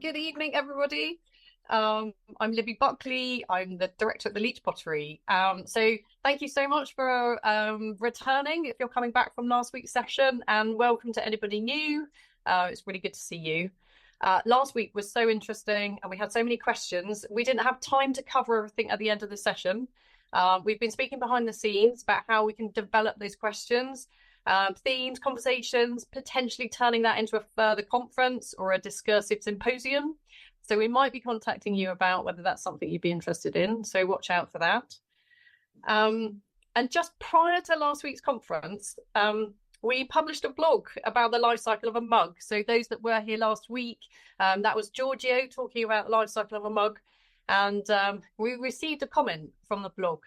good evening, everybody. I'm Libby Buckley. I'm the director at the Leach Pottery. So thank you so much for returning if you're coming back from last week's session, and welcome to anybody new. It's really good to see you. Last week was so interesting and we had so many questions. We didn't have time to cover everything at the end of the session. We've been speaking behind the scenes about how we can develop those questions, themes, conversations, potentially turning that into a further conference or a discursive symposium. So we might be contacting you about whether that's something you'd be interested in. So watch out for that. And just prior to last week's conference, we published a blog about the life cycle of a mug. So those that were here last week, that was Giorgio talking about the life cycle of a mug. And we received a comment from the blog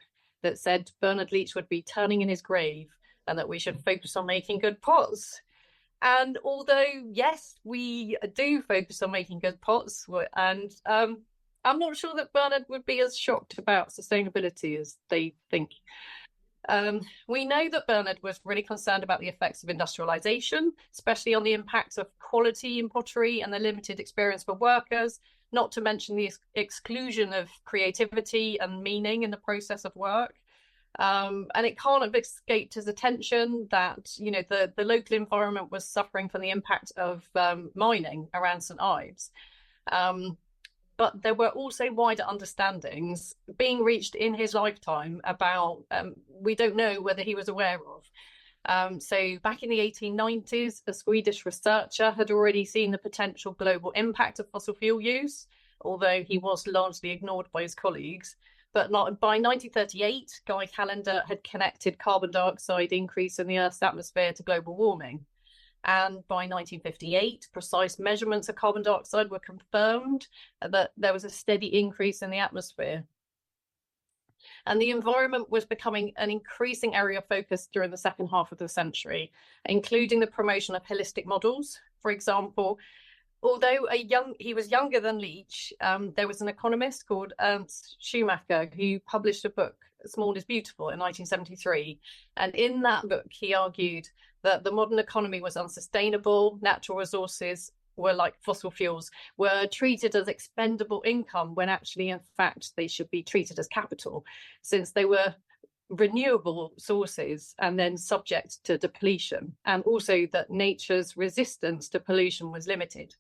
that said Bernard Leach would be turning in his grave and that we should focus on making good pots. And although, yes, we do focus on making good pots, and I'm not sure that Bernard would be as shocked about sustainability as they think. We know that Bernard was really concerned about the effects of industrialization, especially on the impact of quality in pottery and the limited experience for workers, not to mention the exclusion of creativity and meaning in the process of work. And it can't have escaped his attention that, you know, the local environment was suffering from the impact of mining around St Ives. But there were also wider understandings being reached in his lifetime about, we don't know whether he was aware of. So back in the 1890s, a Swedish researcher had already seen the potential global impact of fossil fuel use, although he was largely ignored by his colleagues. But by 1938, Guy Callender had connected carbon dioxide increase in the Earth's atmosphere to global warming. And by 1958, precise measurements of carbon dioxide were confirmed that there was a steady increase in the atmosphere. And the environment was becoming an increasing area of focus during the second half of the century, including the promotion of holistic models. For example, although he was younger than Leach, there was an economist called Ernst Schumacher who published a book, Small is Beautiful, in 1973. And in that book, he argued that the modern economy was unsustainable. Natural resources were like fossil fuels, were treated as expendable income when actually, in fact, they should be treated as capital, since they were renewable sources and then subject to depletion, and also that nature's resistance to pollution was limited.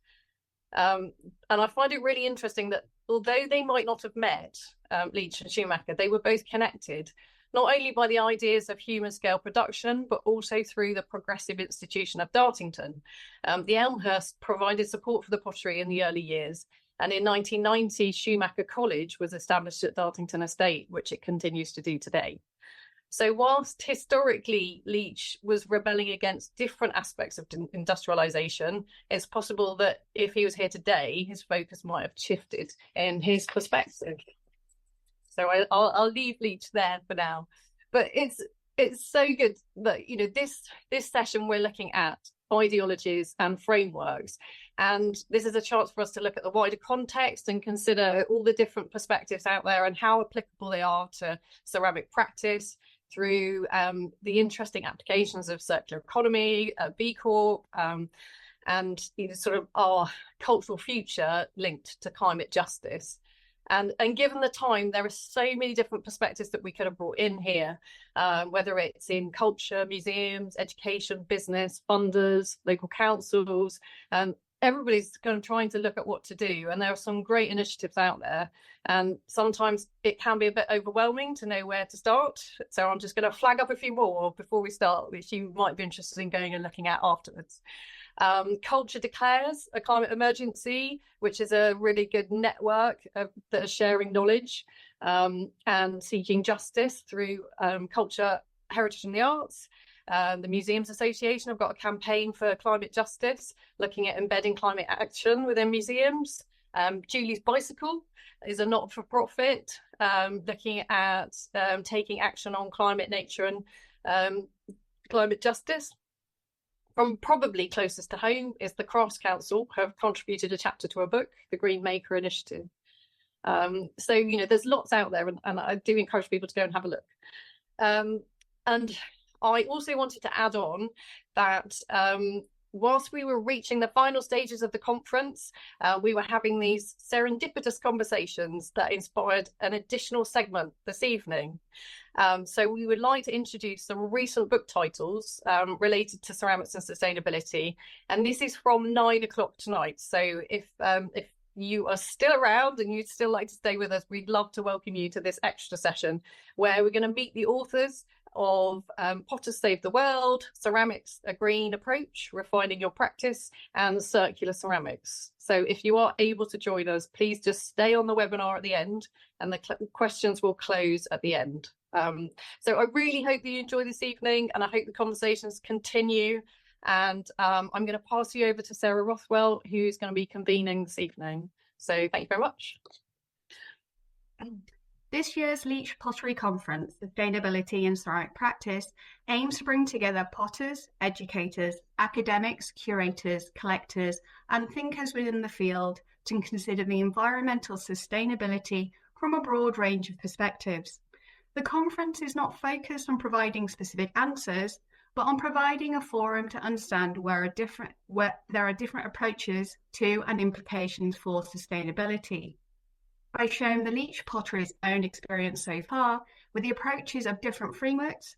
And I find it really interesting that although they might not have met, Leach and Schumacher, they were both connected, not only by the ideas of human scale production, but also through the progressive institution of Dartington. The Elmhurst provided support for the pottery in the early years. And in 1990, Schumacher College was established at Dartington Estate, which it continues to do today. So whilst historically Leach was rebelling against different aspects of industrialization, it's possible that if he was here today, his focus might have shifted in his perspective. So I'll leave Leach there for now. But it's so good that, you know, this session we're looking at ideologies and frameworks, and this is a chance for us to look at the wider context and consider all the different perspectives out there and how applicable they are to ceramic practice through the interesting applications of circular economy, B Corp, and, you know, sort of our cultural future linked to climate justice. And given the time, there are so many different perspectives that we could have brought in here, whether it's in culture, museums, education, business, funders, local councils. Everybody's kind of trying to look at what to do, and there are some great initiatives out there, and sometimes it can be a bit overwhelming to know where to start. So I'm just going to flag up a few more before we start, which you might be interested in going and looking at afterwards. Culture Declares a Climate Emergency, which is a really good network that are sharing knowledge and seeking justice through culture, heritage and the arts. The Museums Association have got a campaign for climate justice, looking at embedding climate action within museums. Julie's Bicycle is a not-for-profit looking at taking action on climate, nature and climate justice. From probably closest to home is the Crafts Council, who have contributed a chapter to a book, the Green Maker Initiative. So, you know, there's lots out there, and I do encourage people to go and have a look. And I also wanted to add on that whilst we were reaching the final stages of the conference, we were having these serendipitous conversations that inspired an additional segment this evening. So we would like to introduce some recent book titles related to ceramics and sustainability, and this is from 9 o'clock tonight. So if you are still around and you'd still like to stay with us, we'd love to welcome you to this extra session where we're going to meet the authors of Potters Save the World, Ceramics, A Green Approach, Refining Your Practice, and Circular Ceramics. So if you are able to join us, please just stay on the webinar at the end, and the questions will close at the end. So I really hope that you enjoy this evening, and I hope the conversations continue. And I'm going to pass you over to Sara Rothwell, who's going to be convening this evening. So thank you very much. This year's Leach Pottery Conference, Sustainability in Ceramic Practice, aims to bring together potters, educators, academics, curators, collectors, and thinkers within the field to consider the environmental sustainability from a broad range of perspectives. The conference is not focused on providing specific answers, but on providing a forum to understand where there are different approaches to and implications for sustainability. By showing the Leach Pottery's own experience so far with the approaches of different frameworks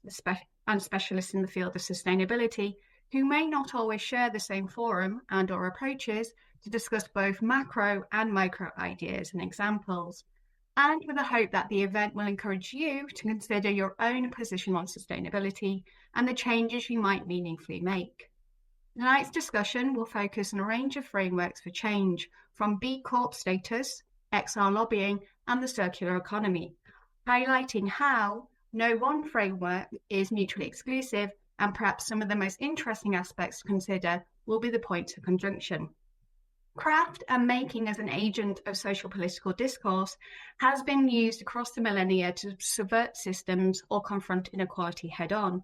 and specialists in the field of sustainability who may not always share the same forum and/or approaches to discuss both macro and micro ideas and examples, and with the hope that the event will encourage you to consider your own position on sustainability and the changes you might meaningfully make. Tonight's discussion will focus on a range of frameworks for change, from B Corp status, XR lobbying, and the circular economy, highlighting how no one framework is mutually exclusive, and perhaps some of the most interesting aspects to consider will be the points of conjunction. Craft and making as an agent of social political discourse has been used across the millennia to subvert systems or confront inequality head-on.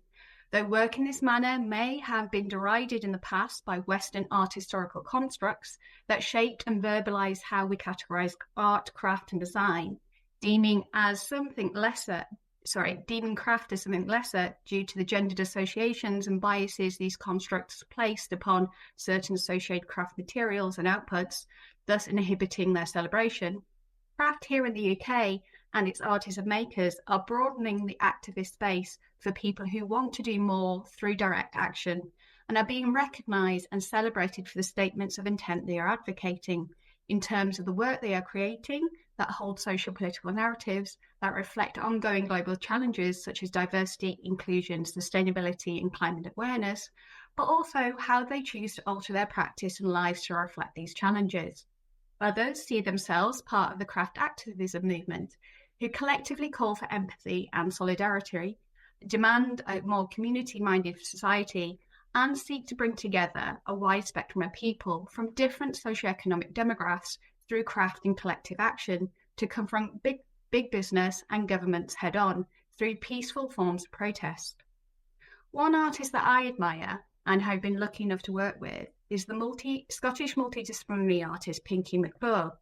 Though work in this manner may have been derided in the past by Western art historical constructs that shaped and verbalized how we categorize art, craft, and design, deeming craft as something lesser due to the gendered associations and biases these constructs placed upon certain associated craft materials and outputs, thus inhibiting their celebration. Craft here in the UK and its artists and makers are broadening the activist space for people who want to do more through direct action and are being recognised and celebrated for the statements of intent they are advocating in terms of the work they are creating that hold social political narratives that reflect ongoing global challenges such as diversity, inclusion, sustainability and climate awareness, but also how they choose to alter their practice and lives to reflect these challenges. Others see themselves part of the craft activism movement, who collectively call for empathy and solidarity, demand a more community-minded society, and seek to bring together a wide spectrum of people from different socioeconomic demographics through craft and collective action to confront big business and governments head-on through peaceful forms of protest. One artist that I admire and have been lucky enough to work with is the Scottish multidisciplinary artist Pinkie Makliuk.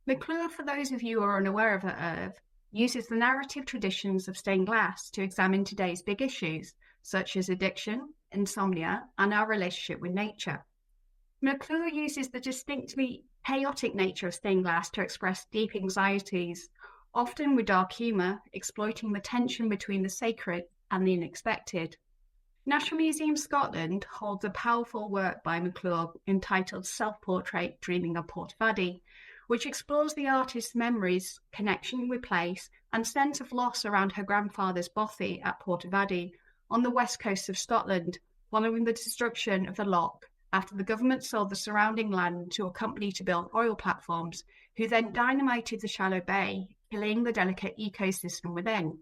Makliuk, for those of you who are unaware of her, uses the narrative traditions of stained glass to examine today's big issues, such as addiction, insomnia, and our relationship with nature. Makliuk uses the distinctly chaotic nature of stained glass to express deep anxieties, often with dark humour, exploiting the tension between the sacred and the unexpected. National Museum Scotland holds a powerful work by Makliuk entitled Self-Portrait Dreaming of Portavadie, which explores the artist's memories, connection with place, and sense of loss around her grandfather's bothy at Portavadie on the west coast of Scotland, following the destruction of the loch after the government sold the surrounding land to a company to build oil platforms, who then dynamited the shallow bay, killing the delicate ecosystem within.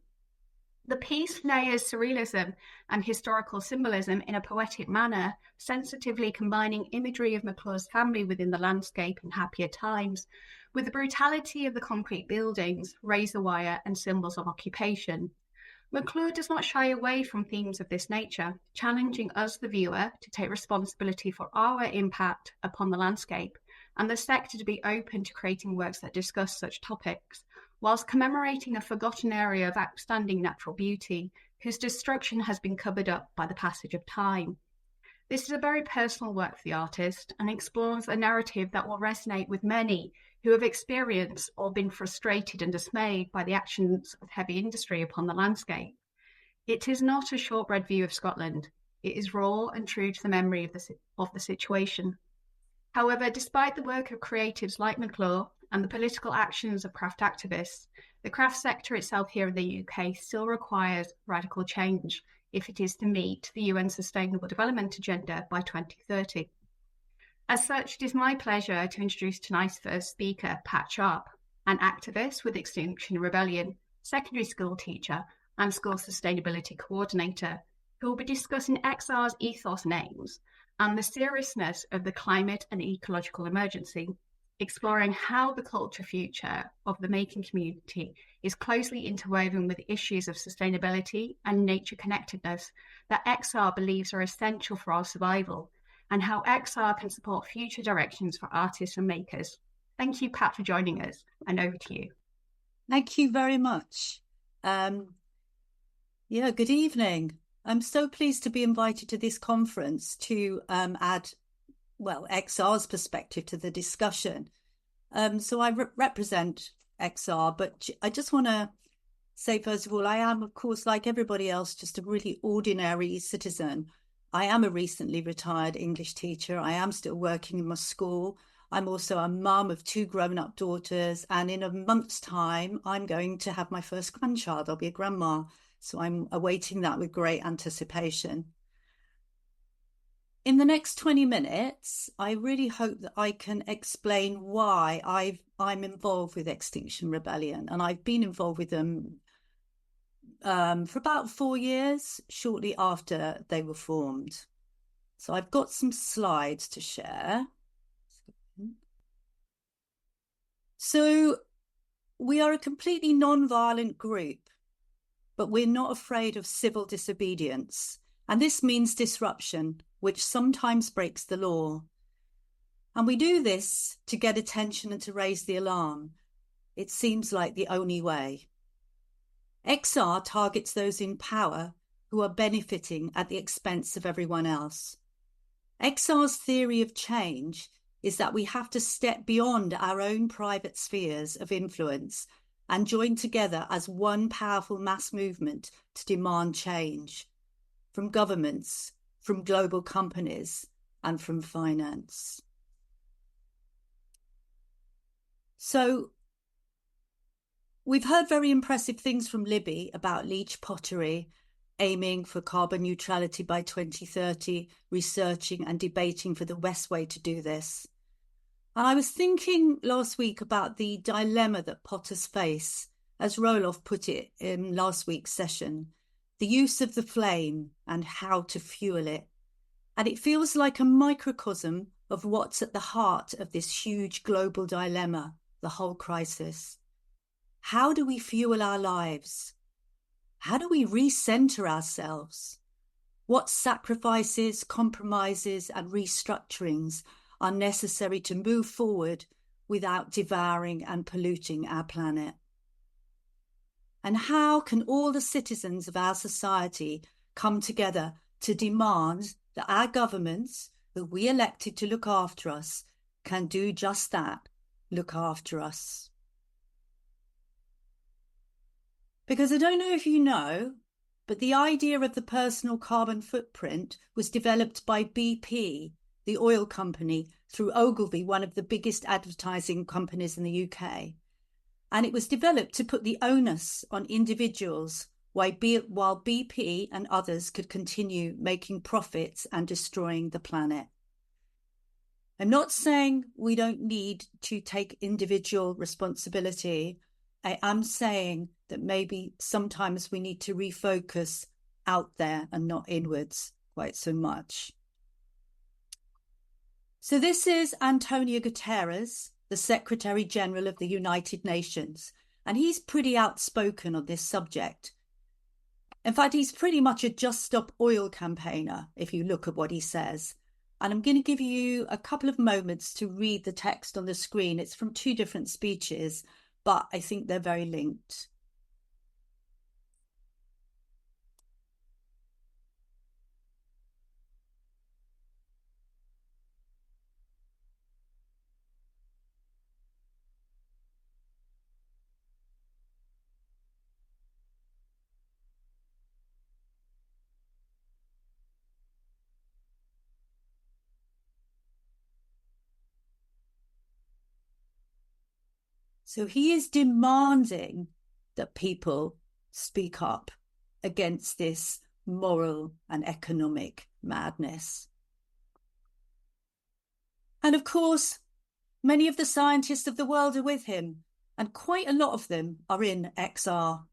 The piece layers surrealism and historical symbolism in a poetic manner, sensitively combining imagery of Makliuk's family within the landscape in happier times, with the brutality of the concrete buildings, razor wire, and symbols of occupation. Makliuk does not shy away from themes of this nature, challenging us, the viewer, to take responsibility for our impact upon the landscape, and the sector to be open to creating works that discuss such topics, whilst commemorating a forgotten area of outstanding natural beauty, whose destruction has been covered up by the passage of time. This is a very personal work for the artist and explores a narrative that will resonate with many who have experienced or been frustrated and dismayed by the actions of heavy industry upon the landscape. It is not a shortbread view of Scotland. It is raw and true to the memory of the situation. However, despite the work of creatives like Makliuk and the political actions of craft activists, the craft sector itself here in the UK still requires radical change if it is to meet the UN Sustainable Development Agenda by 2030. As such, it is my pleasure to introduce tonight's first speaker, Pat Sharpe, an activist with Extinction Rebellion, secondary school teacher and school sustainability coordinator, who will be discussing XR's ethos and aims and the seriousness of the climate and ecological emergency, exploring how the culture future of the making community is closely interwoven with issues of sustainability and nature-connectedness that XR believes are essential for our survival, and how XR can support future directions for artists and makers. Thank you, Pat, for joining us, and over to you. Thank you very much. Good evening. I'm so pleased to be invited to this conference to add, XR's perspective to the discussion. So I represent XR, but I just want to say, first of all, I am, of course, like everybody else, just a really ordinary citizen. I am a recently retired English teacher. I am still working in my school. I'm also a mum of 2 grown-up daughters. And in a month's time, I'm going to have my first grandchild. I'll be a grandma. So I'm awaiting that with great anticipation. In the next 20 minutes, I really hope that I can explain why I'm involved with Extinction Rebellion. And I've been involved with them for about 4 years, shortly after they were formed. So I've got some slides to share. So we are a completely non-violent group, but we're not afraid of civil disobedience. And this means disruption, which sometimes breaks the law. And we do this to get attention and to raise the alarm. It seems like the only way. XR targets those in power who are benefiting at the expense of everyone else. XR's theory of change is that we have to step beyond our own private spheres of influence and join together as one powerful mass movement to demand change from governments, from global companies, and from finance. So we've heard very impressive things from Libby about Leach Pottery, aiming for carbon neutrality by 2030, researching and debating for the best way to do this. And I was thinking last week about the dilemma that potters face, as Roloff put it in last week's session, the use of the flame and how to fuel it. And it feels like a microcosm of what's at the heart of this huge global dilemma, the whole crisis. How do we fuel our lives? How do we recenter ourselves? What sacrifices, compromises, and restructurings are necessary to move forward without devouring and polluting our planet? And how can all the citizens of our society come together to demand that our governments, that we elected to look after us, can do just that, look after us? Because I don't know if you know, but the idea of the personal carbon footprint was developed by BP, the oil company, through Ogilvy, one of the biggest advertising companies in the UK. And it was developed to put the onus on individuals while BP and others could continue making profits and destroying the planet. I'm not saying we don't need to take individual responsibility. I am saying that maybe sometimes we need to refocus out there and not inwards quite so much. So this is Antonio Guterres, the Secretary General of the United Nations, and he's pretty outspoken on this subject. In fact, he's pretty much a Just Stop Oil campaigner, if you look at what he says. And I'm going to give you a couple of moments to read the text on the screen. It's from 2 different speeches, but I think they're very linked. So he is demanding that people speak up against this moral and economic madness. And of course, many of the scientists of the world are with him, and quite a lot of them are in XR.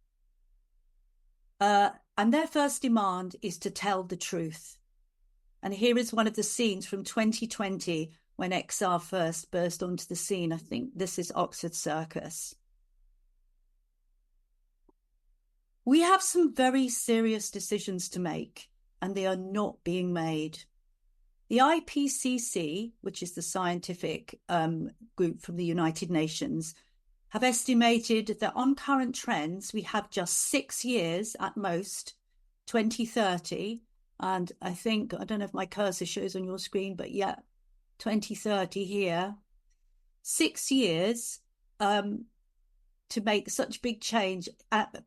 And their first demand is to tell the truth. And here is one of the scenes from 2020 when XR first burst onto the scene. I think this is Oxford Circus. We have some very serious decisions to make, and they are not being made. The IPCC, which is the scientific group from the United Nations, have estimated that on current trends, we have just 6 years at most, 2030. And I think, I don't know if my cursor shows on your screen, but yeah, 2030 here. 6 years to make such big change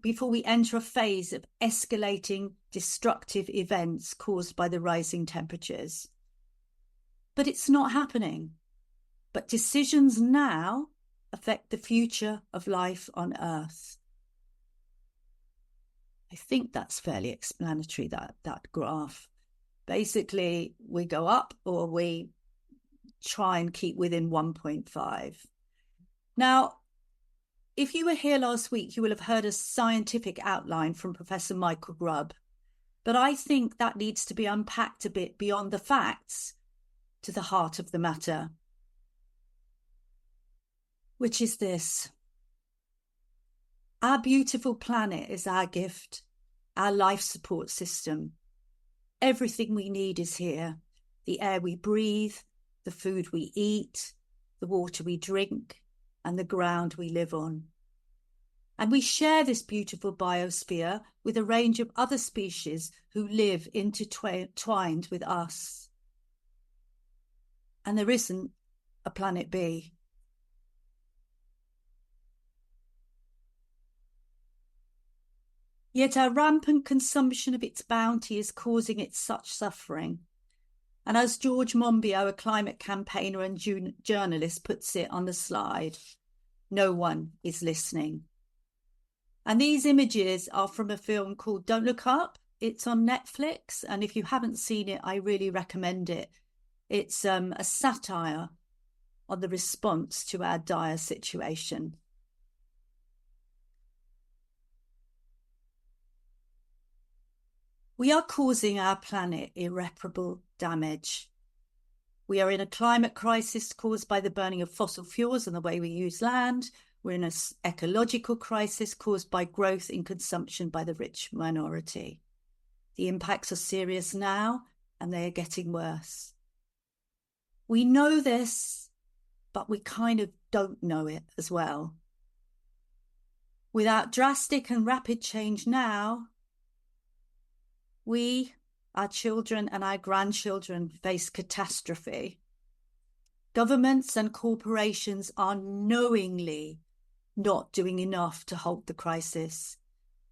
before we enter a phase of escalating destructive events caused by the rising temperatures. But it's not happening. But decisions now affect the future of life on Earth. I think that's fairly explanatory, that graph. Basically, we go up or we try and keep within 1.5. Now, if you were here last week, you will have heard a scientific outline from Professor Michael Grubb. But I think that needs to be unpacked a bit beyond the facts to the heart of the matter, which is this. Our beautiful planet is our gift, our life support system. Everything we need is here. The air we breathe, the food we eat, the water we drink, and the ground we live on. And we share this beautiful biosphere with a range of other species who live intertwined with us. And there isn't a planet B. Yet our rampant consumption of its bounty is causing it such suffering. And as George Monbiot, a climate campaigner and journalist, puts it on the slide, no one is listening. And these images are from a film called Don't Look Up. It's on Netflix. And if you haven't seen it, I really recommend it. It's a satire on the response to our dire situation. We are causing our planet irreparable damage. We are in a climate crisis caused by the burning of fossil fuels and the way we use land. We're in an ecological crisis caused by growth in consumption by the rich minority. The impacts are serious now, and they are getting worse. We know this, but we kind of don't know it as well. Without drastic and rapid change now, we, our children and our grandchildren face catastrophe. Governments and corporations are knowingly not doing enough to halt the crisis.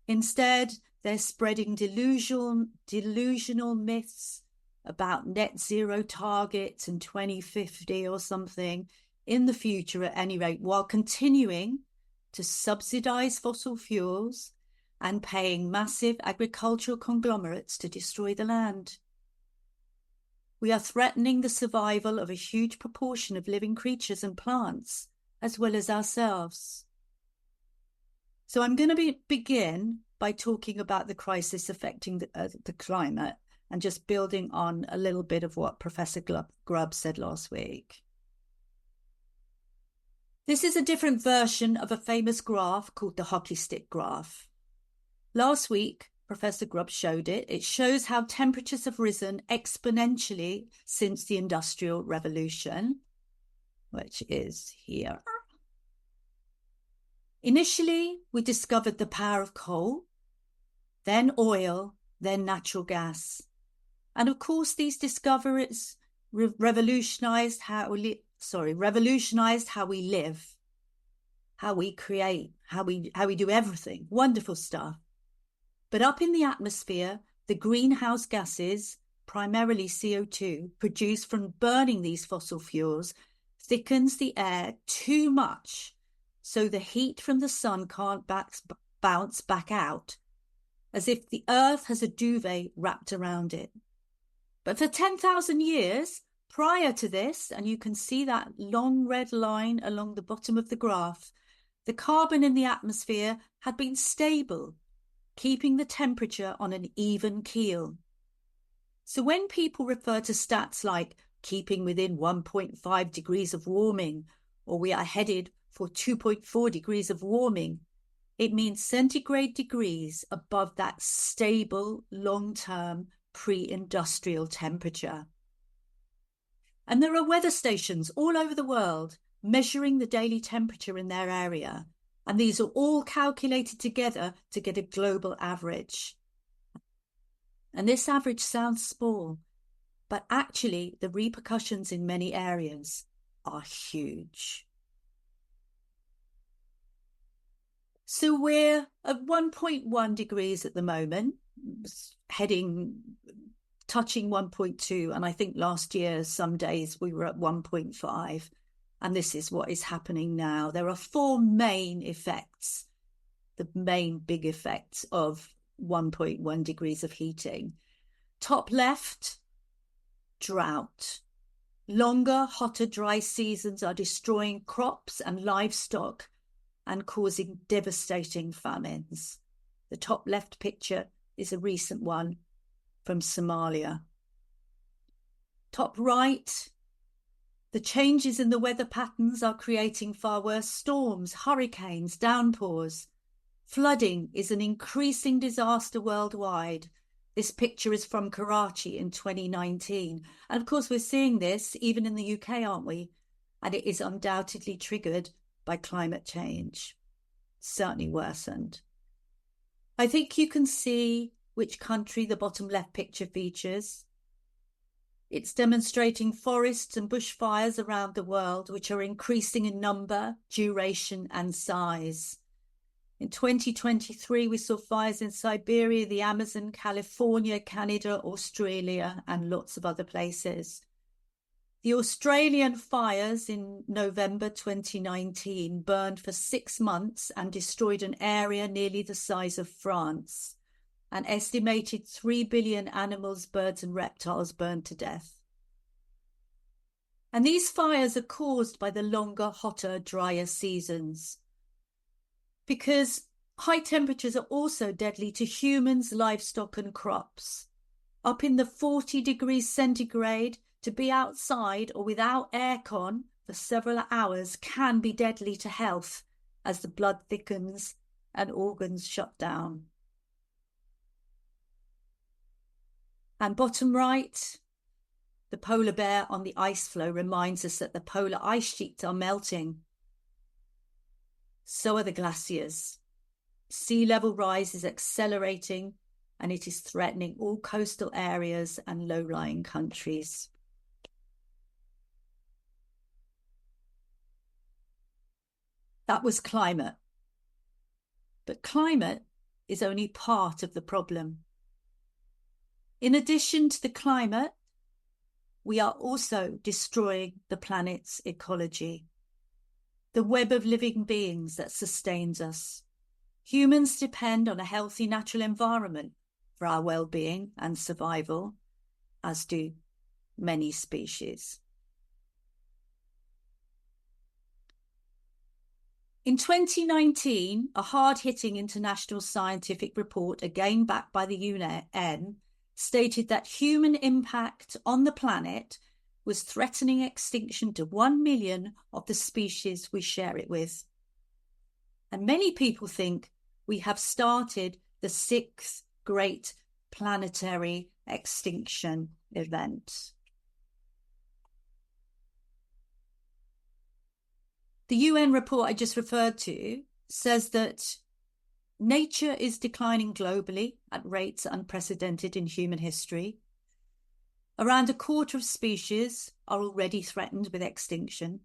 Instead, they're spreading delusional myths about net zero targets in 2050 or something in the future at any rate, while continuing to subsidize fossil fuels and paying massive agricultural conglomerates to destroy the land. We are threatening the survival of a huge proportion of living creatures and plants, as well as ourselves. So I'm going to begin by talking about the crisis affecting the climate and just building on a little bit of what Professor Grubb said last week. This is a different version of a famous graph called the hockey stick graph. Last week, Professor Grubb showed it. It shows how temperatures have risen exponentially since the Industrial Revolution, which is here. Initially, we discovered the power of coal, then oil, then natural gas. And of course, these discoveries revolutionized how we live, how we create, how we do everything. Wonderful stuff. But up in the atmosphere, the greenhouse gases, primarily CO2, produced from burning these fossil fuels, thickens the air too much, so the heat from the sun can't bounce back out, as if the earth has a duvet wrapped around it. But for 10,000 years prior to this, and you can see that long red line along the bottom of the graph, the carbon in the atmosphere had been stable, keeping the temperature on an even keel. So when people refer to stats like keeping within 1.5 degrees of warming, or we are headed for 2.4 degrees of warming, it means centigrade degrees above that stable, long-term, pre-industrial temperature. And there are weather stations all over the world measuring the daily temperature in their area, and these are all calculated together to get a global average. And this average sounds small, but actually the repercussions in many areas are huge. So we're at 1.1 degrees at the moment, touching 1.2. And I think last year, some days we were at 1.5. And this is what is happening now. There are four main effects, the main big effects of 1.1 degrees of heating. Top left, drought. Longer, hotter, dry seasons are destroying crops and livestock and causing devastating famines. The top left picture is a recent one from Somalia. Top right, the changes in the weather patterns are creating far worse storms, hurricanes, downpours. Flooding is an increasing disaster worldwide. This picture is from Karachi in 2019. And of course, we're seeing this even in the UK, aren't we? And it is undoubtedly triggered by climate change, certainly worsened. I think you can see which country the bottom left picture features. It's demonstrating forests and bushfires around the world, which are increasing in number, duration, and size. In 2023, we saw fires in Siberia, the Amazon, California, Canada, Australia, and lots of other places. The Australian fires in November 2019 burned for 6 months and destroyed an area nearly the size of France. An estimated 3 billion animals, birds, and reptiles burned to death. And these fires are caused by the longer, hotter, drier seasons. Because high temperatures are also deadly to humans, livestock, and crops. Up in the 40 degrees centigrade, to be outside or without aircon for several hours can be deadly to health as the blood thickens and organs shut down. And bottom right, the polar bear on the ice floe reminds us that the polar ice sheets are melting. So are the glaciers. Sea level rise is accelerating and it is threatening all coastal areas and low-lying countries. That was climate. But climate is only part of the problem. In addition to the climate, we are also destroying the planet's ecology, the web of living beings that sustains us. Humans depend on a healthy natural environment for our well-being and survival, as do many species. In 2019, a hard-hitting international scientific report, again backed by the UN, stated that human impact on the planet was threatening extinction to 1 million of the species we share it with. And many people think we have started the 6th great planetary extinction event. The UN report I just referred to says that nature is declining globally at rates unprecedented in human history. Around a quarter of species are already threatened with extinction.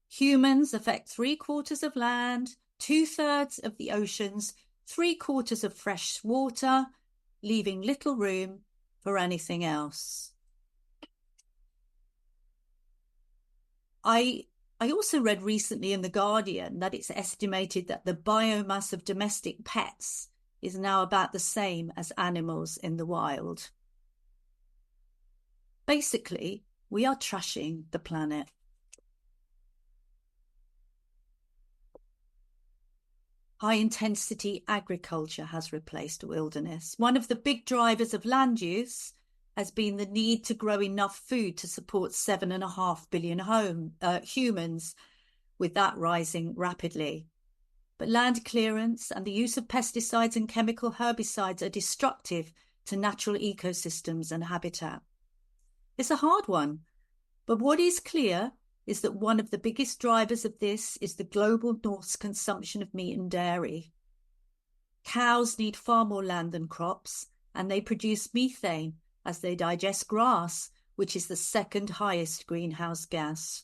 Humans affect 3/4 of land, 2/3 of the oceans, 3/4 of fresh water, leaving little room for anything else. I I also read recently in The Guardian that it's estimated that the biomass of domestic pets is now about the same as animals in the wild. Basically, we are trashing the planet. High-intensity agriculture has replaced wilderness. One of the big drivers of land use has been the need to grow enough food to support 7.5 billion humans, with that rising rapidly. But land clearance and the use of pesticides and chemical herbicides are destructive to natural ecosystems and habitat. It's a hard one, but what is clear is that one of the biggest drivers of this is the global North's consumption of meat and dairy. Cows need far more land than crops, and they produce methane as they digest grass, which is the second highest greenhouse gas.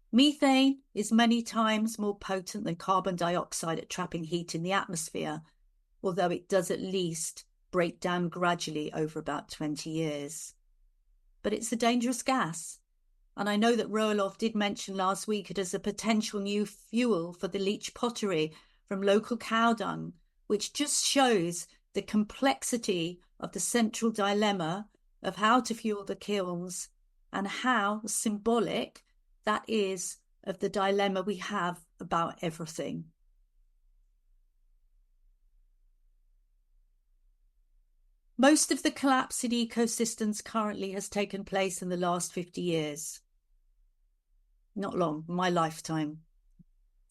Methane is many times more potent than carbon dioxide at trapping heat in the atmosphere, although it does at least break down gradually over about 20 years. But it's a dangerous gas. And I know that Rothwell did mention last week it as a potential new fuel for the Leach pottery from local cow dung, which just shows the complexity of the central dilemma of how to fuel the kilns and how symbolic that is of the dilemma we have about everything. Most of the collapse in ecosystems currently has taken place in the last 50 years. Not long, my lifetime.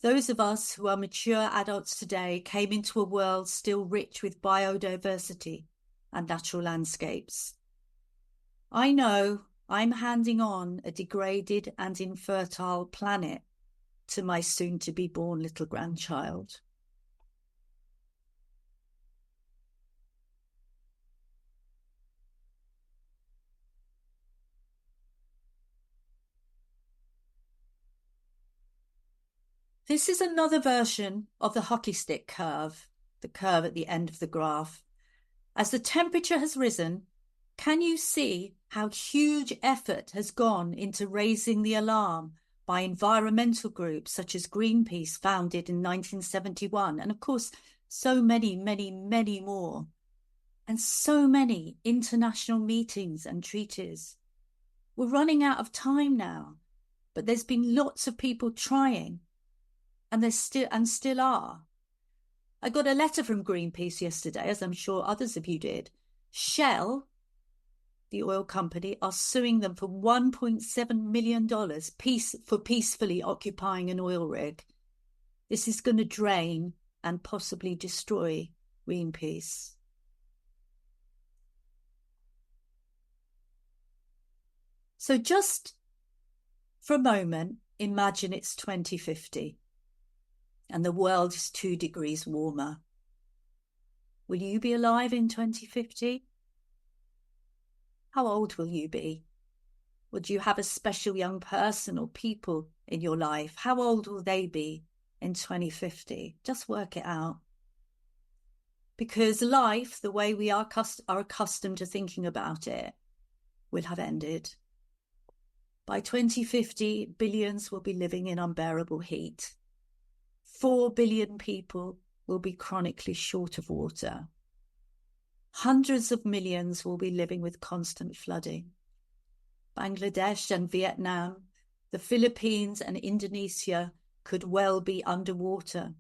Those of us who are mature adults today came into a world still rich with biodiversity and natural landscapes. I know I'm handing on a degraded and infertile planet to my soon-to-be-born little grandchild. This is another version of the hockey stick curve, the curve at the end of the graph. As the temperature has risen, can you see how huge effort has gone into raising the alarm by environmental groups such as Greenpeace, founded in 1971, and of course, so many, many, many more, and so many international meetings and treaties. We're running out of time now, but there's been lots of people trying, and there's still are. I got a letter from Greenpeace yesterday, as I'm sure others of you did. Shell, the oil company, are suing them for $1.7 million for peacefully occupying an oil rig. This is going to drain and possibly destroy Greenpeace. So just for a moment, imagine it's 2050 and the world is 2 degrees warmer. Will you be alive in 2050? How old will you be? Would you have a special young person or people in your life? How old will they be in 2050? Just work it out. Because life, the way we are accustomed to thinking about it, will have ended. By 2050, billions will be living in unbearable heat. 4 billion people will be chronically short of water. Hundreds of millions will be living with constant flooding. Bangladesh and Vietnam, the Philippines and Indonesia could well be underwater,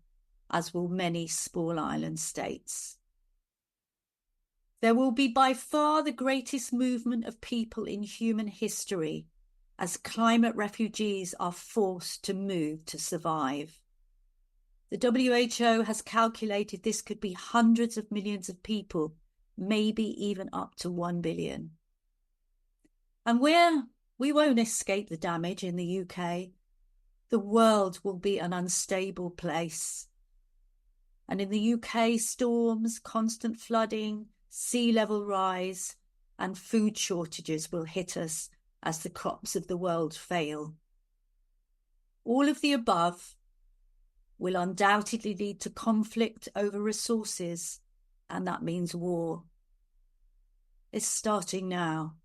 as will many small island states. There will be by far the greatest movement of people in human history as climate refugees are forced to move to survive. The WHO has calculated this could be hundreds of millions of people, maybe even up to 1 billion. And we won't escape the damage in the UK. The world will be an unstable place. And in the UK, storms, constant flooding, sea level rise, and food shortages will hit us as the crops of the world fail. All of the above will undoubtedly lead to conflict over resources, and that means war. It's starting now.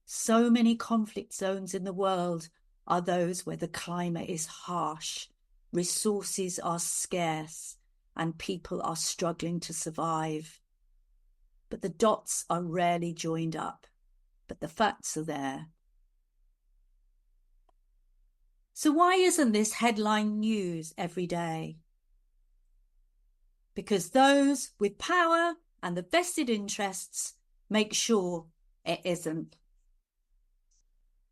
So many conflict zones in the world are those where the climate is harsh, resources are scarce, and people are struggling to survive. But the dots are rarely joined up, but the facts are there. So why isn't this headline news every day? Because those with power and the vested interests make sure it isn't.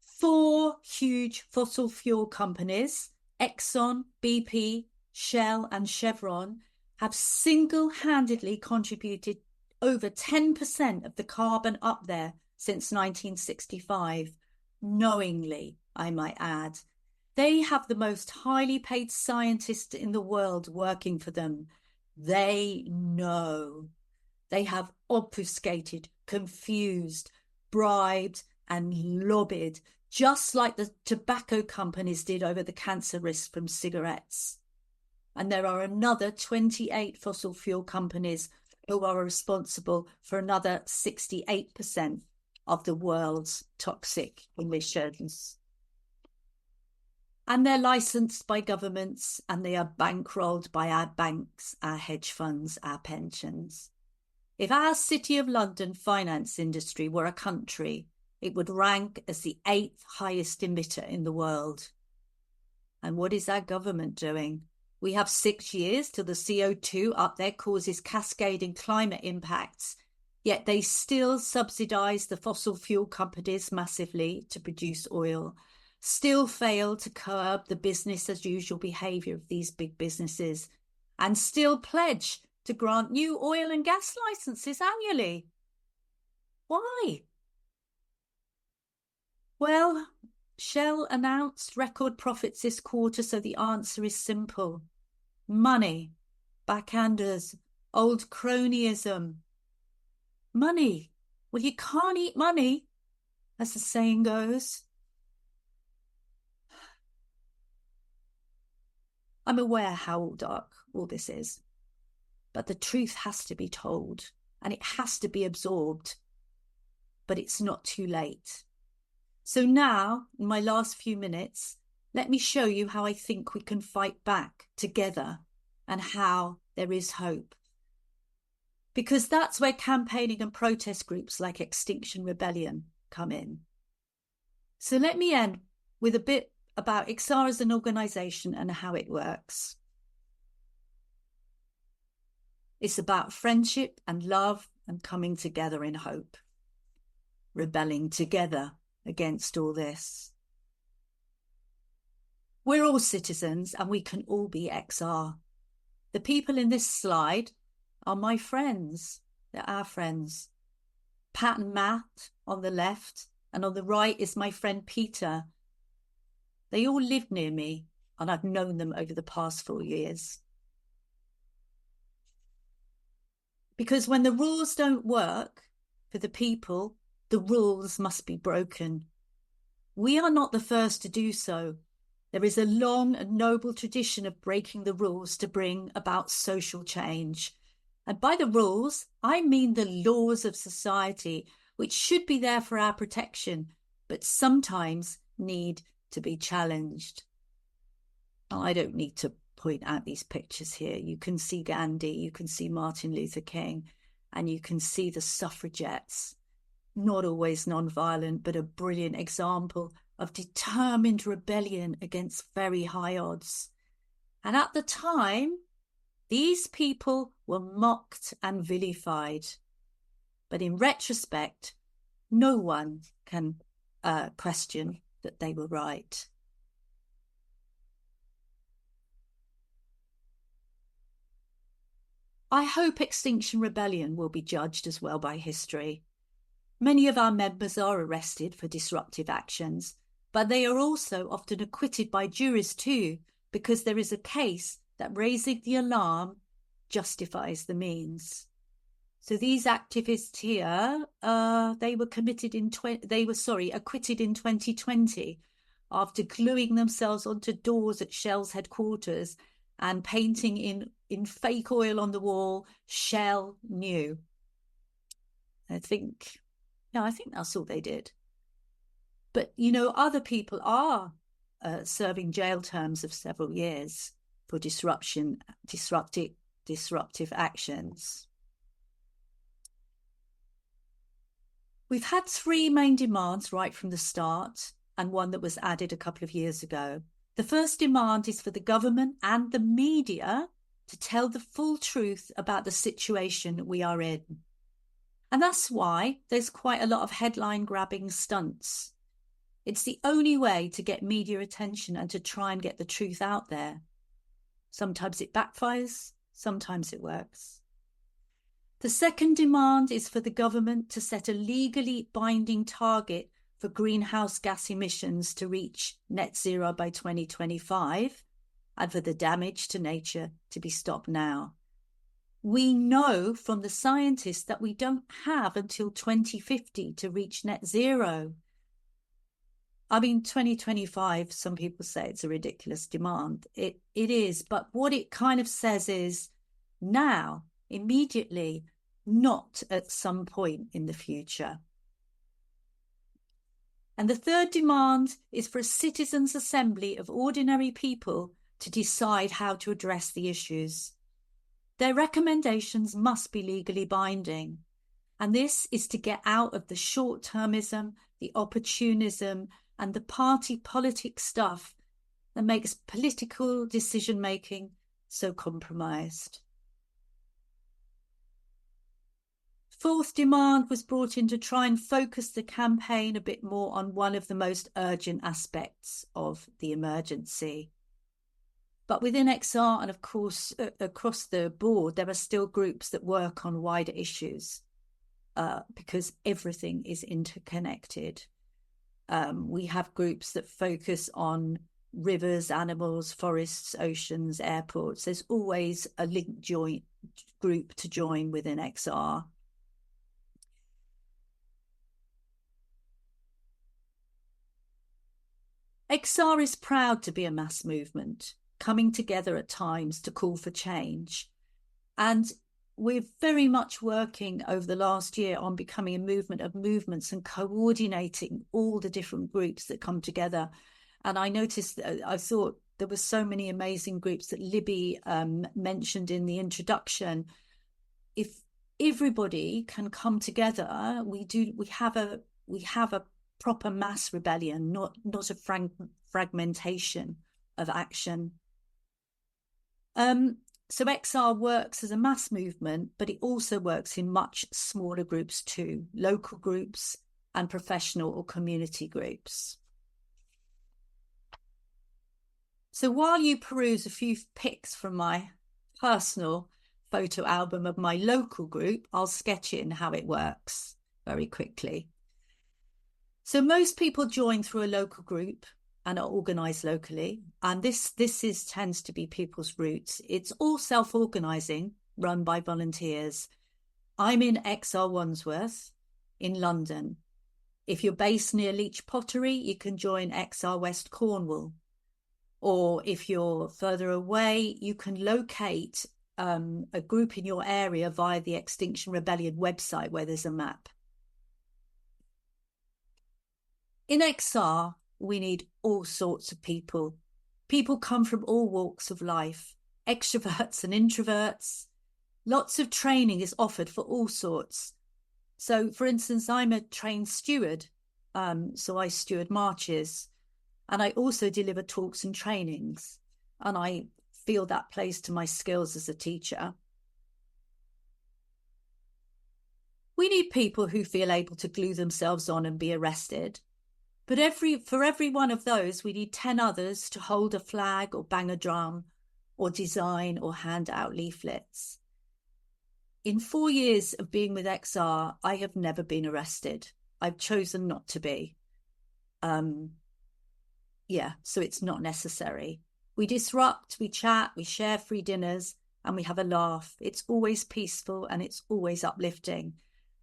4 huge fossil fuel companies, Exxon, BP, Shell and Chevron, have single-handedly contributed over 10% of the carbon up there since 1965, knowingly, I might add. They have the most highly paid scientists in the world working for them. They know. They have obfuscated, confused, bribed and lobbied, just like the tobacco companies did over the cancer risk from cigarettes. And there are another 28 fossil fuel companies who are responsible for another 68% of the world's toxic emissions. And they're licensed by governments, and they are bankrolled by our banks, our hedge funds, our pensions. If our City of London finance industry were a country, it would rank as the 8th highest emitter in the world. And what is our government doing? We have 6 years till the CO2 up there causes cascading climate impacts, yet they still subsidise the fossil fuel companies massively to produce oil, still fail to curb the business as usual behaviour of these big businesses, and still pledge to grant new oil and gas licenses annually. Why? Well, Shell announced record profits this quarter, so the answer is simple. Money, backhanders, old cronyism. Money. Well, you can't eat money, as the saying goes. I'm aware how dark all this is, but the truth has to be told, and it has to be absorbed, but it's not too late. So now, in my last few minutes, let me show you how I think we can fight back together and how there is hope. Because that's where campaigning and protest groups like Extinction Rebellion come in. So let me end with a bit about XR as an organisation and how it works. It's about friendship and love and coming together in hope, rebelling together against all this. We're all citizens and we can all be XR. The people in this slide are my friends. They're our friends. Pat and Matt on the left, and on the right is my friend Peter. They all live near me and I've known them over the past 4 years. Because when the rules don't work for the people, the rules must be broken. We are not the first to do so. There is a long and noble tradition of breaking the rules to bring about social change. And by the rules, I mean the laws of society, which should be there for our protection, but sometimes need to be challenged. I don't need to point out these pictures here. You can see Gandhi, you can see Martin Luther King, and you can see the suffragettes. Not always non-violent, but a brilliant example of determined rebellion against very high odds. And at the time, these people were mocked and vilified. But in retrospect, no one can question that they were right. I hope Extinction Rebellion will be judged as well by history. Many of our members are arrested for disruptive actions, but they are also often acquitted by juries too, because there is a case that raising the alarm justifies the means. So these activists here, they were acquitted in 2020 after gluing themselves onto doors at Shell's headquarters and painting in fake oil on the wall, Shell knew. I think that's all they did. But, you know, other people are serving jail terms of several years for disruptive actions. We've had three main demands right from the start, and one that was added a couple of years ago. The first demand is for the government and the media to tell the full truth about the situation we are in. And that's why there's quite a lot of headline-grabbing stunts. It's the only way to get media attention and to try and get the truth out there. Sometimes it backfires, sometimes it works. The second demand is for the government to set a legally binding target for greenhouse gas emissions to reach net zero by 2025, and for the damage to nature to be stopped now. We know from the scientists that we don't have until 2050 to reach net zero. I mean, 2025, some people say it's a ridiculous demand. It is, but what it kind of says is now, immediately, not at some point in the future. And the third demand is for a citizens' assembly of ordinary people to decide how to address the issues. Their recommendations must be legally binding. And this is to get out of the short-termism, the opportunism, and the party politics stuff that makes political decision-making so compromised. Fourth demand was brought in to try and focus the campaign a bit more on one of the most urgent aspects of the emergency. But within XR, and of course across the board, there are still groups that work on wider issues because everything is interconnected. We have groups that focus on rivers, animals, forests, oceans, airports. There's always a linked joint group to join within XR. XR is proud to be a mass movement, coming together at times to call for change. And we're very much working over the last year on becoming a movement of movements and coordinating all the different groups that come together. And I noticed that I thought there were so many amazing groups that Libby mentioned in the introduction. If everybody can come together, we have a proper mass rebellion, not a fragmentation of action. So XR works as a mass movement, but it also works in much smaller groups too, local groups and professional or community groups. So while you peruse a few pics from my personal photo album of my local group, I'll sketch in how it works very quickly. So most people join through a local group and are organised locally. And this tends to be people's roots. It's all self-organising, run by volunteers. I'm in XR Wandsworth in London. If you're based near Leach Pottery, you can join XR West Cornwall. Or if you're further away, you can locate a group in your area via the Extinction Rebellion website where there's a map. In XR, we need all sorts of people. People come from all walks of life, extroverts and introverts. Lots of training is offered for all sorts. So, for instance, I'm a trained steward, so I steward marches, and I also deliver talks and trainings, and I feel that plays to my skills as a teacher. We need people who feel able to glue themselves on and be arrested. But for every one of those, we need 10 others to hold a flag or bang a drum or design or hand out leaflets. In 4 years of being with XR, I have never been arrested. I've chosen not to be. So it's not necessary. We disrupt, we chat, we share free dinners, and we have a laugh. It's always peaceful and it's always uplifting.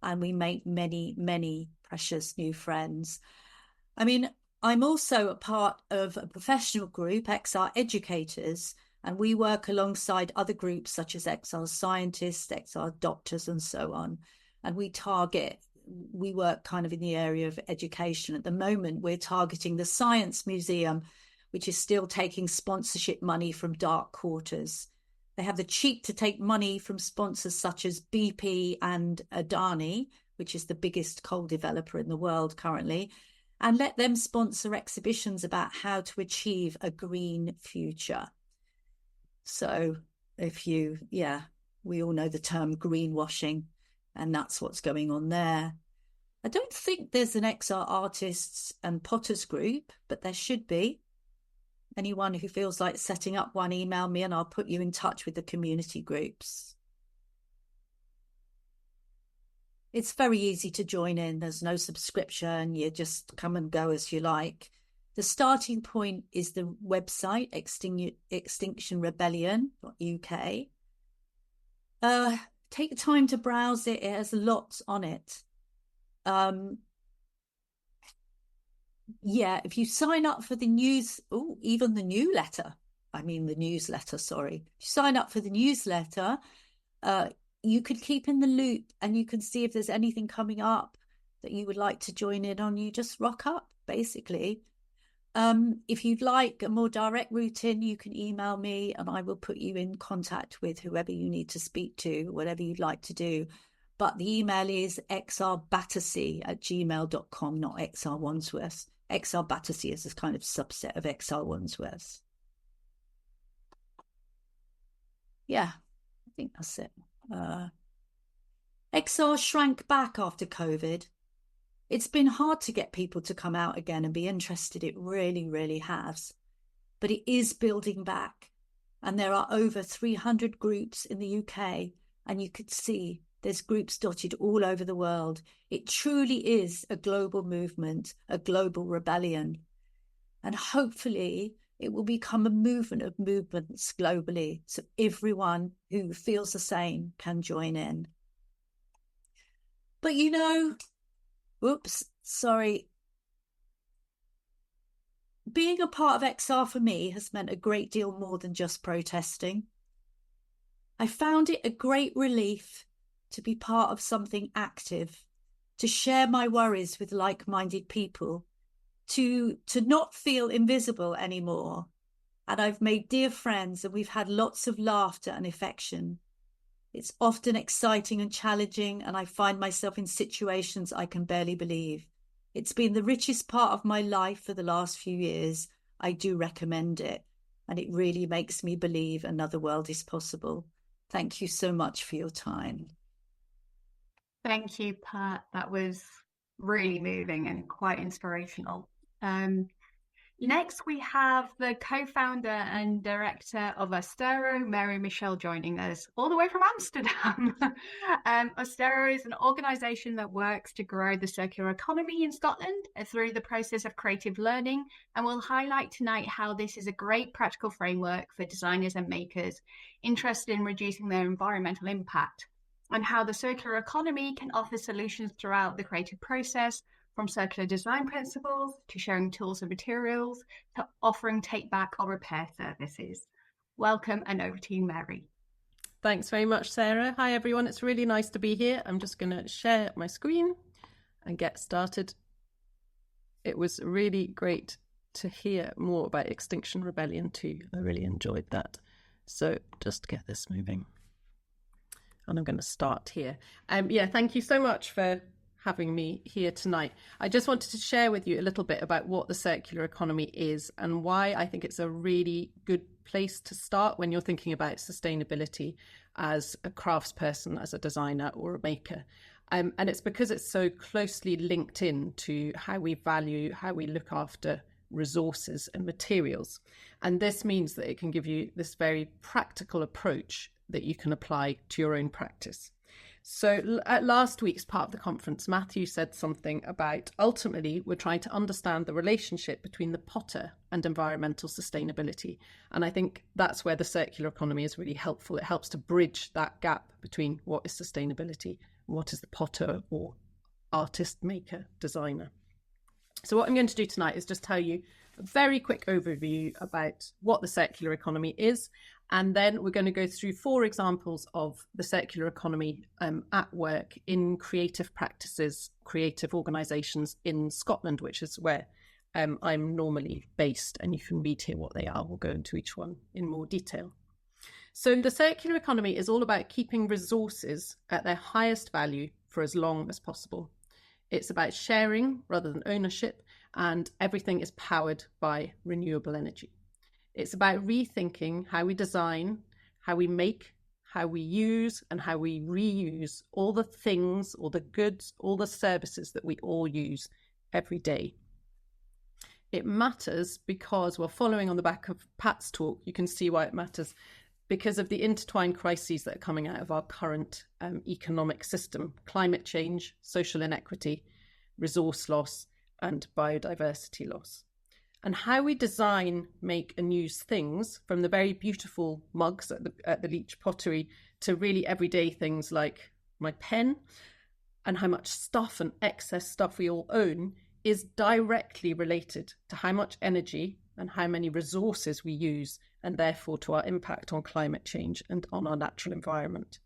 And we make many, many precious new friends. I mean, I'm also a part of a professional group, XR Educators, and we work alongside other groups such as XR Scientists, XR Doctors, and so on. And we work kind of in the area of education. At the moment, we're targeting the Science Museum, which is still taking sponsorship money from dark quarters. They have the cheek to take money from sponsors such as BP and Adani, which is the biggest coal developer in the world currently, and let them sponsor exhibitions about how to achieve a green future. So we all know the term greenwashing, and that's what's going on there. I don't think there's an XR artists and potters group, but there should be. Anyone who feels like setting up one, email me and I'll put you in touch with the community groups. It's very easy to join in. There's no subscription. You just come and go as you like. The starting point is the website, Extinction Rebellion.uk. Take the time to browse it. It has lots on it. If you sign up for the newsletter, sorry. If you sign up for the newsletter, you could keep in the loop and you can see if there's anything coming up that you would like to join in on. You just rock up, basically. If you'd like a more direct route in, you can email me and I will put you in contact with whoever you need to speak to, whatever you'd like to do. But the email is xrbattersea@gmail.com, not XR Wandsworth. XR Battersea is a kind of subset of XR Wandsworth. Yeah, I think that's it. XR shrank back after COVID. It's been hard to get people to come out again and be interested. It really, really has. But it is building back. And there are over 300 groups in the UK. And you could see there's groups dotted all over the world. It truly is a global movement, a global rebellion. And hopefully it will become a movement of movements globally. So everyone who feels the same can join in. But being a part of XR for me has meant a great deal more than just protesting. I found it a great relief to be part of something active, to share my worries with like-minded people, to not feel invisible anymore. And I've made dear friends and we've had lots of laughter and affection. It's often exciting and challenging, and I find myself in situations I can barely believe. It's been the richest part of my life for the last few years. I do recommend it, and it really makes me believe another world is possible. Thank you so much for your time. Thank you, Pat. That was really moving and quite inspirational. Next, we have the co-founder and director of Austero, Michel, joining us all the way from Amsterdam. Austero is an organisation that works to grow the circular economy in Scotland through the process of creative learning, and we'll highlight tonight how this is a great practical framework for designers and makers interested in reducing their environmental impact, and how the circular economy can offer solutions throughout the creative process, from circular design principles to sharing tools and materials to offering take back or repair services. Welcome, and over to you, Mary. Thanks very much, Sarah. Hi, everyone. It's really nice to be here. I'm just going to share my screen and get started. It was really great to hear more about Extinction Rebellion too. I really enjoyed that. So just get this moving. And I'm going to start here. Thank you so much for having me here tonight. I just wanted to share with you a little bit about what the circular economy is and why I think it's a really good place to start when you're thinking about sustainability as a craftsperson, as a designer or a maker. And it's because it's so closely linked in to how we value, how we look after resources and materials. And this means that it can give you this very practical approach that you can apply to your own practice. So at last week's part of the conference, Matthew said something about ultimately we're trying to understand the relationship between the potter and environmental sustainability. And I think that's where the circular economy is really helpful. It helps to bridge that gap between what is sustainability and what is the potter or artist, maker, designer. So what I'm going to do tonight is just tell you a very quick overview about what the circular economy is. And then we're going to go through 4 examples of the circular economy at work in creative practices, creative organisations in Scotland, which is where I'm normally based, and you can read here what they are. We'll go into each one in more detail. So the circular economy is all about keeping resources at their highest value for as long as possible. It's about sharing rather than ownership, and everything is powered by renewable energy. It's about rethinking how we design, how we make, how we use, and how we reuse all the things, all the goods, all the services that we all use every day. It matters because, well, following on the back of Pat's talk, you can see why it matters. Because of the intertwined crises that are coming out of our current economic system: climate change, social inequity, resource loss, and biodiversity loss. And how we design, make, and use things, from the very beautiful mugs at the Leach Pottery to really everyday things like my pen, and how much stuff and excess stuff we all own, is directly related to how much energy and how many resources we use, and therefore to our impact on climate change and on our natural environment.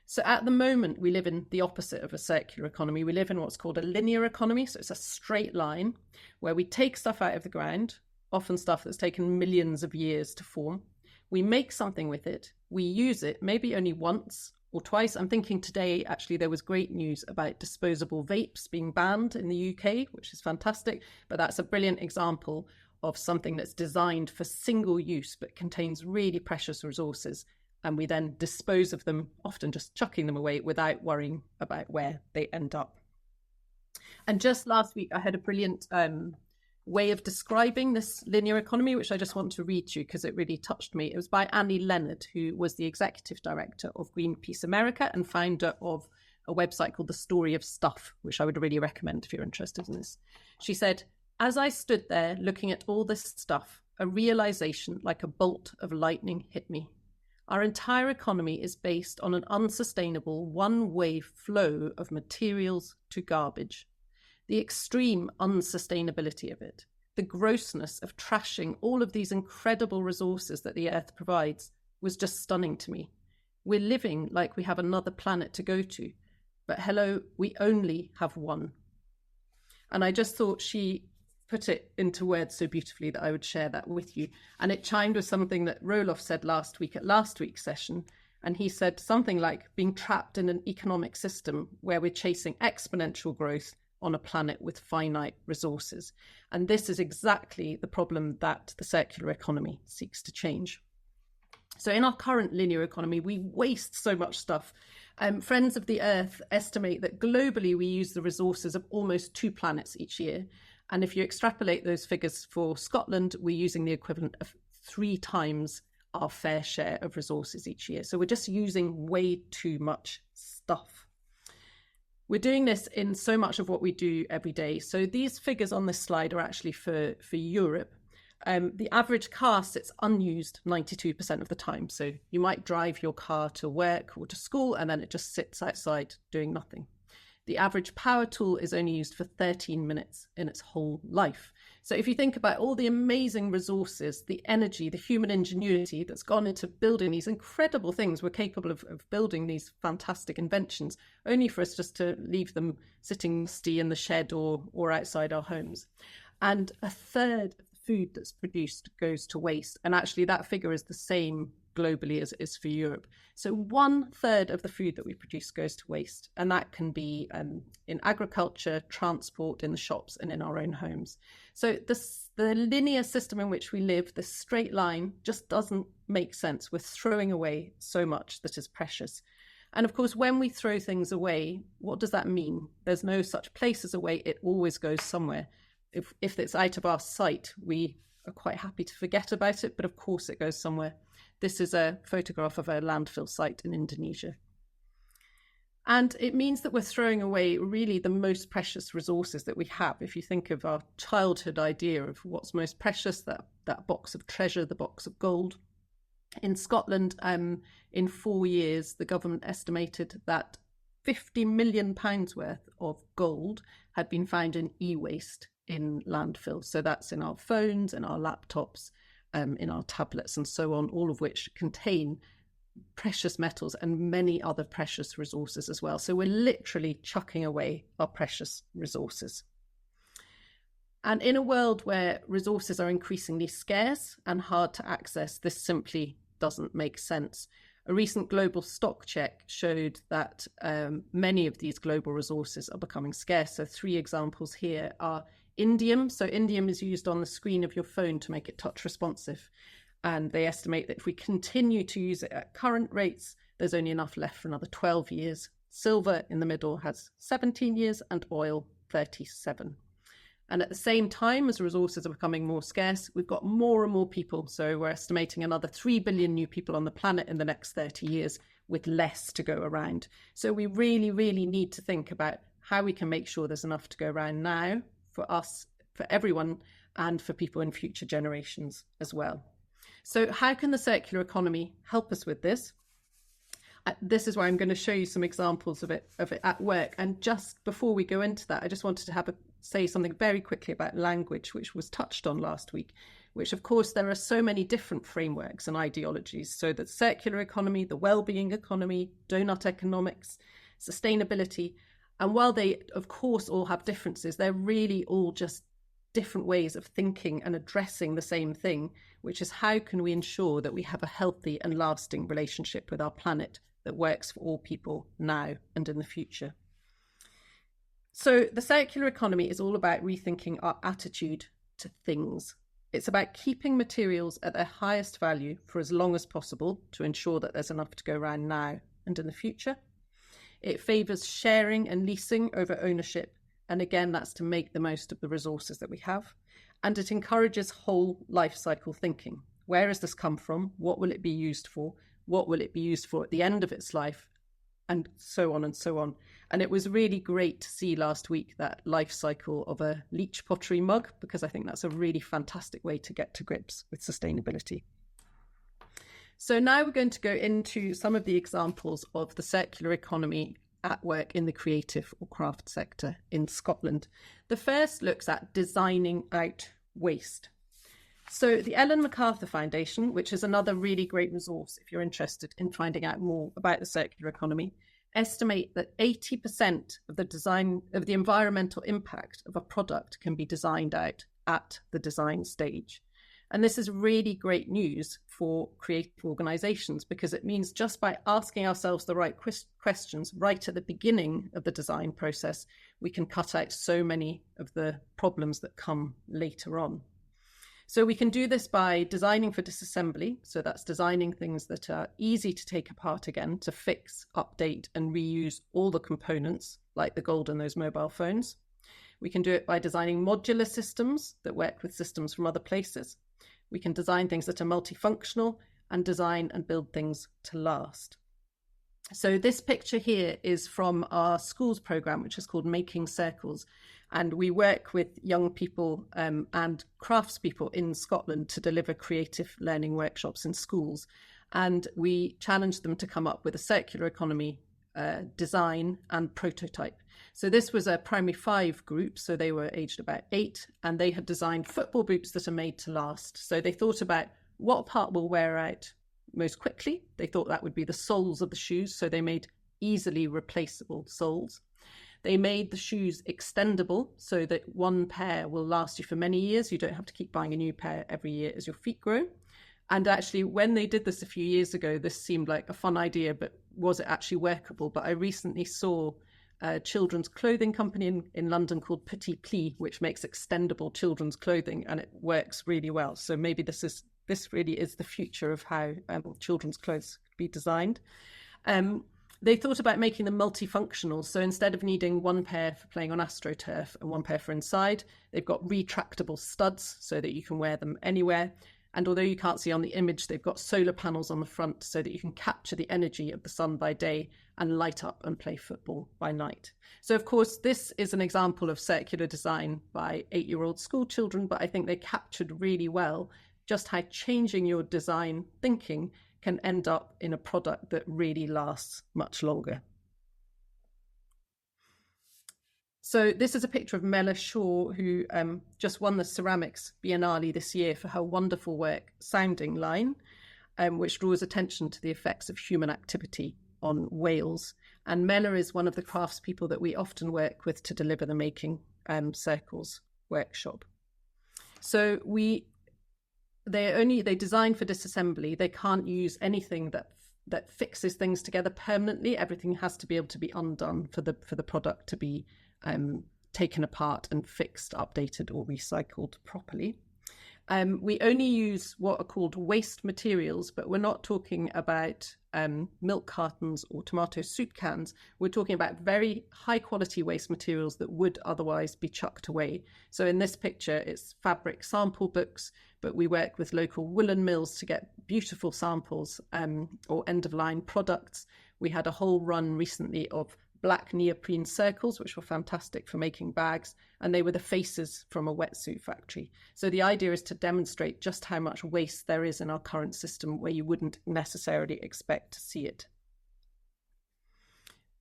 So at the moment, we live in the opposite of a circular economy. We live in what's called a linear economy. So it's a straight line where we take stuff out of the ground, often stuff that's taken millions of years to form. We make something with it. We use it, maybe only once or twice. I'm thinking today, actually, there was great news about disposable vapes being banned in the UK, which is fantastic. But that's a brilliant example of something that's designed for single use but contains really precious resources, and we then dispose of them, often just chucking them away without worrying about where they end up. And just last week I had a brilliant way of describing this linear economy, which I just want to read to you because it really touched me. It was by Annie Leonard, who was the executive director of Greenpeace America and founder of a website called The Story of Stuff, which I would really recommend if you're interested in this. She said, "As I stood there looking at all this stuff, a realization like a bolt of lightning hit me. Our entire economy is based on an unsustainable one-way flow of materials to garbage. The extreme unsustainability of it, the grossness of trashing all of these incredible resources that the earth provides, was just stunning to me. We're living like we have another planet to go to, but hello, we only have one." And I just thought she put it into words so beautifully that I would share that with you. And it chimed with something that Roloff said last week at last week's session. And he said something like being trapped in an economic system where we're chasing exponential growth on a planet with finite resources. And this is exactly the problem that the circular economy seeks to change. So in our current linear economy, we waste so much stuff. Friends of the Earth estimate that globally we use the resources of almost 2 planets each year. And if you extrapolate those figures for Scotland, we're using the equivalent of 3 times our fair share of resources each year. So we're just using way too much stuff. We're doing this in so much of what we do every day. So these figures on this slide are actually for Europe. The average car sits unused 92% of the time. So you might drive your car to work or to school, and then it just sits outside doing nothing. The average power tool is only used for 13 minutes in its whole life. So if you think about all the amazing resources, the energy, the human ingenuity that's gone into building these incredible things, we're capable of building these fantastic inventions, only for us just to leave them sitting musty in the shed or outside our homes. And a third of the food that's produced goes to waste. And actually that figure is the same globally as it is for Europe. So 1/3 of the food that we produce goes to waste. And that can be in agriculture, transport, in the shops, and in our own homes. So the linear system in which we live, the straight line, just doesn't make sense. We're throwing away so much that is precious. And of course, when we throw things away, what does that mean? There's no such place as away. It always goes somewhere. If it's out of our sight, we are quite happy to forget about it, but of course it goes somewhere. This is a photograph of a landfill site in Indonesia. And it means that we're throwing away really the most precious resources that we have. If you think of our childhood idea of what's most precious, that box of treasure, the box of gold. In Scotland, in 4 years, the government estimated that £50 million worth of gold had been found in e-waste in landfill. So that's in our phones, in our laptops, in our tablets and so on, all of which contain precious metals and many other precious resources as well. So we're literally chucking away our precious resources. And in a world where resources are increasingly scarce and hard to access, this simply doesn't make sense. A recent global stock check showed that many of these global resources are becoming scarce. So 3 examples here are indium. So indium is used on the screen of your phone to make it touch responsive. And they estimate that if we continue to use it at current rates, there's only enough left for another 12 years. Silver in the middle has 17 years and oil 37. And at the same time as resources are becoming more scarce, we've got more and more people. So we're estimating another 3 billion new people on the planet in the next 30 years with less to go around. So we really, really need to think about how we can make sure there's enough to go around now for us, for everyone, and for people in future generations as well. So how can the circular economy help us with this? This is where I'm going to show you some examples of it at work. And just before we go into that, I just wanted to say something very quickly about language, which was touched on last week, which of course there are so many different frameworks and ideologies. So the circular economy, the well-being economy, donut economics, sustainability. And while they of course all have differences, they're really all just different ways of thinking and addressing the same thing, which is how can we ensure that we have a healthy and lasting relationship with our planet that works for all people now and in the future. So the circular economy is all about rethinking our attitude to things. It's about keeping materials at their highest value for as long as possible to ensure that there's enough to go around now and in the future. It favours sharing and leasing over ownership. And again, that's to make the most of the resources that we have. And it encourages whole life cycle thinking. Where has this come from? What will it be used for? What will it be used for at the end of its life? And so on and so on. And it was really great to see last week that life cycle of a Leach pottery mug, because I think that's a really fantastic way to get to grips with sustainability. So now we're going to go into some of the examples of the circular economy at work in the creative or craft sector in Scotland. The first looks at designing out waste. So the Ellen MacArthur Foundation, which is another really great resource if you're interested in finding out more about the circular economy, estimate that 80% of the environmental impact of a product can be designed out at the design stage. And this is really great news for creative organisations, because it means just by asking ourselves the right questions right at the beginning of the design process, we can cut out so many of the problems that come later on. So we can do this by designing for disassembly. So that's designing things that are easy to take apart again, to fix, update and reuse all the components, like the gold in those mobile phones. We can do it by designing modular systems that work with systems from other places. We can design things that are multifunctional and design and build things to last. So this picture here is from our schools programme, which is called Making Circles. And we work with young people and craftspeople in Scotland to deliver creative learning workshops in schools. And we challenge them to come up with a circular economy design and prototype. So this was a primary 5 group, so they were aged about 8, and they had designed football boots that are made to last. So they thought about what part will wear out most quickly. They thought that would be the soles of the shoes, so they made easily replaceable soles. They made the shoes extendable so that one pair will last you for many years. You don't have to keep buying a new pair every year as your feet grow. And actually, when they did this a few years ago, this seemed like a fun idea, but was it actually workable? But I recently saw a children's clothing company in London called Petit Pli, which makes extendable children's clothing, and it works really well. So maybe this really is the future of how children's clothes could be designed. They thought about making them multifunctional. So instead of needing one pair for playing on AstroTurf and one pair for inside, they've got retractable studs so that you can wear them anywhere. And although you can't see on the image, they've got solar panels on the front so that you can capture the energy of the sun by day and light up and play football by night. So of course, this is an example of circular design by 8-year-old school children, but I think they captured really well just how changing your design thinking can end up in a product that really lasts much longer. So this is a picture of Mela Shaw, who just won the Ceramics Biennale this year for her wonderful work, Sounding Line, which draws attention to the effects of human activity on whales. And Mela is one of the craftspeople that we often work with to deliver the Making Circles workshop. So they design for disassembly. They can't use anything that fixes things together permanently. Everything has to be able to be undone for the product to be taken apart and fixed, updated, or recycled properly. We only use what are called waste materials, but we're not talking about milk cartons or tomato soup cans. We're talking about very high quality waste materials that would otherwise be chucked away. So in this picture, it's fabric sample books, but we work with local woolen mills to get beautiful samples or end of line products. We had a whole run recently of black neoprene circles, which were fantastic for making bags, and they were the faces from a wetsuit factory. So the idea is to demonstrate just how much waste there is in our current system where you wouldn't necessarily expect to see it.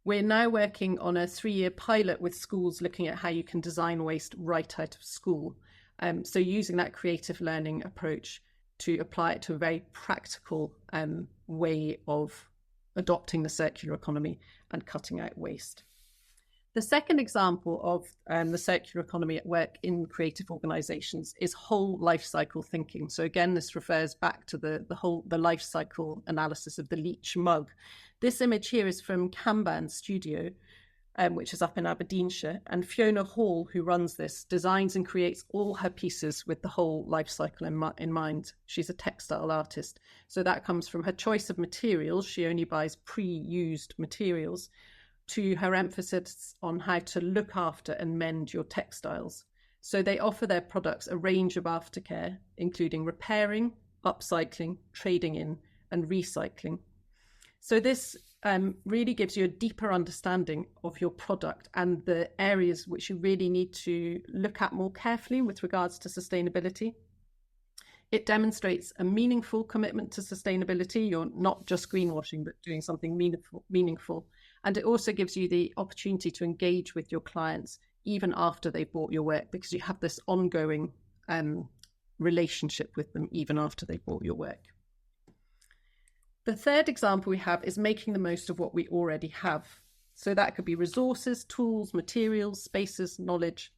We're now working on a 3-year pilot with schools looking at how you can design waste right out of school. So using that creative learning approach to apply it to a very practical way of adopting the circular economy and cutting out waste. The second example of the circular economy at work in creative organisations is whole life cycle thinking. So again, this refers back to the life cycle analysis of the Leach mug. This image here is from Kanban Studio, which is up in Aberdeenshire, and Fiona Hall, who runs this, designs and creates all her pieces with the whole life cycle in mind. She's a textile artist, so that comes from her choice of materials. She only buys pre-used materials, to her emphasis on how to look after and mend your textiles. So they offer their products a range of aftercare, including repairing, upcycling, trading in, and recycling. So this really gives you a deeper understanding of your product and the areas which you really need to look at more carefully with regards to sustainability. It demonstrates a meaningful commitment to sustainability. You're not just greenwashing, but doing something meaningful. And it also gives you the opportunity to engage with your clients even after they've bought your work, because you have this ongoing relationship with them even after they bought your work. The third example we have is making the most of what we already have. So that could be resources, tools, materials, spaces, knowledge.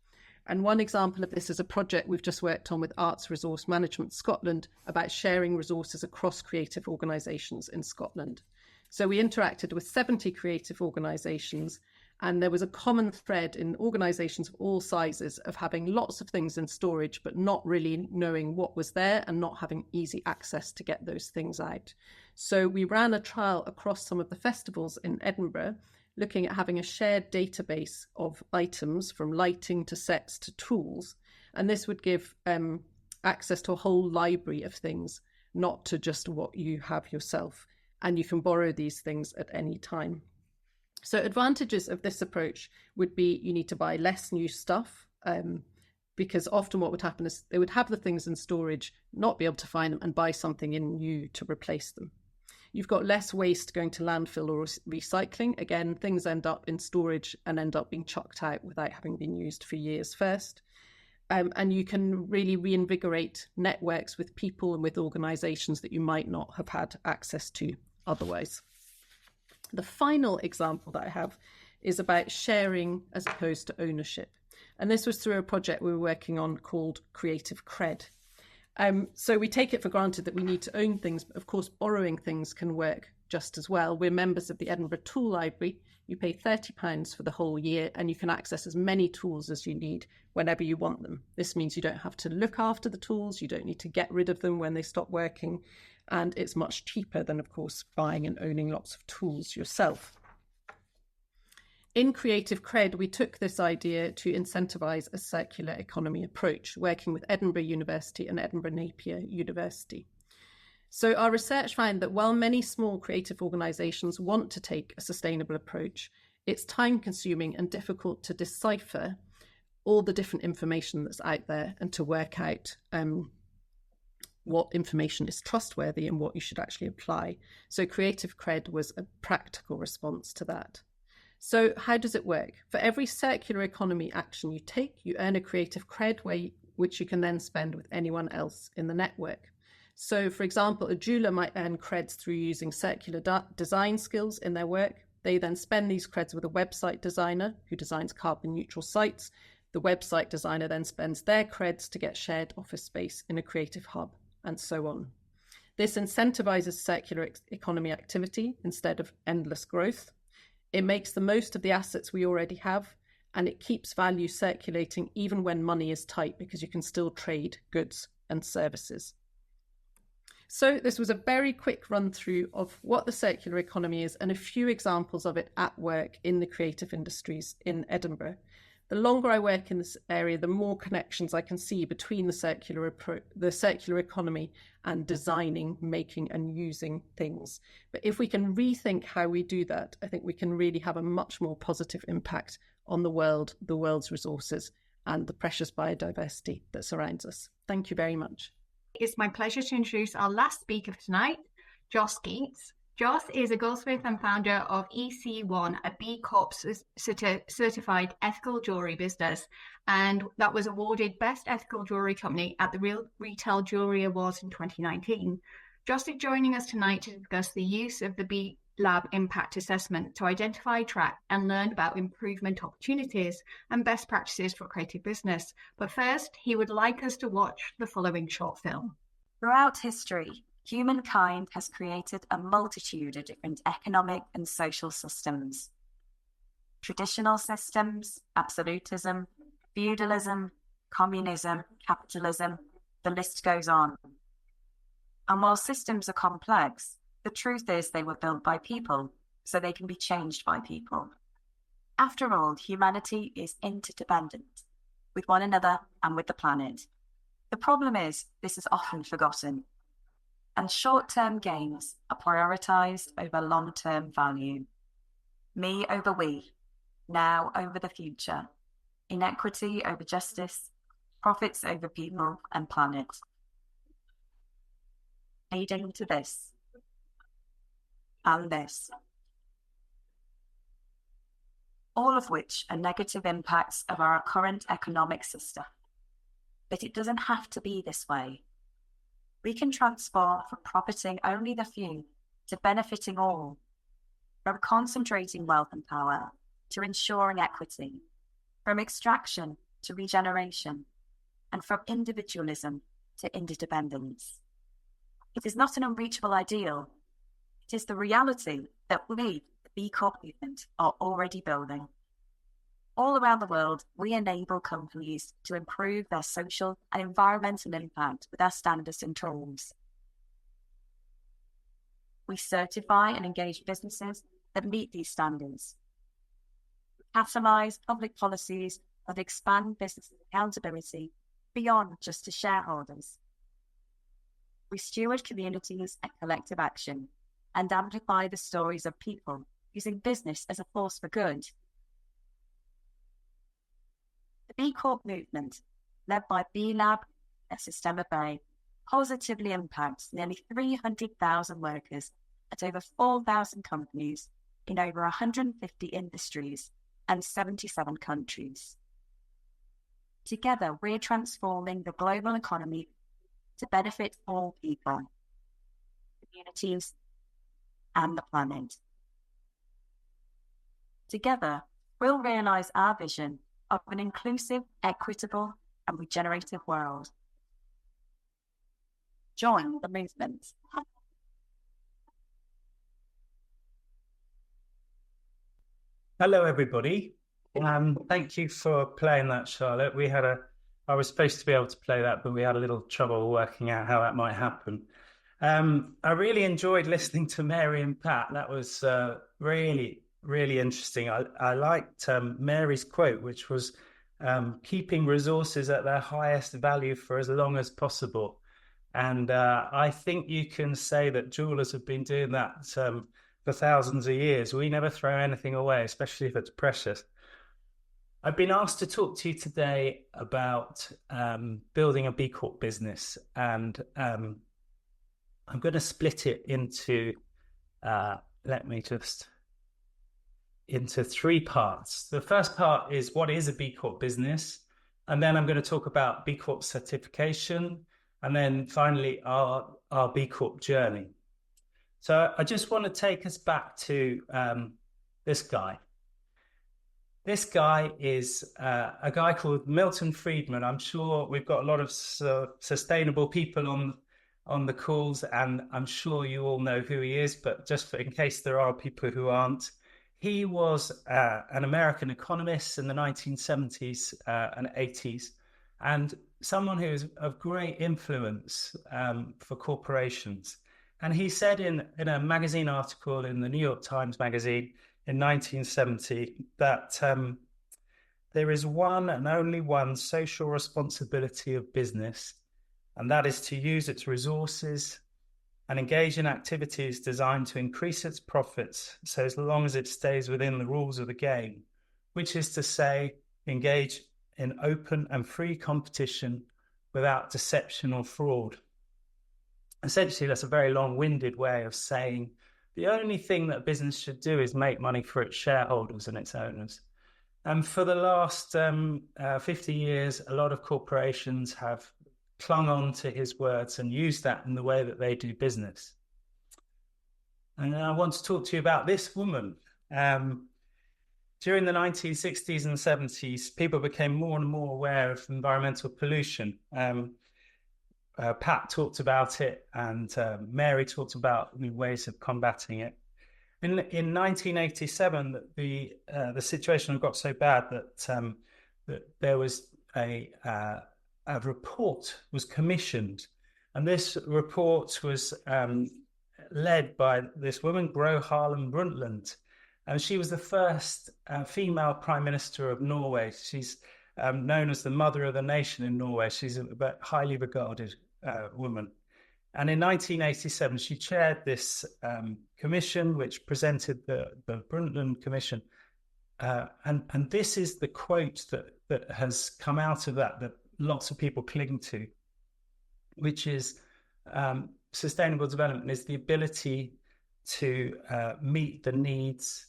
And one example of this is a project we've just worked on with Arts Resource Management Scotland about sharing resources across creative organisations in Scotland. So we interacted with 70 creative organisations, and there was a common thread in organisations of all sizes of having lots of things in storage, but not really knowing what was there and not having easy access to get those things out. So we ran a trial across some of the festivals in Edinburgh, looking at having a shared database of items from lighting to sets to tools. And this would give access to a whole library of things, not to just what you have yourself. And you can borrow these things at any time. So advantages of this approach would be you need to buy less new stuff, because often what would happen is they would have the things in storage, not be able to find them, and buy something in new to replace them. You've got less waste going to landfill or recycling. Again, things end up in storage and end up being chucked out without having been used for years first. And you can really reinvigorate networks with people and with organisations that you might not have had access to otherwise. The final example that I have is about sharing as opposed to ownership. And this was through a project we were working on called Creative Cred. So we take it for granted that we need to own things, but of course borrowing things can work just as well. We're members of the Edinburgh Tool Library. You pay £30 for the whole year and you can access as many tools as you need whenever you want them. This means you don't have to look after the tools, you don't need to get rid of them when they stop working, and it's much cheaper than, of course, buying and owning lots of tools yourself. In Creative Cred, we took this idea to incentivise a circular economy approach, working with Edinburgh University and Edinburgh Napier University. So our research found that while many small creative organisations want to take a sustainable approach, it's time-consuming and difficult to decipher all the different information that's out there and to work out what information is trustworthy and what you should actually apply. So Creative Cred was a practical response to that. So how does it work? For every circular economy action you take, you earn a Creative Cred which you can then spend with anyone else in the network. So, for example, a jeweller might earn creds through using circular design skills in their work. They then spend these creds with a website designer who designs carbon neutral sites. The website designer then spends their creds to get shared office space in a creative hub, and so on. This incentivizes circular economy activity instead of endless growth. It makes the most of the assets we already have, and it keeps value circulating even when money is tight, because you can still trade goods and services. So this was a very quick run through of what the circular economy is and a few examples of it at work in the creative industries in Edinburgh. The longer I work in this area, the more connections I can see between the circular economy and designing, making and using things. But if we can rethink how we do that, I think we can really have a much more positive impact on the world, the world's resources, and the precious biodiversity that surrounds us. Thank you very much. It's my pleasure to introduce our last speaker for tonight, Jos Skeates. Jos is a goldsmith and founder of EC1, a B Corp certified ethical jewellery business, and that was awarded Best Ethical Jewellery Company at the Real Retail Jewellery Awards in 2019. Jos is joining us tonight to discuss the use of the B Lab Impact Assessment to identify, track and learn about improvement opportunities and best practices for creative business. But first, he would like us to watch the following short film. Throughout history, humankind has created a multitude of different economic and social systems. Traditional systems, absolutism, feudalism, communism, capitalism, the list goes on. And while systems are complex, the truth is they were built by people, so they can be changed by people. After all, humanity is interdependent with one another and with the planet. The problem is, this is often forgotten, and short-term gains are prioritised over long-term value. Me over we, now over the future, inequity over justice, profits over people and planet. Leading to this, and this. All of which are negative impacts of our current economic system. But it doesn't have to be this way. We can transform from profiting only the few to benefiting all, from concentrating wealth and power to ensuring equity, from extraction to regeneration, and from individualism to interdependence. It is not an unreachable ideal. It is the reality that we, the B Corp movement, are already building. All around the world, we enable companies to improve their social and environmental impact with our standards and tools. We certify and engage businesses that meet these standards. We catalyse public policies that expand business accountability beyond just to shareholders. We steward communities and collective action and amplify the stories of people using business as a force for good. The B Corp movement, led by B Lab and Systema Bay, positively impacts nearly 300,000 workers at over 4,000 companies in over 150 industries and 77 countries. Together, we're transforming the global economy to benefit all people, communities, and the planet. Together, we'll realise our vision of an inclusive, equitable, and regenerative world. Join the movement. Hello, everybody. Thank you for playing that, Charlotte. I was supposed to be able to play that, but we had a little trouble working out how that might happen. I really enjoyed listening to Mary and Pat. That was really, really interesting. I liked Mary's quote, which was keeping resources at their highest value for as long as possible. And I think you can say that jewelers have been doing that for thousands of years. We never throw anything away, especially if it's precious. I've been asked to talk to you today about building a B Corp business, and I'm going to split it into into three parts. The first part is what is a B Corp business, and then I'm going to talk about B Corp certification, and then finally our B Corp journey. So I just want to take us back to this guy. This guy is a guy called Milton Friedman. I'm sure we've got a lot of sustainable people on the calls, and I'm sure you all know who he is, but just in case there are people who aren't, he was an American economist in the 1970s and 80s, and someone who is of great influence for corporations. And he said in a magazine article in the New York Times magazine in 1970 that there is one and only one social responsibility of business, and that is to use its resources and engage in activities designed to increase its profits, so as long as it stays within the rules of the game, which is to say, engage in open and free competition without deception or fraud. Essentially, that's a very long-winded way of saying the only thing that a business should do is make money for its shareholders and its owners. And for the last 50 years, a lot of corporations have clung on to his words and used that in the way that they do business. And I want to talk to you about this woman. During the 1960s and 70s, people became more and more aware of environmental pollution. Pat talked about it, and Mary talked about the ways of combating it. In 1987, the situation got so bad that there was a report was commissioned, and this report was led by this woman, Gro Harlem Brundtland, and she was the first female prime minister of Norway. She's known as the mother of the nation in Norway. She's a highly regarded woman. And in 1987, she chaired this commission, which presented the Brundtland Commission. And this is the quote that has come out of that lots of people cling to, which is sustainable development is the ability to meet the needs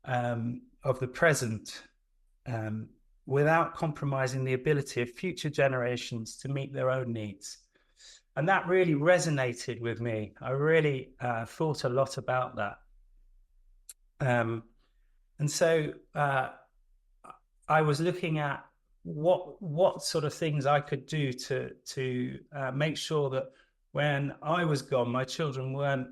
of the present without compromising the ability of future generations to meet their own needs. And that really resonated with me. I really thought a lot about that. And so I was looking at what sort of things I could do to make sure that when I was gone, my children weren't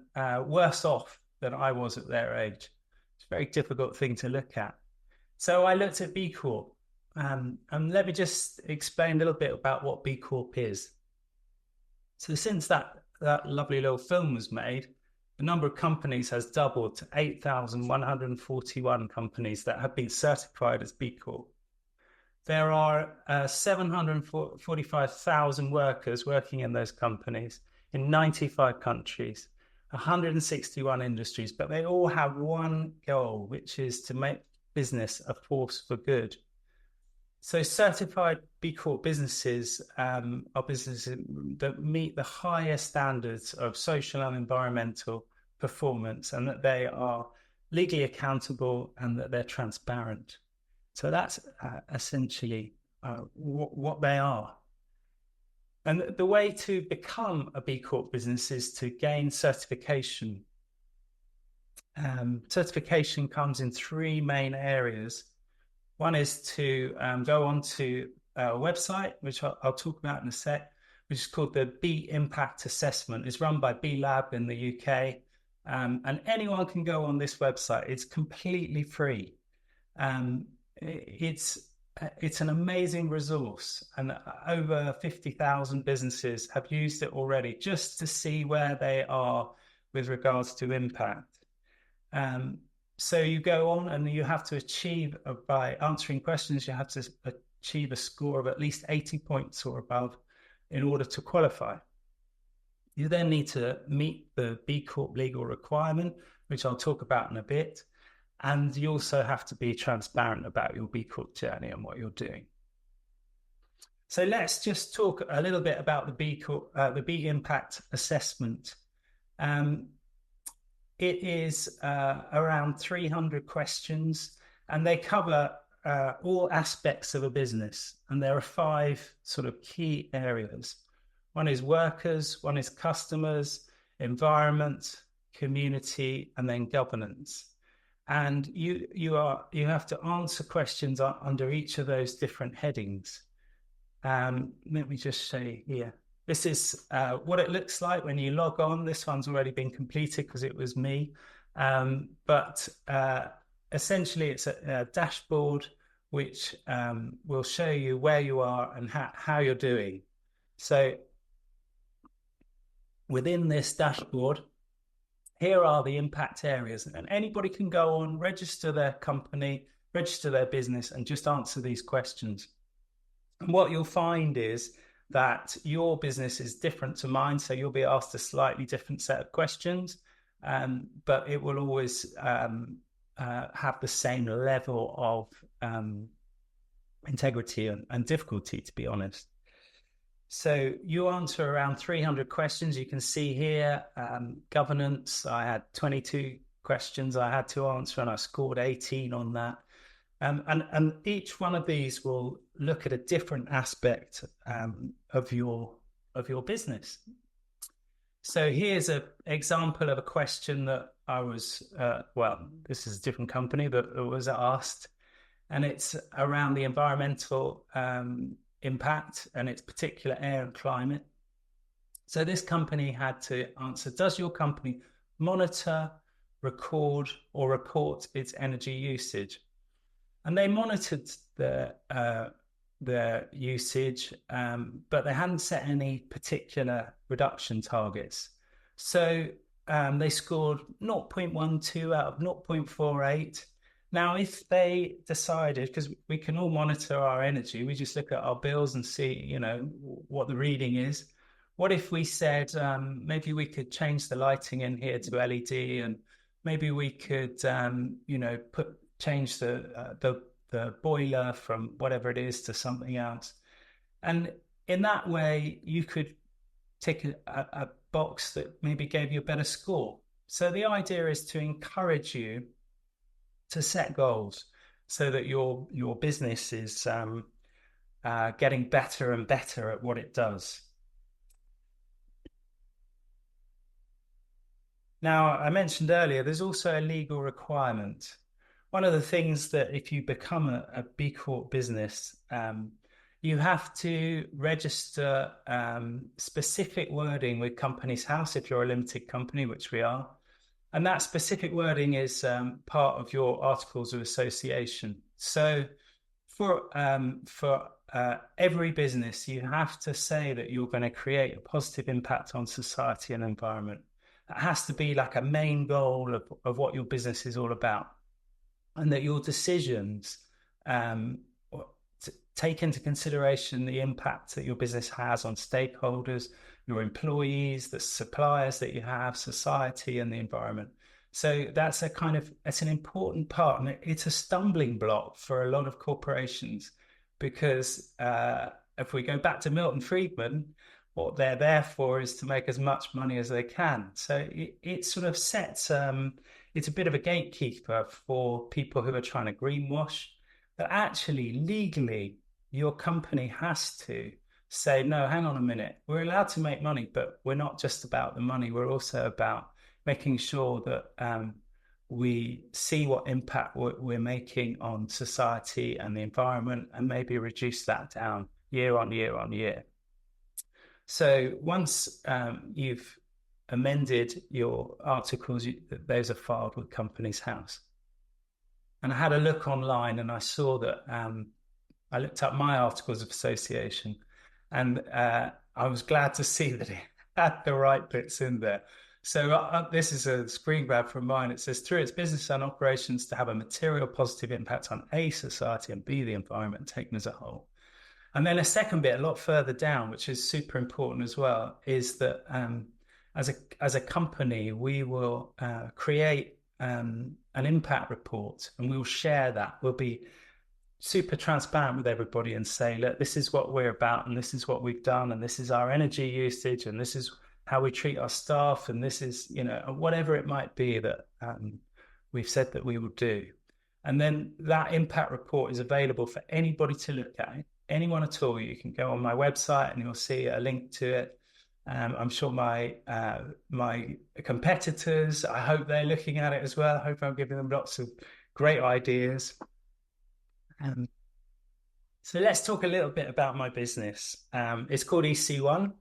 worse off than I was at their age. It's a very difficult thing to look at. So I looked at B Corp. And let me just explain a little bit about what B Corp is. So since that lovely little film was made, the number of companies has doubled to 8,141 companies that have been certified as B Corp. There are 745,000 workers working in those companies in 95 countries, 161 industries, but they all have one goal, which is to make business a force for good. So certified B Corp businesses are businesses that meet the highest standards of social and environmental performance, and that they are legally accountable and that they're transparent. So that's essentially what they are. And the way to become a B Corp business is to gain certification. Certification comes in three main areas. One is to go onto a website, which I'll talk about in a sec, which is called the B Impact Assessment. It's run by B Lab in the UK. And anyone can go on this website. It's completely free. It's an amazing resource, and over 50,000 businesses have used it already just to see where they are with regards to impact. So you go on and you have to achieve, by answering questions, you have to achieve a score of at least 80 points or above in order to qualify. You then need to meet the B Corp legal requirement, which I'll talk about in a bit. And you also have to be transparent about your B Corp journey and what you're doing. So let's just talk a little bit about the B Corp, the B Impact Assessment. It is around 300 questions, and they cover all aspects of a business. And there are 5 sort of key areas. One is workers, one is customers, environment, community, and then governance. And you have to answer questions under each of those different headings. Let me just show you here. This is what it looks like when you log on. This one's already been completed because it was me. But essentially, it's a dashboard which will show you where you are and how you're doing. So within this dashboard, here are the impact areas. And anybody can go on, register their company, register their business, and just answer these questions. And what you'll find is that your business is different to mine, so you'll be asked a slightly different set of questions, but it will always have the same level of integrity and difficulty, to be honest. So you answer around 300 questions. You can see here, governance, I had 22 questions I had to answer, and I scored 18 on that. And each one of these will look at a different aspect of your business. So here's an example of a question that I was, this is a different company that was asked, and it's around the environmental impact and its particular air and climate. So this company had to answer, does your company monitor, record, or report its energy usage? And they monitored their usage, but they hadn't set any particular reduction targets. So they scored 0.12 out of 0.48. Now, if they decided, because we can all monitor our energy, we just look at our bills and see, what the reading is. What if we said, maybe we could change the lighting in here to LED, and maybe we could, change the boiler from whatever it is to something else. And in that way, you could tick a box that maybe gave you a better score. So the idea is to encourage you to set goals so that your business is getting better and better at what it does. Now, I mentioned earlier, there's also a legal requirement. One of the things that if you become a B Corp business, you have to register specific wording with Companies House if you're a limited company, which we are. And that specific wording is part of your Articles of Association. So for every business, you have to say that you're going to create a positive impact on society and environment. That has to be like a main goal of what your business is all about. And that your decisions take into consideration the impact that your business has on stakeholders, your employees, the suppliers that you have, society, and the environment. So that's it's an important part, and it's a stumbling block for a lot of corporations, because if we go back to Milton Friedman, what they're there for is to make as much money as they can. So it sort of sets, it's a bit of a gatekeeper for people who are trying to greenwash, but actually legally, your company has to say, no, hang on a minute, we're allowed to make money, but we're not just about the money. We're also about making sure that we see what impact we're making on society and the environment, and maybe reduce that down year on year on year. So once you've amended your articles, those are filed with Companies House. And I had a look online, and I saw that I looked up my Articles of Association, and I was glad to see that it had the right bits in there. So this is a screen grab from mine. It says, through its business and operations to have a material positive impact on A, society, and B, the environment taken as a whole. And then a second bit, a lot further down, which is super important as well, is that as a company, we will create an impact report, and we'll share that. We'll be super transparent with everybody and say, look, this is what we're about, and this is what we've done, and this is our energy usage, and this is how we treat our staff, and this is, whatever it might be that we've said that we will do. And then that impact report is available for anybody to look at, anyone at all. You can go on my website and you'll see a link to it. I'm sure my competitors, I hope they're looking at it as well. I hope I'm giving them lots of great ideas. So let's talk a little bit about my business. It's called EC1,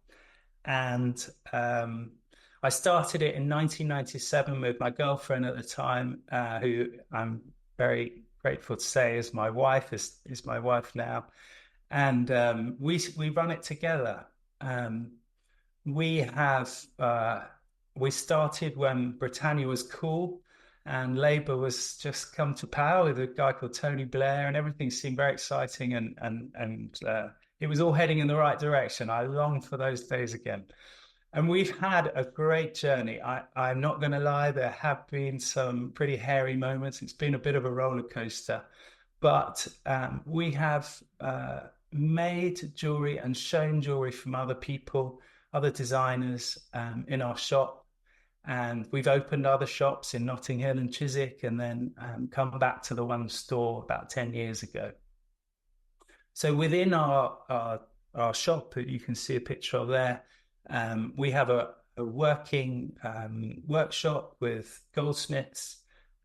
and I started it in 1997 with my girlfriend at the time, who I'm very grateful to say is my wife, is my wife now. And we run it together. We started when Britannia was cool and Labour was just come to power with a guy called Tony Blair, and everything seemed very exciting, and it was all heading in the right direction. I long for those days again. And we've had a great journey. I'm not going to lie, there have been some pretty hairy moments. It's been a bit of a roller coaster, but we have made jewelry and shown jewelry from other people, other designers in our shop. And we've opened other shops in Notting Hill and Chiswick, and then come back to the one store about 10 years ago. So within our shop, you can see a picture of there, we have a working workshop with goldsmiths,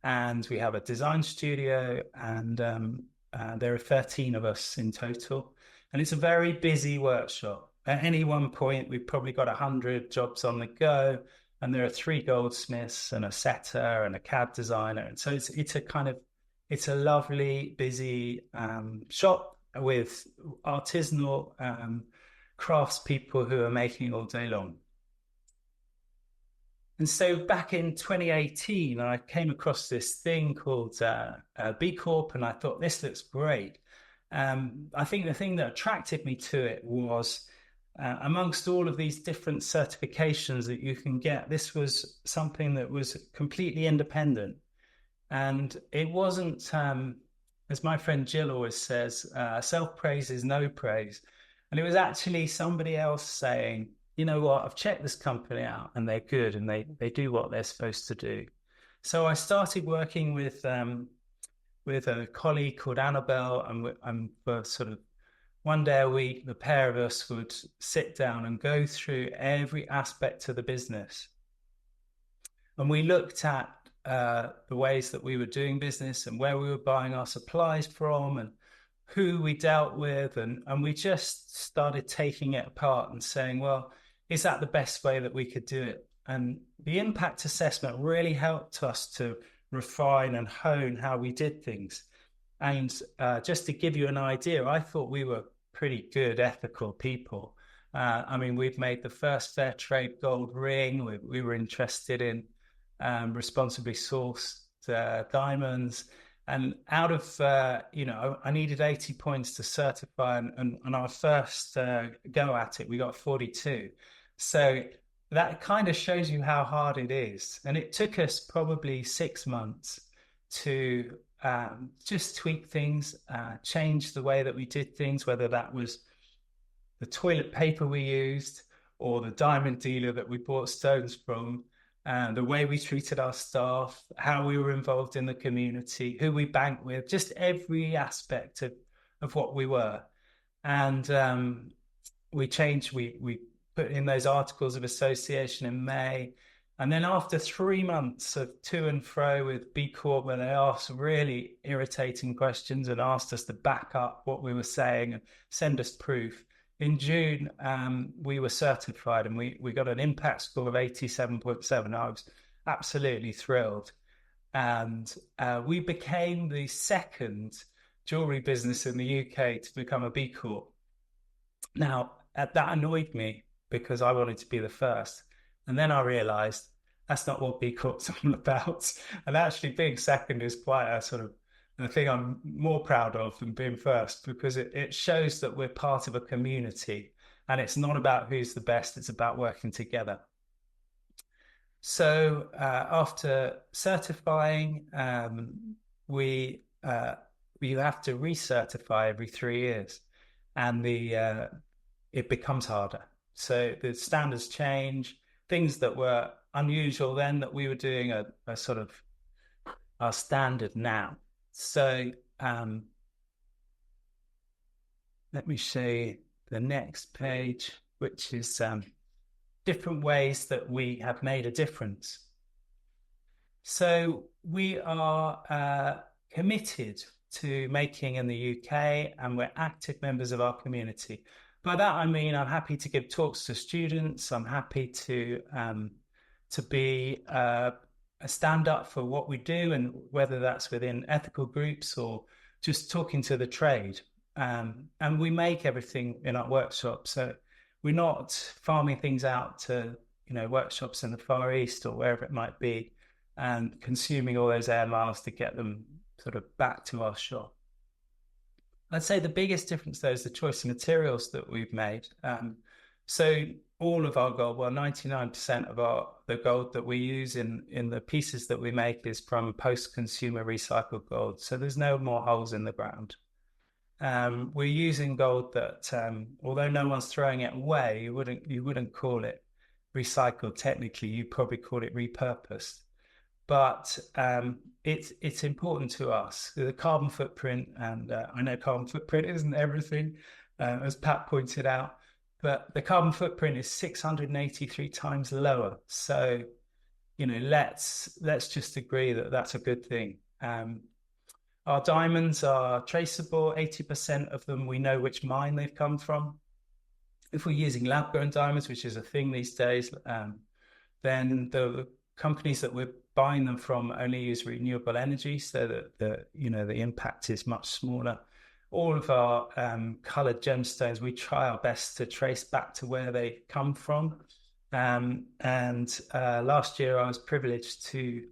and we have a design studio, and there are 13 of us in total. And it's a very busy workshop. At any one point, we've probably got 100 jobs on the go. And there are 3 goldsmiths and a setter and a CAD designer. And so it's a lovely, busy shop with artisanal craftspeople who are making all day long. And so back in 2018, I came across this thing called B Corp, and I thought, this looks great. I think the thing that attracted me to it was, amongst all of these different certifications that you can get, this was something that was completely independent. And it wasn't, as my friend Jill always says, self-praise is no praise. And it was actually somebody else saying, you know what, I've checked this company out and they're good and they do what they're supposed to do. So I started working with a colleague called Annabelle, and for sort of one day a week, the pair of us would sit down and go through every aspect of the business. And we looked at the ways that we were doing business and where we were buying our supplies from and who we dealt with. And we just started taking it apart and saying, well, is that the best way that we could do it? And the impact assessment really helped us to refine and hone how we did things. And just to give you an idea, I thought we were pretty good, ethical people. I mean, we've made the first fair trade gold ring. We were interested in responsibly sourced diamonds. And out of, I needed 80 points to certify. And our first go at it, we got 42. So that kind of shows you how hard it is. And it took us probably 6 months to just tweak things, change the way that we did things, whether that was the toilet paper we used or the diamond dealer that we bought stones from, the way we treated our staff, how we were involved in the community, who we banked with, just every aspect of what we were. And we changed, we put in those articles of association in May. And then after 3 months of to and fro with B Corp, where they asked really irritating questions and asked us to back up what we were saying and send us proof, in June, we were certified, and we got an impact score of 87.7. I was absolutely thrilled. And we became the second jewelry business in the UK to become a B Corp. Now, that annoyed me because I wanted to be the first. And then I realized that's not what B Corp's all about. And actually being second is quite a sort of the thing I'm more proud of than being first, because it shows that we're part of a community and it's not about who's the best, it's about working together. So after certifying, we have to recertify every 3 years, and it becomes harder. So the standards change. Things that were unusual then that we were doing are sort of our standard now. So let me show you the next page, which is different ways that we have made a difference. So we are committed to making in the UK, and we're active members of our community. By that I mean I'm happy to give talks to students. I'm happy to be a stand-up for what we do, and whether that's within ethical groups or just talking to the trade. And we make everything in our workshops. So we're not farming things out to, workshops in the Far East or wherever it might be, and consuming all those air miles to get them sort of back to our shop. I'd say the biggest difference, though, is the choice of materials that we've made. So all of our gold, 99% of the gold that we use in the pieces that we make is from post-consumer recycled gold. So there's no more holes in the ground. We're using gold that, although no one's throwing it away, you wouldn't call it recycled technically. You'd probably call it repurposed. But it's important to us. The carbon footprint, and I know carbon footprint isn't everything, as Pat pointed out, but the carbon footprint is 683 times lower. So, let's just agree that that's a good thing. Our diamonds are traceable. 80% of them, we know which mine they've come from. If we're using lab-grown diamonds, which is a thing these days, then the companies that we're buying them from only use renewable energy, so that the impact is much smaller. All of our coloured gemstones, we try our best to trace back to where they come from. And last year I was privileged to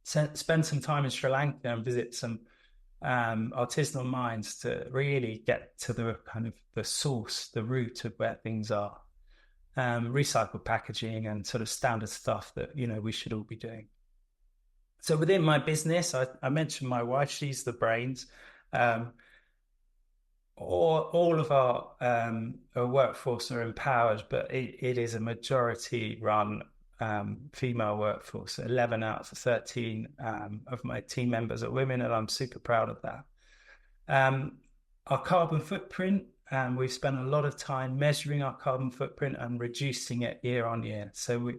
spend some time in Sri Lanka and visit some artisanal mines to really get to the kind of the source, the root of where things are. Recycled packaging and sort of standard stuff that, we should all be doing. So within my business, I mentioned my wife, she's the brains. All of our workforce are empowered, but it is a majority run female workforce. 11 out of 13 of my team members are women, and I'm super proud of that. Our carbon footprint, we've spent a lot of time measuring our carbon footprint and reducing it year on year. So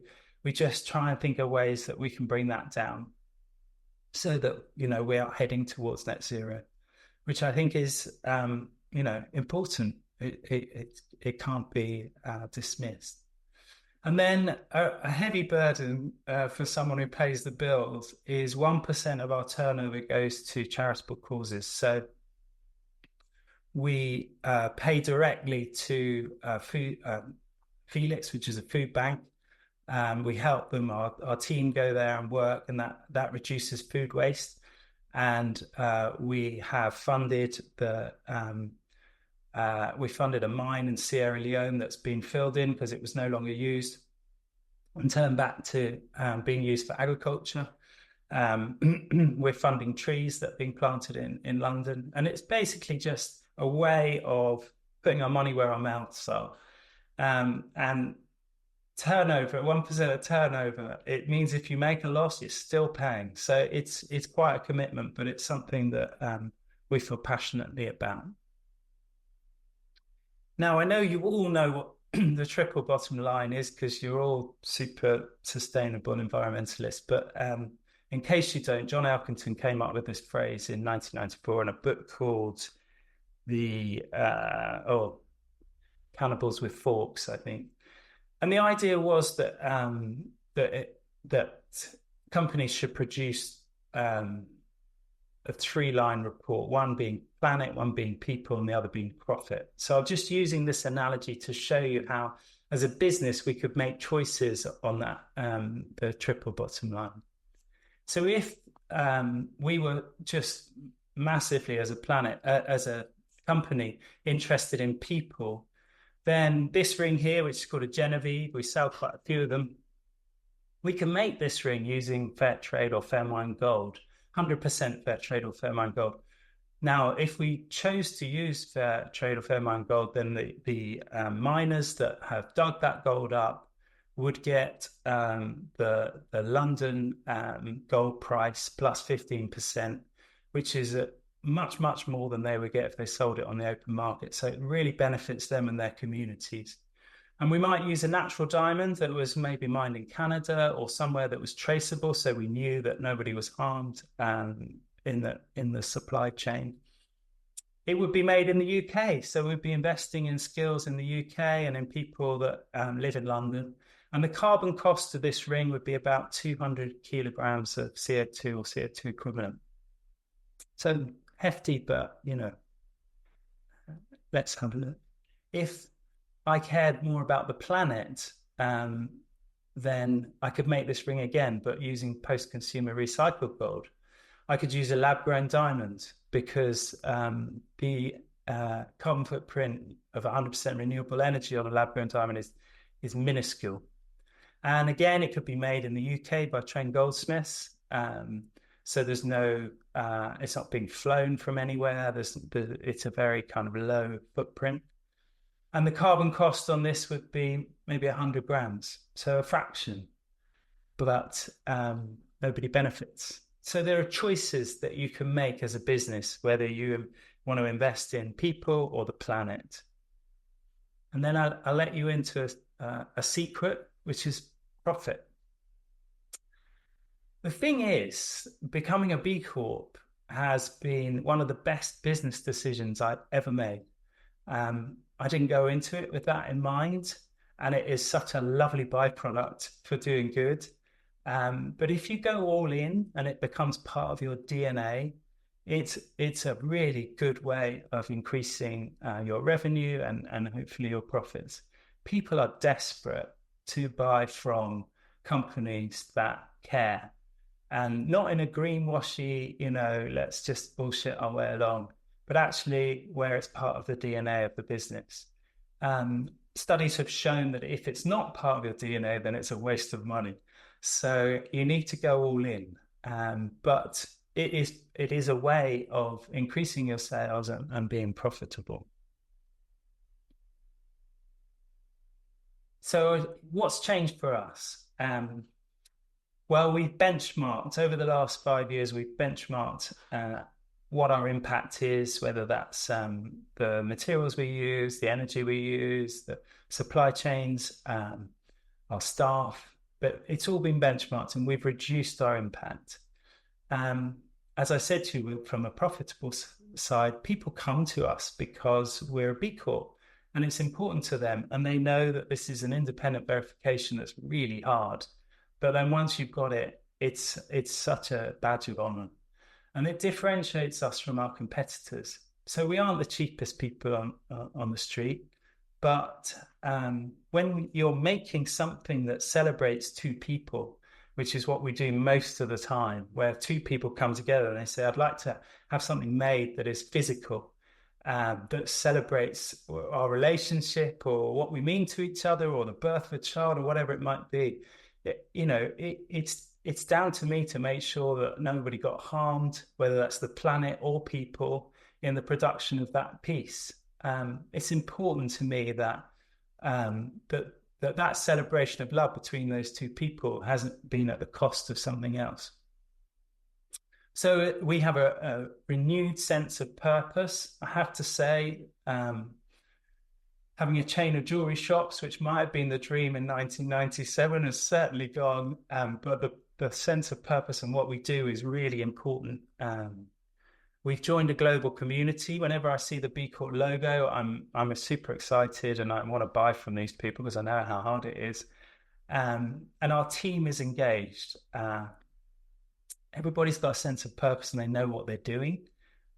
we just try and think of ways that we can bring that down, so that we are heading towards net zero, which I think is important. It can't be dismissed. And then a heavy burden for someone who pays the bills is 1% of our turnover goes to charitable causes. So we pay directly to Felix, which is a food bank. We help them. Our team go there and work, and that reduces food waste. And we have funded we funded a mine in Sierra Leone that's been filled in because it was no longer used, and turned back to being used for agriculture. We're funding trees that are being planted in London, and it's basically just a way of putting our money where our mouths are. And turnover, 1% of turnover, it means if you make a loss, you're still paying. So it's quite a commitment, but it's something that we feel passionately about. Now, I know you all know what the triple bottom line is, because you're all super sustainable environmentalists, but in case you don't, John Elkington came up with this phrase in 1994 in a book called Cannibals with Forks, I think. And the idea was that that companies should produce a 3-line report, one being planet, one being people, and the other being profit. So I'm just using this analogy to show you how, as a business, we could make choices on that, the triple bottom line. So if we were just massively as a planet, as a company interested in people, then this ring here, which is called a Genevieve, we sell quite a few of them. We can make this ring using fair trade or fair mine gold, 100% fair trade or fair mine gold. Now, if we chose to use fair trade or fair mine gold, then the miners that have dug that gold up would get the London gold price plus 15%, which is much, much more than they would get if they sold it on the open market. So it really benefits them and their communities. And we might use a natural diamond that was maybe mined in Canada or somewhere that was traceable, so we knew that nobody was harmed in the supply chain. It would be made in the UK, so we'd be investing in skills in the UK and in people that live in London. And the carbon cost of this ring would be about 200 kilograms of CO2 or CO2 equivalent. So hefty, but, you know, let's have a look. If I cared more about the planet, then I could make this ring again, but using post-consumer recycled gold. I could use a lab-grown diamond because the carbon footprint of 100% renewable energy on a lab-grown diamond is minuscule. And again, it could be made in the UK by trained goldsmiths. So there's no, it's not being flown from anywhere. It's a very kind of low footprint. And the carbon cost on this would be maybe 100 grams, so a fraction, but nobody benefits. So there are choices that you can make as a business, whether you want to invest in people or the planet. And then I'll let you into a secret, which is profit. The thing is, becoming a B Corp has been one of the best business decisions I've ever made. I didn't go into it with that in mind, and it is such a lovely byproduct for doing good. But if you go all in and it becomes part of your DNA, it's a really good way of increasing your revenue and hopefully your profits. People are desperate to buy from companies that care, and not in a greenwashy, you know, let's just bullshit our way along, but actually where it's part of the DNA of the business. Studies have shown that if it's not part of your DNA, then it's a waste of money. So you need to go all in, but it is a way of increasing your sales and being profitable. So what's changed for us? Well, we've benchmarked over the last 5 years. We've benchmarked what our impact is, whether that's the materials we use, the energy we use, the supply chains, our staff. But it's all been benchmarked and we've reduced our impact. As I said to you, from a profitable side, people come to us because we're a B Corp and it's important to them. And they know that this is an independent verification that's really hard. But then once you've got it, it's such a badge of honor. And it differentiates us from our competitors. So we aren't the cheapest people on the street. But when you're making something that celebrates two people, which is what we do most of the time, where two people come together and they say, I'd like to have something made that is physical, that celebrates our relationship or what we mean to each other or the birth of a child or whatever it might be. It's down to me to make sure that nobody got harmed, whether that's the planet or people, in the production of that piece. It's important to me that that celebration of love between those two people hasn't been at the cost of something else. So we have a renewed sense of purpose. I have to say, having a chain of jewelry shops, which might have been the dream in 1997, has certainly gone. But the sense of purpose and what we do is really important. We've joined a global community. Whenever I see the B Corp logo, I'm super excited and I want to buy from these people because I know how hard it is. And our team is engaged. Everybody's got a sense of purpose and they know what they're doing.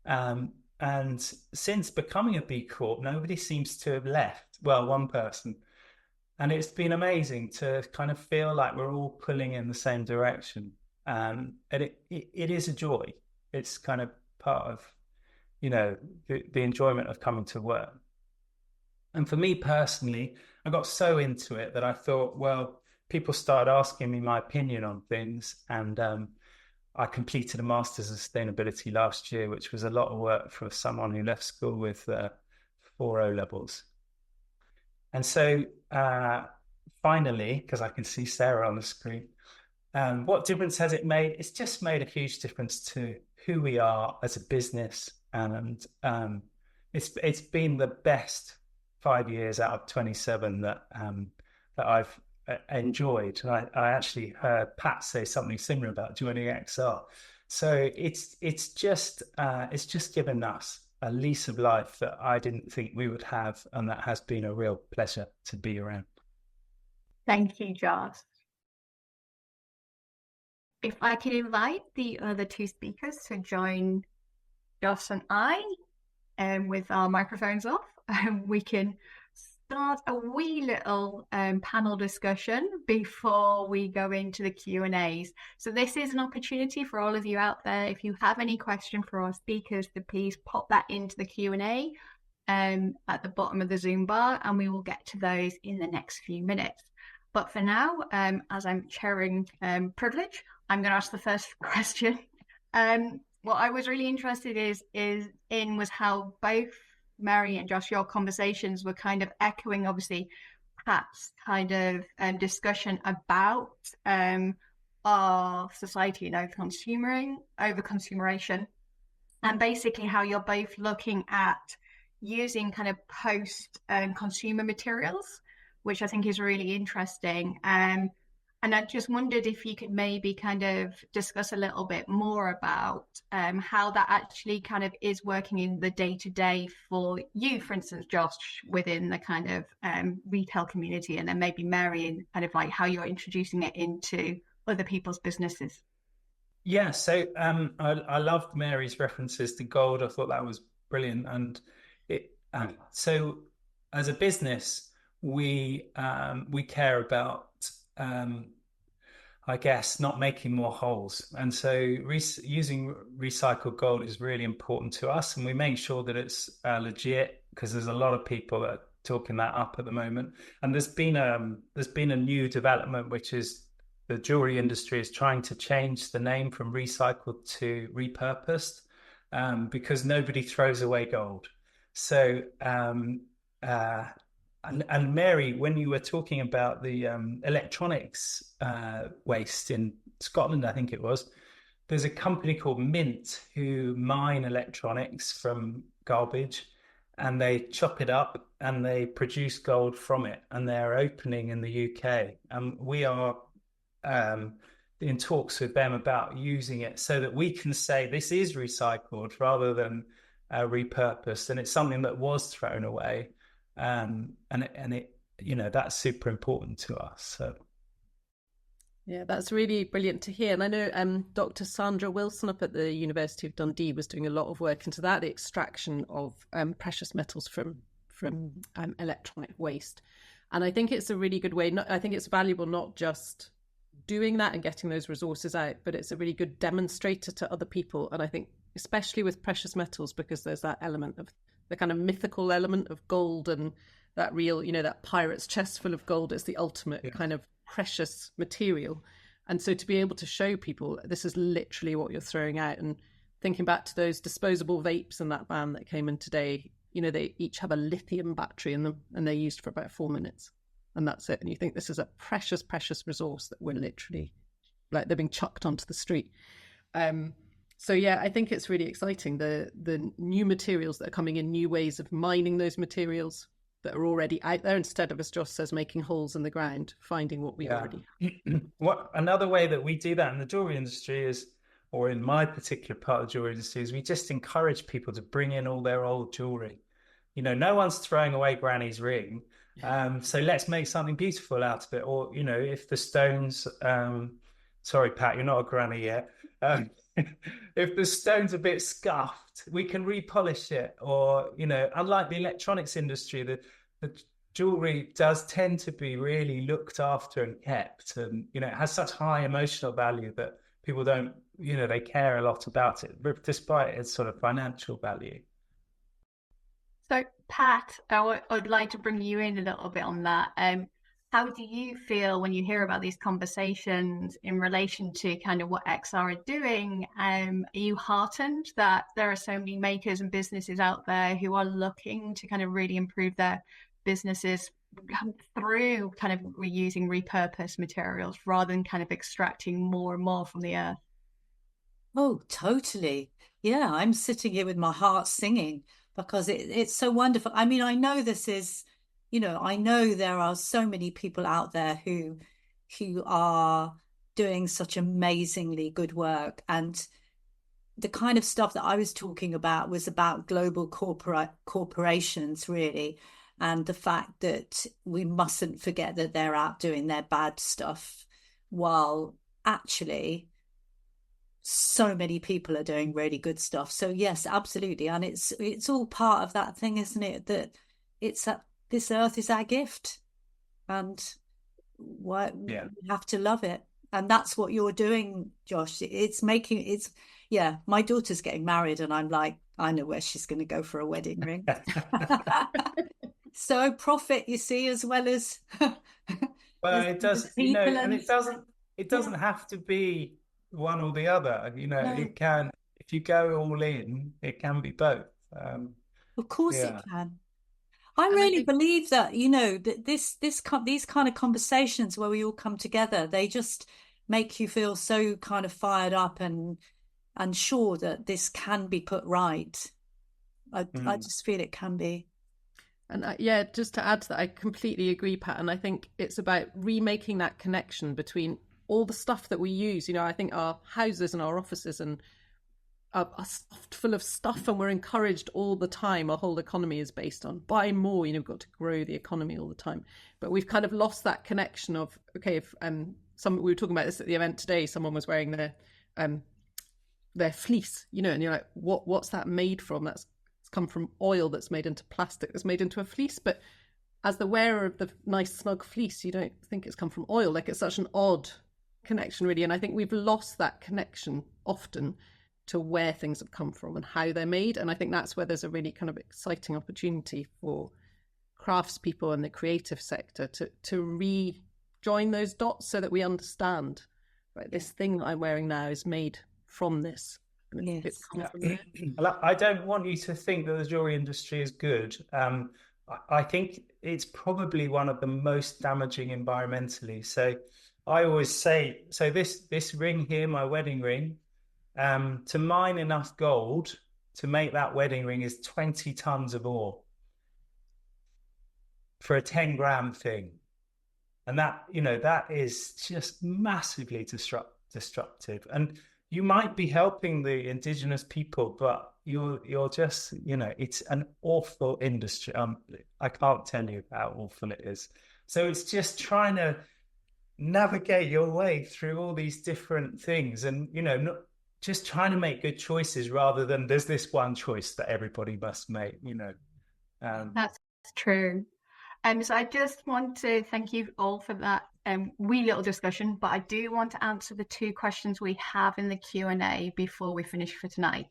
And since becoming a B Corp, nobody seems to have left. Well, one person. And it's been amazing to kind of feel like we're all pulling in the same direction. And it is a joy. It's kind of part of, you know, the enjoyment of coming to work. And for me personally, I got so into it that I thought, well, people started asking me my opinion on things. And I completed a Master's in Sustainability last year, which was a lot of work for someone who left school with 4 O levels. And so finally, because I can see Sara on the screen, what difference has it made? It's just made a huge difference to who we are as a business. And it's been the best 5 years out of 27 that I've enjoyed. And I actually heard Pat say something similar about joining XR. So it's just given us a lease of life that I didn't think we would have, and that has been a real pleasure to be around. Thank you, Jos. If I can invite the other two speakers to join Jos and I, with our microphones off, we can start a wee little panel discussion before we go into the Q&As. So this is an opportunity for all of you out there. If you have any question for our speakers, then please pop that into the Q&A at the bottom of the Zoom bar, and we will get to those in the next few minutes. But for now, as I'm chairing privilege, I'm going to ask the first question. What I was really interested in was how both Mary and Jos, your conversations were kind of echoing, obviously, Pat's kind of discussion about our society and over-consumeration, and basically how you're both looking at using kind of post-consumer materials, which I think is really interesting. And I just wondered if you could maybe kind of discuss a little bit more about how that actually kind of is working in the day-to-day for you, for instance, Jos, within the kind of retail community, and then maybe Mary, and kind of like how you're introducing it into other people's businesses. Yeah, so I loved Mary's references to gold. I thought that was brilliant. And so as a business, we care about I guess not making more holes, and so using recycled gold is really important to us, and we make sure that it's legit, because there's a lot of people that are talking that up at the moment. And there's been a new development, which is the jewelry industry is trying to change the name from recycled to repurposed, because nobody throws away gold. So and Mary, when you were talking about the electronics waste in Scotland, I think it was, there's a company called Mint who mine electronics from garbage, and they chop it up and they produce gold from it, and they're opening in the UK. And we are in talks with them about using it so that we can say this is recycled rather than repurposed, and it's something that was thrown away. And it that's super important to us. So yeah, that's really brilliant to hear. And I know Dr. Sandra Wilson up at the University of Dundee was doing a lot of work into that, the extraction of precious metals from electronic waste. And I think it's a really good way. I think it's valuable not just doing that and getting those resources out, but it's a really good demonstrator to other people. And I think especially with precious metals, because there's that element of the kind of mythical element of gold, and that real, that pirate's chest full of gold is the ultimate kind of precious material. And so to be able to show people this is literally what you're throwing out, and thinking back to those disposable vapes in that van that came in today, they each have a lithium battery in them, and they're used for about 4 minutes, and that's it. And you think this is a precious, precious resource that we're literally, like, they're being chucked onto the street. So yeah, I think it's really exciting, the new materials that are coming in, new ways of mining those materials that are already out there, instead of, as Jos says, making holes in the ground, finding what we already have. Another way that we do that in the jewelry industry is, or in my particular part of the jewelry industry, is we just encourage people to bring in all their old jewelry. No one's throwing away Granny's ring, so let's make something beautiful out of it. Or if the stones, sorry Pat, you're not a granny yet. If the stone's a bit scuffed, we can repolish it. Or, unlike the electronics industry, the jewelry does tend to be really looked after and kept. And, it has such high emotional value that people don't, they care a lot about it, despite its sort of financial value. So, Pat, I would like to bring you in a little bit on that. How do you feel when you hear about these conversations in relation to kind of what XR are doing? Are you heartened that there are so many makers and businesses out there who are looking to kind of really improve their businesses through kind of reusing repurposed materials rather than kind of extracting more and more from the earth? Oh, totally. Yeah, I'm sitting here with my heart singing. because it's so wonderful. I mean, I know this is, I know there are so many people out there who are doing such amazingly good work, and the kind of stuff that I was talking about was about global corporations, really, and the fact that we mustn't forget that they're out doing their bad stuff, while actually so many people are doing really good stuff. So yes, absolutely, and it's all part of that thing, isn't it? That this earth is our gift, and we have to love it. And that's what you're doing, Jos. My daughter's getting married, and I'm like, I know where she's going to go for a wedding ring. So profit, you see, as well as well, it does, and it doesn't have to be one or the other. No. It can, if you go all in, it can be both. Of course it can. I really believe that, that these kind of conversations where we all come together, they just make you feel so kind of fired up and sure that this can be put right. I just feel it can be. And just to add to that, I completely agree, Pat. And I think it's about remaking that connection between all the stuff that we use. I think our houses and our offices and are stuffed full of stuff, and we're encouraged all the time. Our whole economy is based on buy more. We've got to grow the economy all the time, but we've kind of lost that connection of, okay, if we were talking about this at the event today, someone was wearing their fleece, and you're like, what's that made from? It's come from oil that's made into plastic that's made into a fleece, but as the wearer of the nice snug fleece, you don't think it's come from oil. Like, it's such an odd connection, really, and I think we've lost that connection often to where things have come from and how they're made. And I think that's where there's a really kind of exciting opportunity for craftspeople and the creative sector to rejoin those dots, so that we understand, right, this thing that I'm wearing now is made from this. Yes. I don't want you to think that the jewelry industry is good. I think it's probably one of the most damaging environmentally. So I always say, this ring here, my wedding ring, to mine enough gold to make that wedding ring is 20 tons of ore for a 10-gram thing. And that is just massively destructive. And you might be helping the indigenous people, but you're just, it's an awful industry. I can't tell you how awful it is. So it's just trying to navigate your way through all these different things, and just trying to make good choices rather than there's this one choice that everybody must make. That's true. So I just want to thank you all for that wee little discussion, but I do want to answer the two questions we have in the Q&A before we finish for tonight.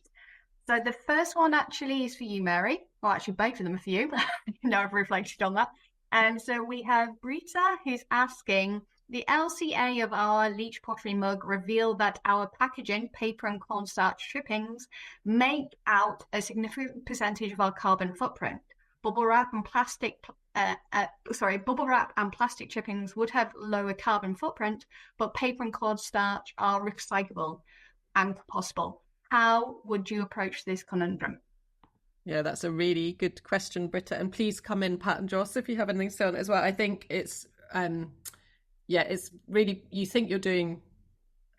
So the first one actually is for you, Mary. Well, actually both of them are for you. Now I've reflected on that. So we have Brita, who's asking, the LCA of our Leach pottery mug revealed that our packaging, paper and cornstarch chippings, make out a significant percentage of our carbon footprint. Bubble wrap and plastic chippings would have lower carbon footprint, but paper and cornstarch are recyclable and compostable. How would you approach this conundrum? Yeah, that's a really good question, Britta. And please come in, Pat and Jos, if you have anything to say on it as well. I think it's it's really, you think you're doing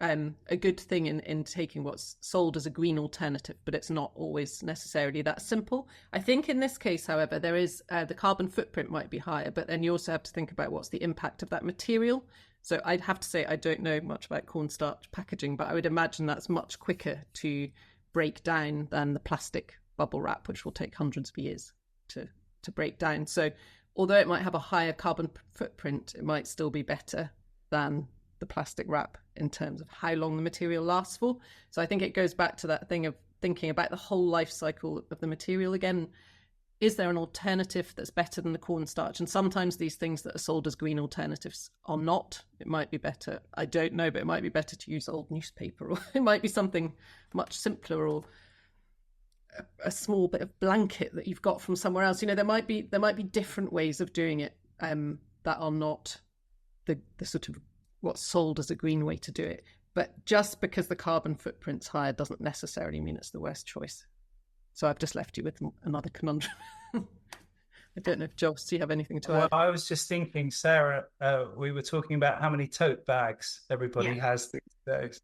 a good thing in taking what's sold as a green alternative, but it's not always necessarily that simple. I think in this case, however, there is the carbon footprint might be higher, but then you also have to think about what's the impact of that material. So I'd have to say I don't know much about cornstarch packaging, but I would imagine that's much quicker to break down than the plastic bubble wrap, which will take hundreds of years to break down. So although it might have a higher carbon footprint, it might still be better than the plastic wrap in terms of how long the material lasts for. So I think it goes back to that thing of thinking about the whole life cycle of the material again. Is there an alternative that's better than the cornstarch? And sometimes these things that are sold as green alternatives are not. It might be better, I don't know, but it might be better to use old newspaper, or it might be something much simpler, or a small bit of blanket that you've got from somewhere else. There might be different ways of doing it that are not the sort of what's sold as a green way to do it. But just because the carbon footprint's higher doesn't necessarily mean it's the worst choice. So I've just left you with another conundrum. I don't know if Jos, do you have anything to add? Well, I was just thinking, Sara, we were talking about how many tote bags everybody has these days,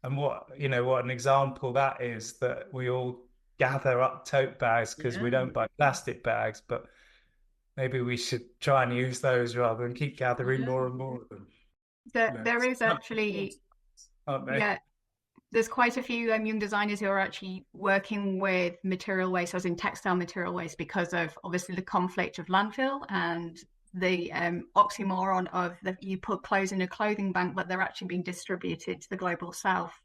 and what an example that is, that we all gather up tote bags because we don't buy plastic bags, but maybe we should try and use those rather than keep gathering more and more of them. There is actually, there's quite a few young designers who are actually working with material waste, as in textile material waste, because of obviously the conflict of landfill and the oxymoron of you put clothes in a clothing bank, but they're actually being distributed to the global south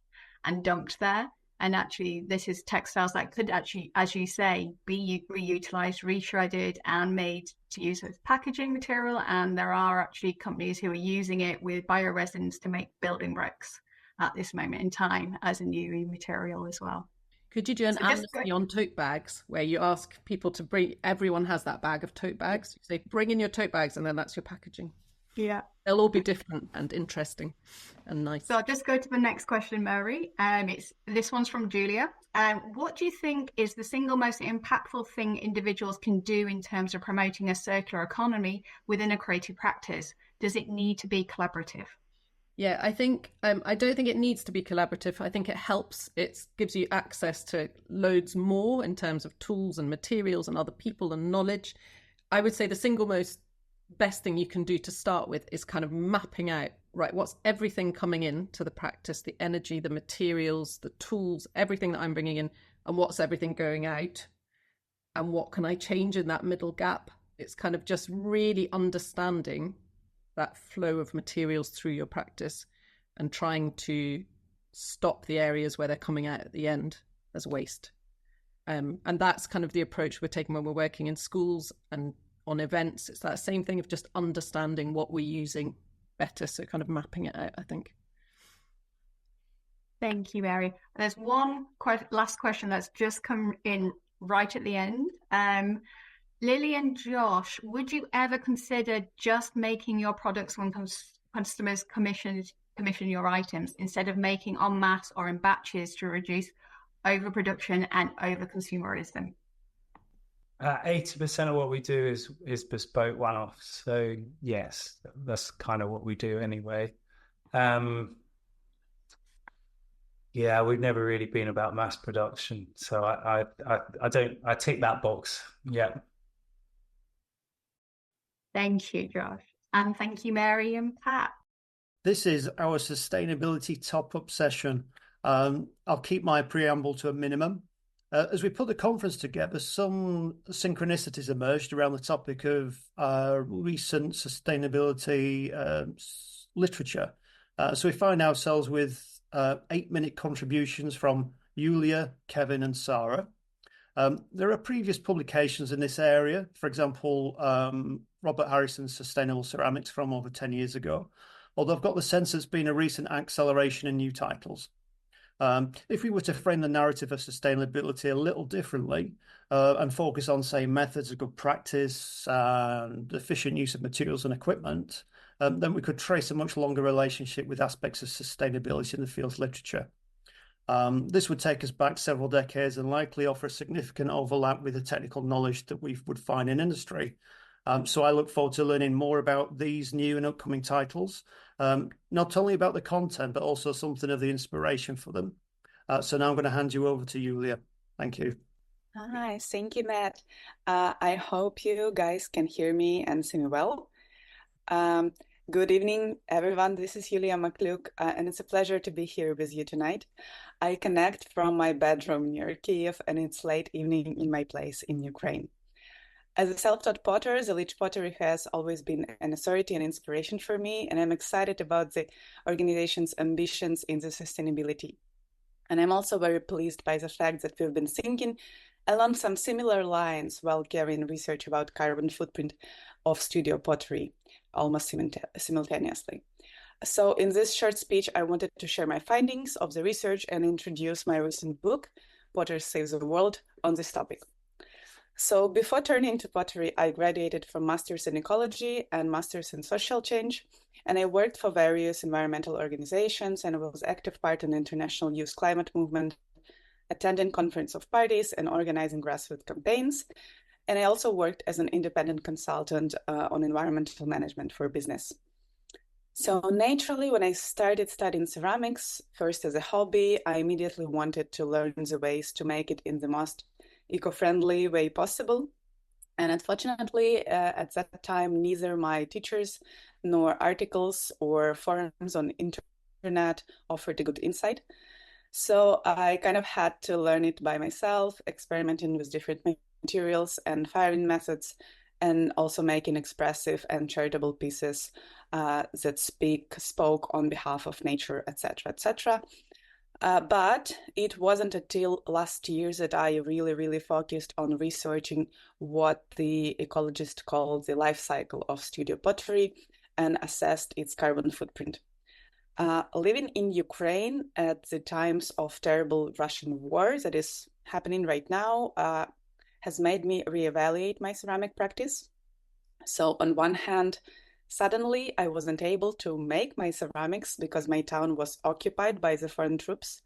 and dumped there. And actually, this is textiles that could actually, as you say, be reutilized, reshredded, and made to use as packaging material. And there are actually companies who are using it with bioresins to make building bricks at this moment in time as a new material as well. Could you do an amnesty on tote bags where you ask people to bring, everyone has that bag of tote bags, you say bring in your tote bags and then that's your packaging. Yeah, they'll all be different and interesting and nice. So I'll just go to the next question, Mary. This one's from Yuliya. What do you think is the single most impactful thing individuals can do in terms of promoting a circular economy within a creative practice? Does it need to be collaborative? Yeah, I think I don't think it needs to be collaborative. I think it helps. It gives you access to loads more in terms of tools and materials and other people and knowledge. I would say the single most best thing you can do to start with is kind of mapping out, right, what's everything coming in to the practice, the energy, the materials, the tools, everything that I'm bringing in, and what's everything going out, and what can I change in that middle gap. It's kind of just really understanding that flow of materials through your practice and trying to stop the areas where they're coming out at the end as waste. And that's kind of the approach we're taking when we're working in schools and on events. It's that same thing of just understanding what we're using better, so kind of mapping it out, I think. Thank you, Mary. There's one last question that's just come in right at the end. Lily and Josh, would you ever consider just making your products when customers commission your items instead of making en masse or in batches to reduce overproduction and over-consumerism? 80% of what we do is bespoke one-off. So yes, that's kind of what we do anyway. Yeah, we've never really been about mass production. So I tick that box. Yeah. Thank you, Josh. And thank you, Mary and Pat. This is our sustainability top-up session. I'll keep my preamble to a minimum. As we put the conference together, some synchronicities emerged around the topic of recent sustainability literature. So we find ourselves with 8-minute contributions from Yuliya, Kevin and Sara. There are previous publications in this area. For example, Robert Harrison's Sustainable Ceramics from over 10 years ago, although I've got the sense there's been a recent acceleration in new titles. If we were to frame the narrative of sustainability a little differently and focus on, say, methods of good practice and efficient use of materials and equipment, then we could trace a much longer relationship with aspects of sustainability in the field's literature. This would take us back several decades and likely offer a significant overlap with the technical knowledge that we would find in industry. So I look forward to learning more about these new and upcoming titles, not only about the content, but also something of the inspiration for them. So now I'm going to hand you over to Yuliya. Thank you. Hi, thank you, Matt. I hope you guys can hear me and see me well. Good evening, everyone. This is Yuliya Makliuk, and it's a pleasure to be here with you tonight. I connect from my bedroom near Kiev, and it's late evening in my place in Ukraine. As a self-taught potter, the Leach Pottery has always been an authority and inspiration for me, and I'm excited about the organization's ambitions in the sustainability. And I'm also very pleased by the fact that we've been thinking along some similar lines while carrying research about carbon footprint of studio pottery almost simultaneously. So in this short speech, I wanted to share my findings of the research and introduce my recent book, Potter Saves the World, on this topic. So before turning to pottery, I graduated from Masters in Ecology and Masters in Social Change, and I worked for various environmental organizations and was active part in the international youth climate movement attending conference of parties and organizing grassroots campaigns. And I also worked as an independent consultant on environmental management for business. So naturally, when I started studying ceramics, first as a hobby, I immediately wanted to learn the ways to make it in the most eco-friendly way possible. And unfortunately, at that time, neither my teachers nor articles or forums on internet offered a good insight. So I kind of had to learn it by myself, experimenting with different materials and firing methods, and also making expressive and charitable pieces that spoke on behalf of nature, etc., etc. But it wasn't until last year that I really focused on researching what the ecologists call the life cycle of studio pottery and assessed its carbon footprint. Living in Ukraine at the times of terrible Russian war that is happening right now has made me reevaluate my ceramic practice. So on one hand, suddenly I wasn't able to make my ceramics because my town was occupied by the foreign troops,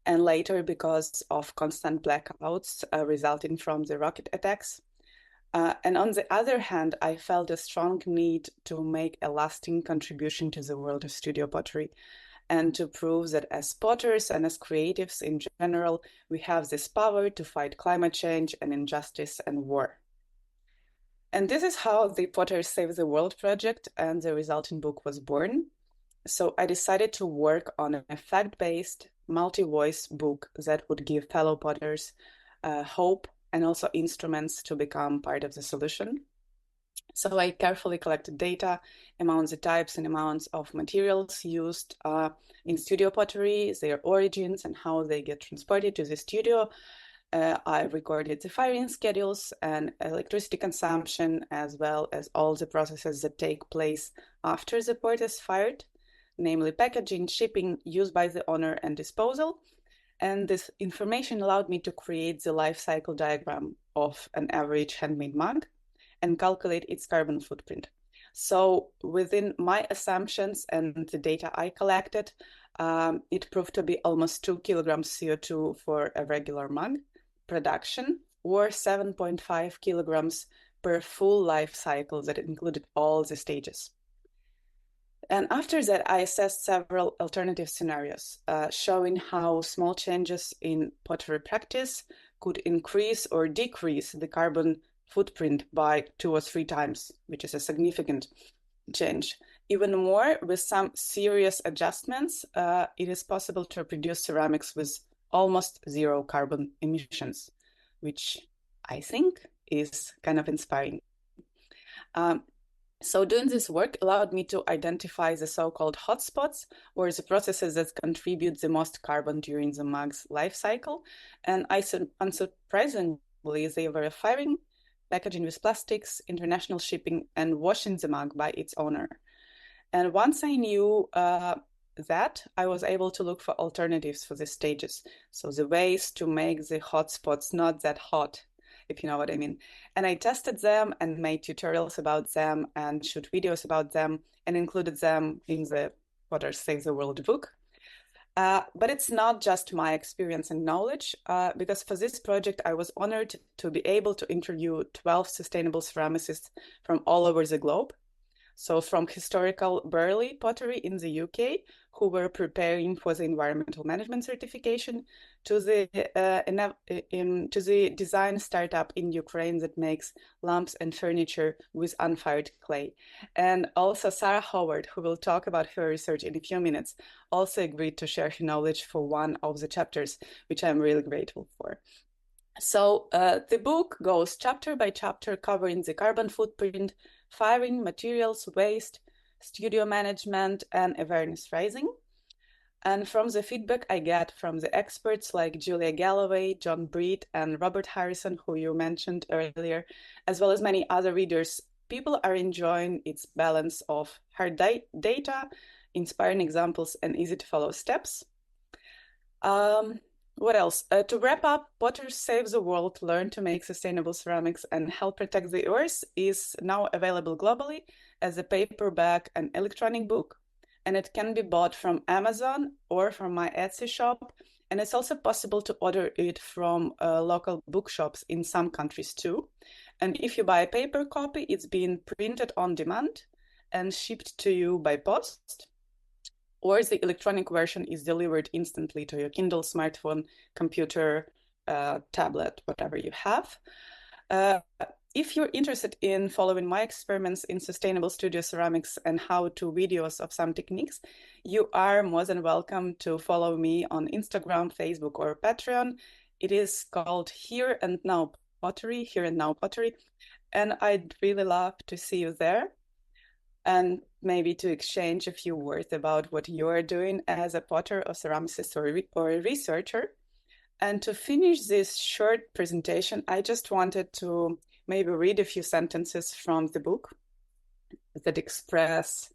and later because of constant blackouts resulting from the rocket attacks. And on the other hand, I felt a strong need to make a lasting contribution to the world of studio pottery and to prove that as potters and as creatives in general, we have this power to fight climate change and injustice and war. And this is how the Potters Save the World project and the resulting book was born. So I decided to work on a fact-based, multi-voice book that would give fellow potters hope and also instruments to become part of the solution. So I carefully collected data among the types and amounts of materials used in studio pottery, their origins and how they get transported to the studio. I recorded the firing schedules and electricity consumption, as well as all the processes that take place after the pot is fired, namely packaging, shipping, use by the owner, and disposal. And this information allowed me to create the life cycle diagram of an average handmade mug and calculate its carbon footprint. So within my assumptions and the data I collected, it proved to be almost 2 kilograms CO2 for a regular mug production, or 7.5 kilograms per full life cycle that included all the stages. And after that, I assessed several alternative scenarios, showing how small changes in pottery practice could increase or decrease the carbon footprint by 2 or 3 times, which is a significant change. Even more, with some serious adjustments, it is possible to produce ceramics with almost 0 carbon emissions, which I think is kind of inspiring. So doing this work allowed me to identify the so-called hotspots, or the processes that contribute the most carbon during the mug's life cycle. And unsurprisingly, they were firing, packaging with plastics, international shipping, and washing the mug by its owner. And once I knew that, I was able to look for alternatives for the stages. So the ways to make the hotspots not that hot, if you know what I mean. And I tested them and made tutorials about them and shoot videos about them and included them in the Potters Save the World book. But it's not just my experience and knowledge, because for this project, I was honored to be able to interview 12 sustainable ceramicists from all over the globe. So from historical Burley pottery in the UK, who were preparing for the environmental management certification, to the design startup in Ukraine that makes lamps and furniture with unfired clay. And also Sara, who will talk about her research in a few minutes, also agreed to share her knowledge for one of the chapters, which I'm really grateful for. So the book goes chapter by chapter, covering the carbon footprint, firing, materials, waste, studio management, and awareness raising. And from the feedback I get from the experts like Yuliya Galloway, John Breed, and Robert Harrison, who you mentioned earlier, as well as many other readers, people are enjoying its balance of hard data, inspiring examples, and easy to follow steps. What else? To wrap up, Potters Save the World, Learn to Make Sustainable Ceramics and Help Protect the Earth is now available globally as a paperback and electronic book, and it can be bought from Amazon or from my Etsy shop And it's also possible to order it from local bookshops in some countries too. And if you buy a paper copy, it's being printed on demand and shipped to you by post. Or the electronic version is delivered instantly to your Kindle, smartphone, computer, tablet, whatever you have. If you're interested in following my experiments in sustainable studio ceramics and how-to videos of some techniques, you are more than welcome to follow me on Instagram, Facebook, or Patreon. It is called Here and Now Pottery, Here and Now Pottery, and I'd really love to see you there and maybe to exchange a few words about what you're doing as a potter or ceramicist or a researcher. And to finish this short presentation, I just wanted to maybe read a few sentences from the book that express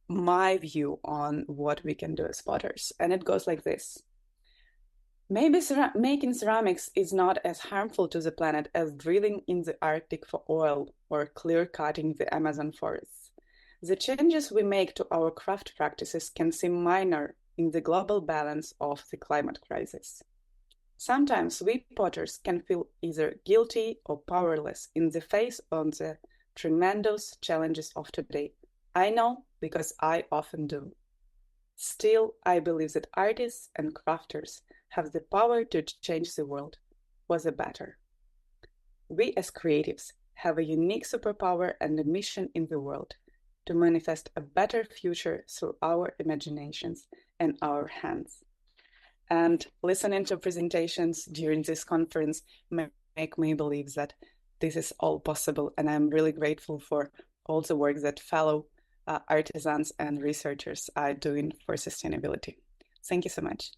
my view on what we can do as potters. And it goes like this. Maybe making ceramics is not as harmful to the planet as drilling in the Arctic for oil or clear-cutting the Amazon forests. The changes we make to our craft practices can seem minor in the global balance of the climate crisis. Sometimes we potters can feel either guilty or powerless in the face of the tremendous challenges of today. I know because I often do. Still, I believe that artists and crafters have the power to change the world for the better. We as creatives have a unique superpower and a mission in the world to manifest a better future through our imaginations and our hands. And listening to presentations during this conference make me believe that this is all possible. And I'm really grateful for all the work that fellow artisans and researchers are doing for sustainability. Thank you so much.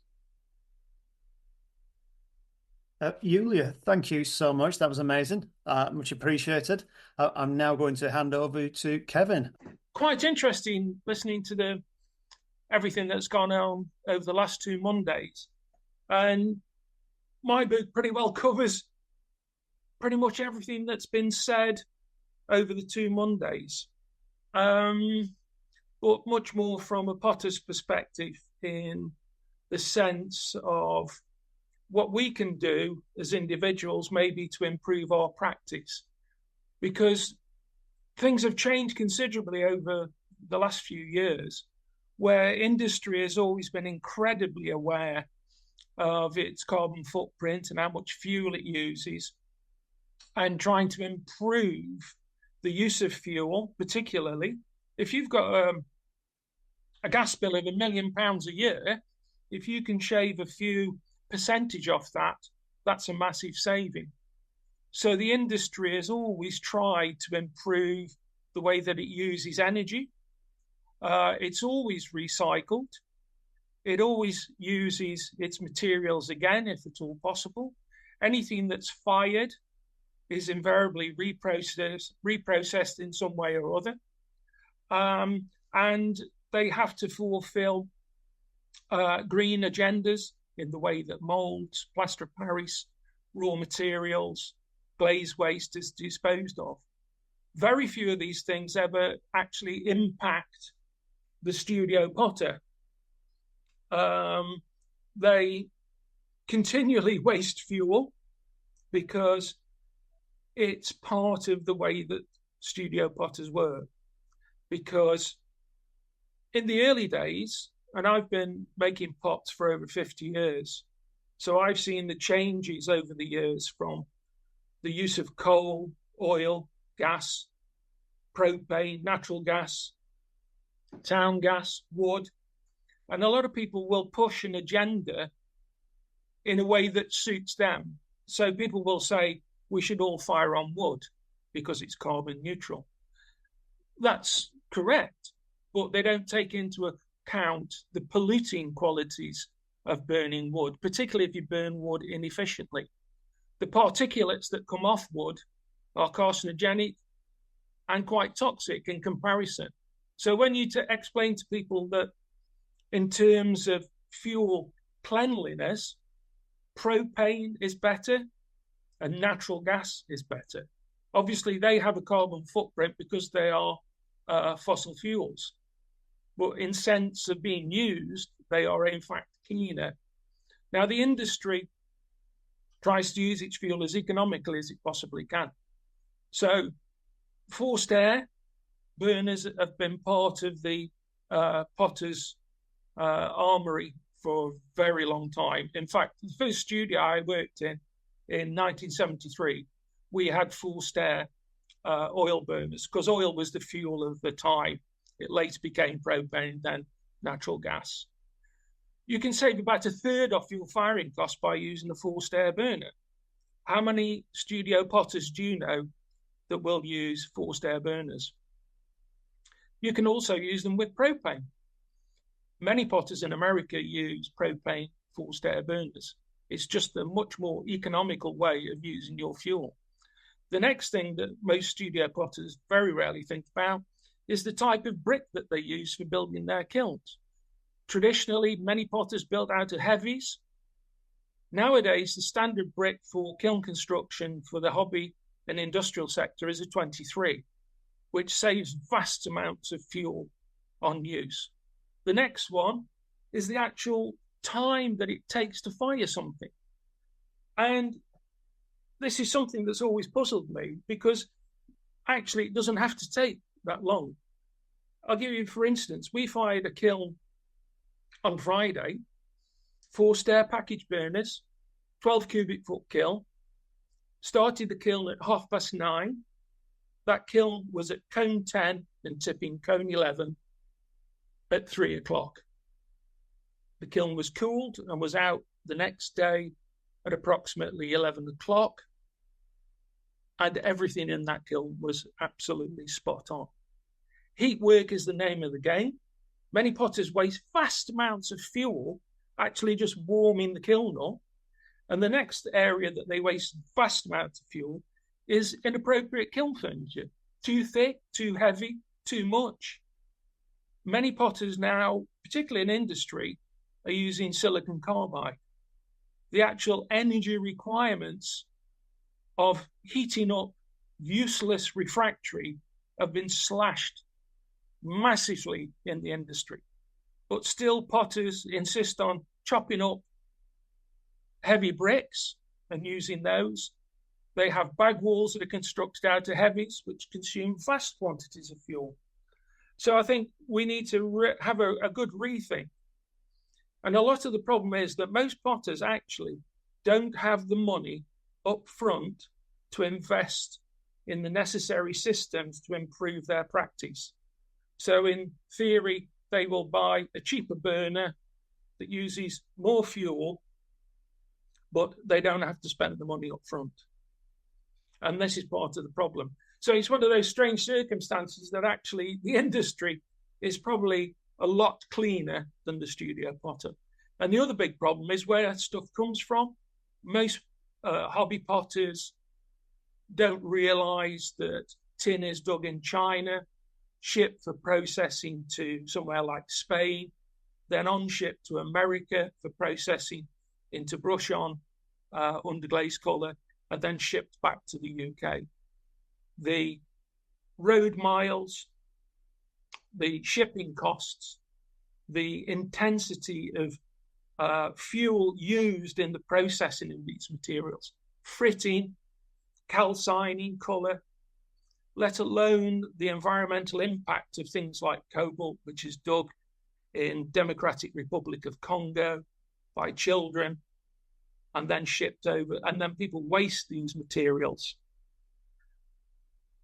Yuliya, thank you so much. That was amazing. Much appreciated. I'm now going to hand over to Kevin. Quite interesting listening to everything that's gone on over the last 2 Mondays. And my book pretty well covers pretty much everything that's been said over the 2 Mondays. But much more from a potter's perspective in the sense of what we can do as individuals maybe to improve our practice. Because things have changed considerably over the last few years, where industry has always been incredibly aware of its carbon footprint and how much fuel it uses, and trying to improve the use of fuel, particularly if you've got a gas bill of £1 million a year, if you can shave a few percentage off that, that's a massive saving. So the industry has always tried to improve the way that it uses energy. It's always recycled. It always uses its materials again, if at all possible. Anything that's fired is invariably reprocessed in some way or other. And they have to fulfill green agendas in the way that molds, plaster of Paris, raw materials, glaze waste is disposed of. Very few of these things ever actually impact the studio potter. They continually waste fuel because it's part of the way that studio potters work. Because in the early days, and I've been making pots for over 50 years, so I've seen the changes over the years from the use of coal, oil, gas, propane, natural gas, town gas, wood. And a lot of people will push an agenda in a way that suits them. So people will say, we should all fire on wood because it's carbon neutral. That's correct, but they don't take into account the polluting qualities of burning wood, particularly if you burn wood inefficiently. The particulates that come off wood are carcinogenic and quite toxic in comparison. So when you explain to people that in terms of fuel cleanliness, propane is better and natural gas is better. Obviously, they have a carbon footprint because they are fossil fuels. But in sense of being used, they are in fact cleaner. Now, the industry tries to use its fuel as economically as it possibly can. So forced air burners have been part of the potter's armory for a very long time. In fact, the first studio I worked in 1973, we had forced air oil burners, because oil was the fuel of the time. It later became propane, then natural gas. You can save about a third off your firing cost by using a forced air burner. How many studio potters do you know that will use forced air burners? You can also use them with propane. Many potters in America use propane forced air burners. It's just a much more economical way of using your fuel. The next thing that most studio potters very rarely think about is the type of brick that they use for building their kilns. Traditionally, many potters built out of heavies. Nowadays, the standard brick for kiln construction for the hobby and industrial sector is a 23, which saves vast amounts of fuel on use. The next one is the actual time that it takes to fire something. And this is something that's always puzzled me, because actually it doesn't have to take that long. I'll give you, for instance, we fired a kiln on Friday, forced air package burners, 12 cubic foot kiln, started the kiln at 9:30. That kiln was at cone 10 and tipping cone 11 at 3 o'clock. The kiln was cooled and was out the next day at approximately 11 o'clock. And everything in that kiln was absolutely spot on. Heat work is the name of the game. Many potters waste vast amounts of fuel actually just warming the kiln up. And the next area that they waste vast amounts of fuel is inappropriate kiln furniture. Too thick, too heavy, too much. Many potters now, particularly in industry, are using silicon carbide. The actual energy requirements of heating up useless refractory have been slashed massively in the industry. But still, potters insist on chopping up heavy bricks and using those. They have bag walls that are constructed out of heavies, which consume vast quantities of fuel. So I think we need to have a good rethink. And a lot of the problem is that most potters actually don't have the money up front to invest in the necessary systems to improve their practice. So in theory, they will buy a cheaper burner that uses more fuel, but they don't have to spend the money up front. And this is part of the problem. So it's one of those strange circumstances that actually the industry is probably a lot cleaner than the studio potter. And the other big problem is where that stuff comes from. Most hobby potters don't realize that tin is dug in China, shipped for processing to somewhere like Spain, then on shipped to America for processing into brush-on underglaze colour, and then shipped back to the UK. The road miles, the shipping costs, the intensity of fuel used in the processing of these materials, fritting, calcining colour, let alone the environmental impact of things like cobalt, which is dug in Democratic Republic of Congo by children and then shipped over, and then people waste these materials.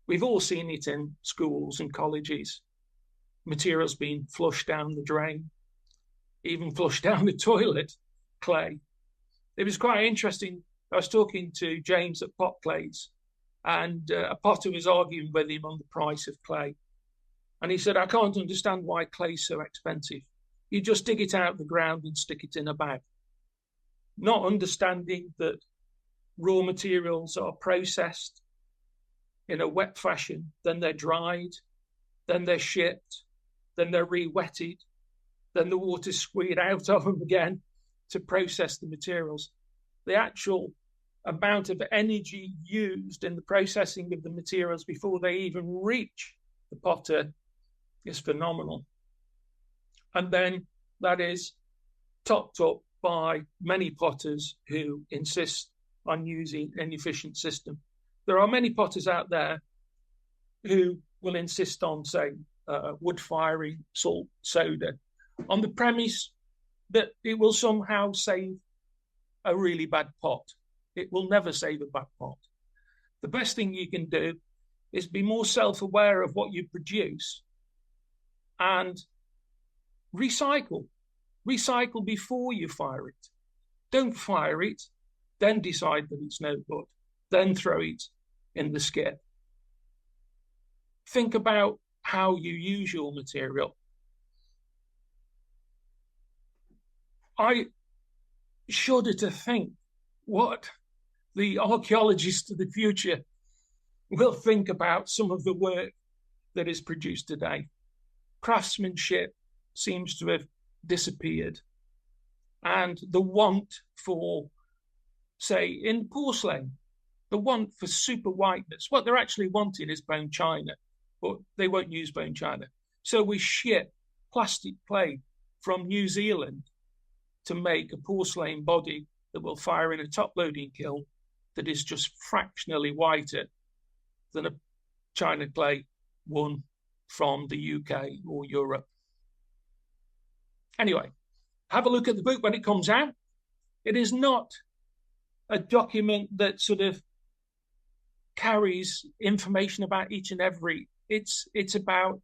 We've all seen it in schools and colleges, materials being flushed down the drain, even flushed down the toilet, clay. It was quite interesting. I was talking to James at Potclays, and a potter was arguing with him on the price of clay. And he said, I can't understand why clay is so expensive. You just dig it out of the ground and stick it in a bag. Not understanding that raw materials are processed in a wet fashion, then they're dried, then they're shipped, then they're re-wetted, then the water's squeezed out of them again to process the materials. The actual amount of energy used in the processing of the materials before they even reach the potter is phenomenal. And then that is topped up by many potters who insist on using an efficient system. There are many potters out there who will insist on, say, wood firing, salt, soda, on the premise that it will somehow save a really bad pot. It will never save a bad pot. The best thing you can do is be more self-aware of what you produce and recycle. Recycle before you fire it. Don't fire it, then decide that it's no good, then throw it in the skip. Think about how you use your material. I shudder to think what the archaeologists of the future will think about some of the work that is produced today. Craftsmanship seems to have disappeared. And the want for, say, in porcelain, the want for super whiteness, what they're actually wanting is bone china, but they won't use bone china. So we ship plastic plate from New Zealand to make a porcelain body that will fire in a top-loading kiln that is just fractionally whiter than a china clay one from the UK or Europe. Anyway, have a look at the book when it comes out. It is not a document that sort of carries information about each and every. It's about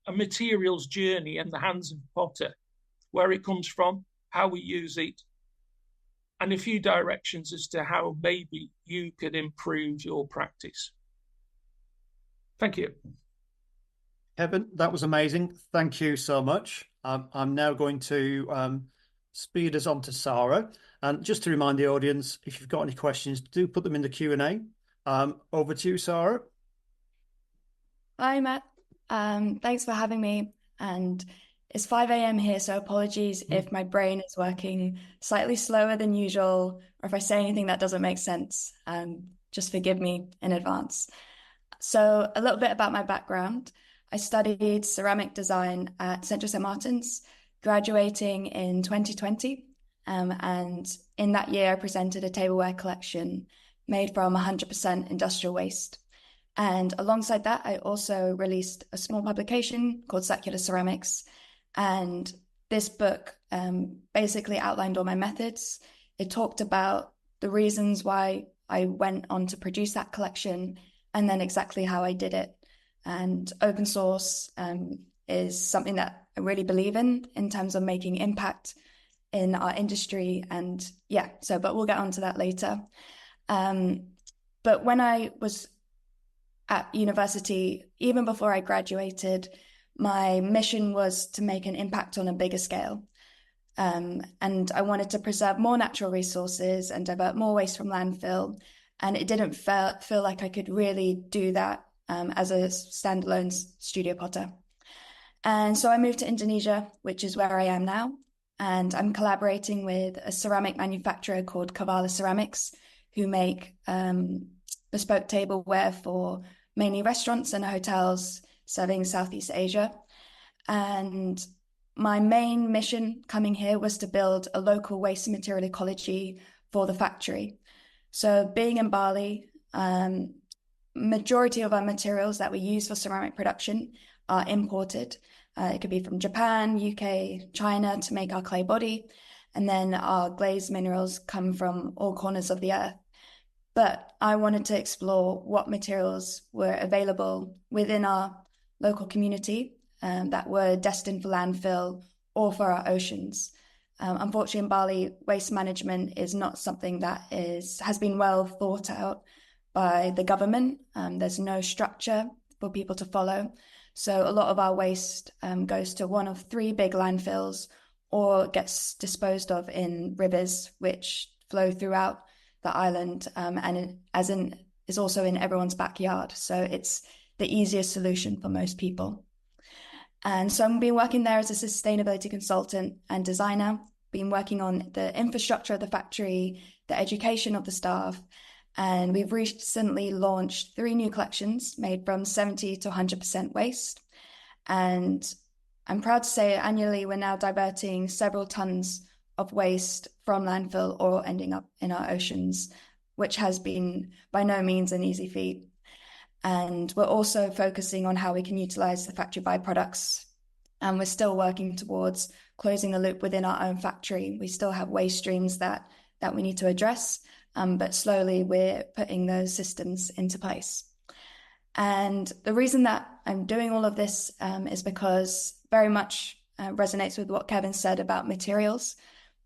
a materials journey in the hands of the potter, where it comes from, how we use it, and a few directions as to how maybe you could improve your practice. Thank you. Kevin, that was amazing. Thank you so much. I'm now going to speed us on to Sara. And just to remind the audience, if you've got any questions, do put them in the Q&A. Over to you, Sara. Hi, Matt. Thanks for having me. And it's 5 a.m. here, so apologies if my brain is working slightly slower than usual, or if I say anything that doesn't make sense. Just forgive me in advance. So a little bit about my background. I studied ceramic design at Central St. Martin's, graduating in 2020. And in that year, I presented a tableware collection made from 100% industrial waste. And alongside that, I also released a small publication called Circular Ceramics. And this book basically outlined all my methods. It talked about the reasons why I went on to produce that collection and then exactly how I did it. And open source is something that I really believe in terms of making impact in our industry. And yeah, but we'll get onto that later. But when I was at university, even before I graduated, my mission was to make an impact on a bigger scale. And I wanted to preserve more natural resources and divert more waste from landfill. And it didn't feel like I could really do that as a standalone studio potter. And so I moved to Indonesia, which is where I am now. And I'm collaborating with a ceramic manufacturer called Kavala Ceramics, who make bespoke tableware for mainly restaurants and hotels serving Southeast Asia. And my main mission coming here was to build a local waste and material ecology for the factory. So being in Bali, majority of our materials that we use for ceramic production are imported. It could be from Japan, UK, China to make our clay body. And then our glazed minerals come from all corners of the earth. But I wanted to explore what materials were available within our local community that were destined for landfill or for our oceans. Unfortunately, in Bali, waste management is not something that has been well thought out by the government. There's no structure for people to follow. So a lot of our waste goes to one of 3 big landfills or gets disposed of in rivers which flow throughout the island and is also in everyone's backyard. So it's the easiest solution for most people. And so I've been working there as a sustainability consultant and designer, been working on the infrastructure of the factory, the education of the staff, and we've recently launched 3 new collections made from 70 to 100% waste. And I'm proud to say annually we're now diverting several tons of waste from landfill or ending up in our oceans, which has been by no means an easy feat. And we're also focusing on how we can utilize the factory byproducts. And we're still working towards closing the loop within our own factory. We still have waste streams that we need to address, but slowly we're putting those systems into place. And the reason that I'm doing all of this is because very much resonates with what Kevin said about materials.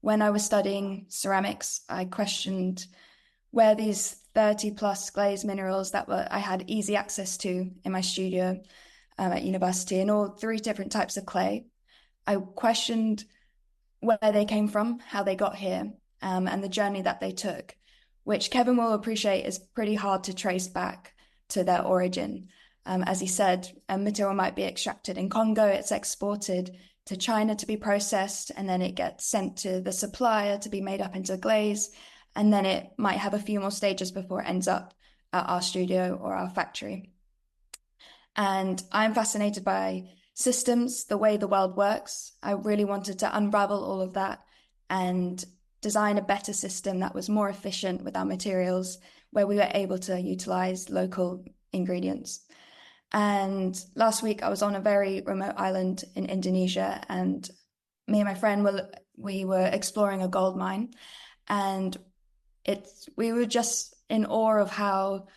When I was studying ceramics, I questioned where these 30 plus glazed minerals that I had easy access to in my studio at university, and all 3 different types of clay. I questioned where they came from, how they got here, and the journey that they took, which Kevin will appreciate is pretty hard to trace back to their origin. As he said, a material might be extracted in Congo, it's exported to China to be processed, and then it gets sent to the supplier to be made up into glaze, and then it might have a few more stages before it ends up at our studio or our factory. And I'm fascinated by systems, the way the world works. I really wanted to unravel all of that and design a better system that was more efficient with our materials, where we were able to utilize local ingredients. And last week I was on a very remote island in Indonesia, and me and my friend we were exploring a gold mine, and we were just in awe of how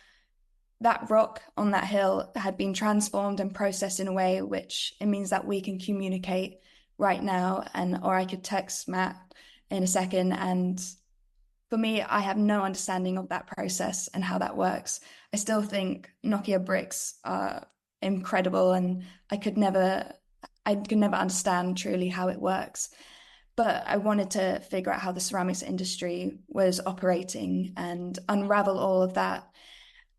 that rock on that hill had been transformed and processed in a way which it means that we can communicate right now, or I could text Matt in a second. And for me, I have no understanding of that process and how that works. I still think Nokia bricks are incredible, and I could never understand truly how it works. But I wanted to figure out how the ceramics industry was operating and unravel all of that.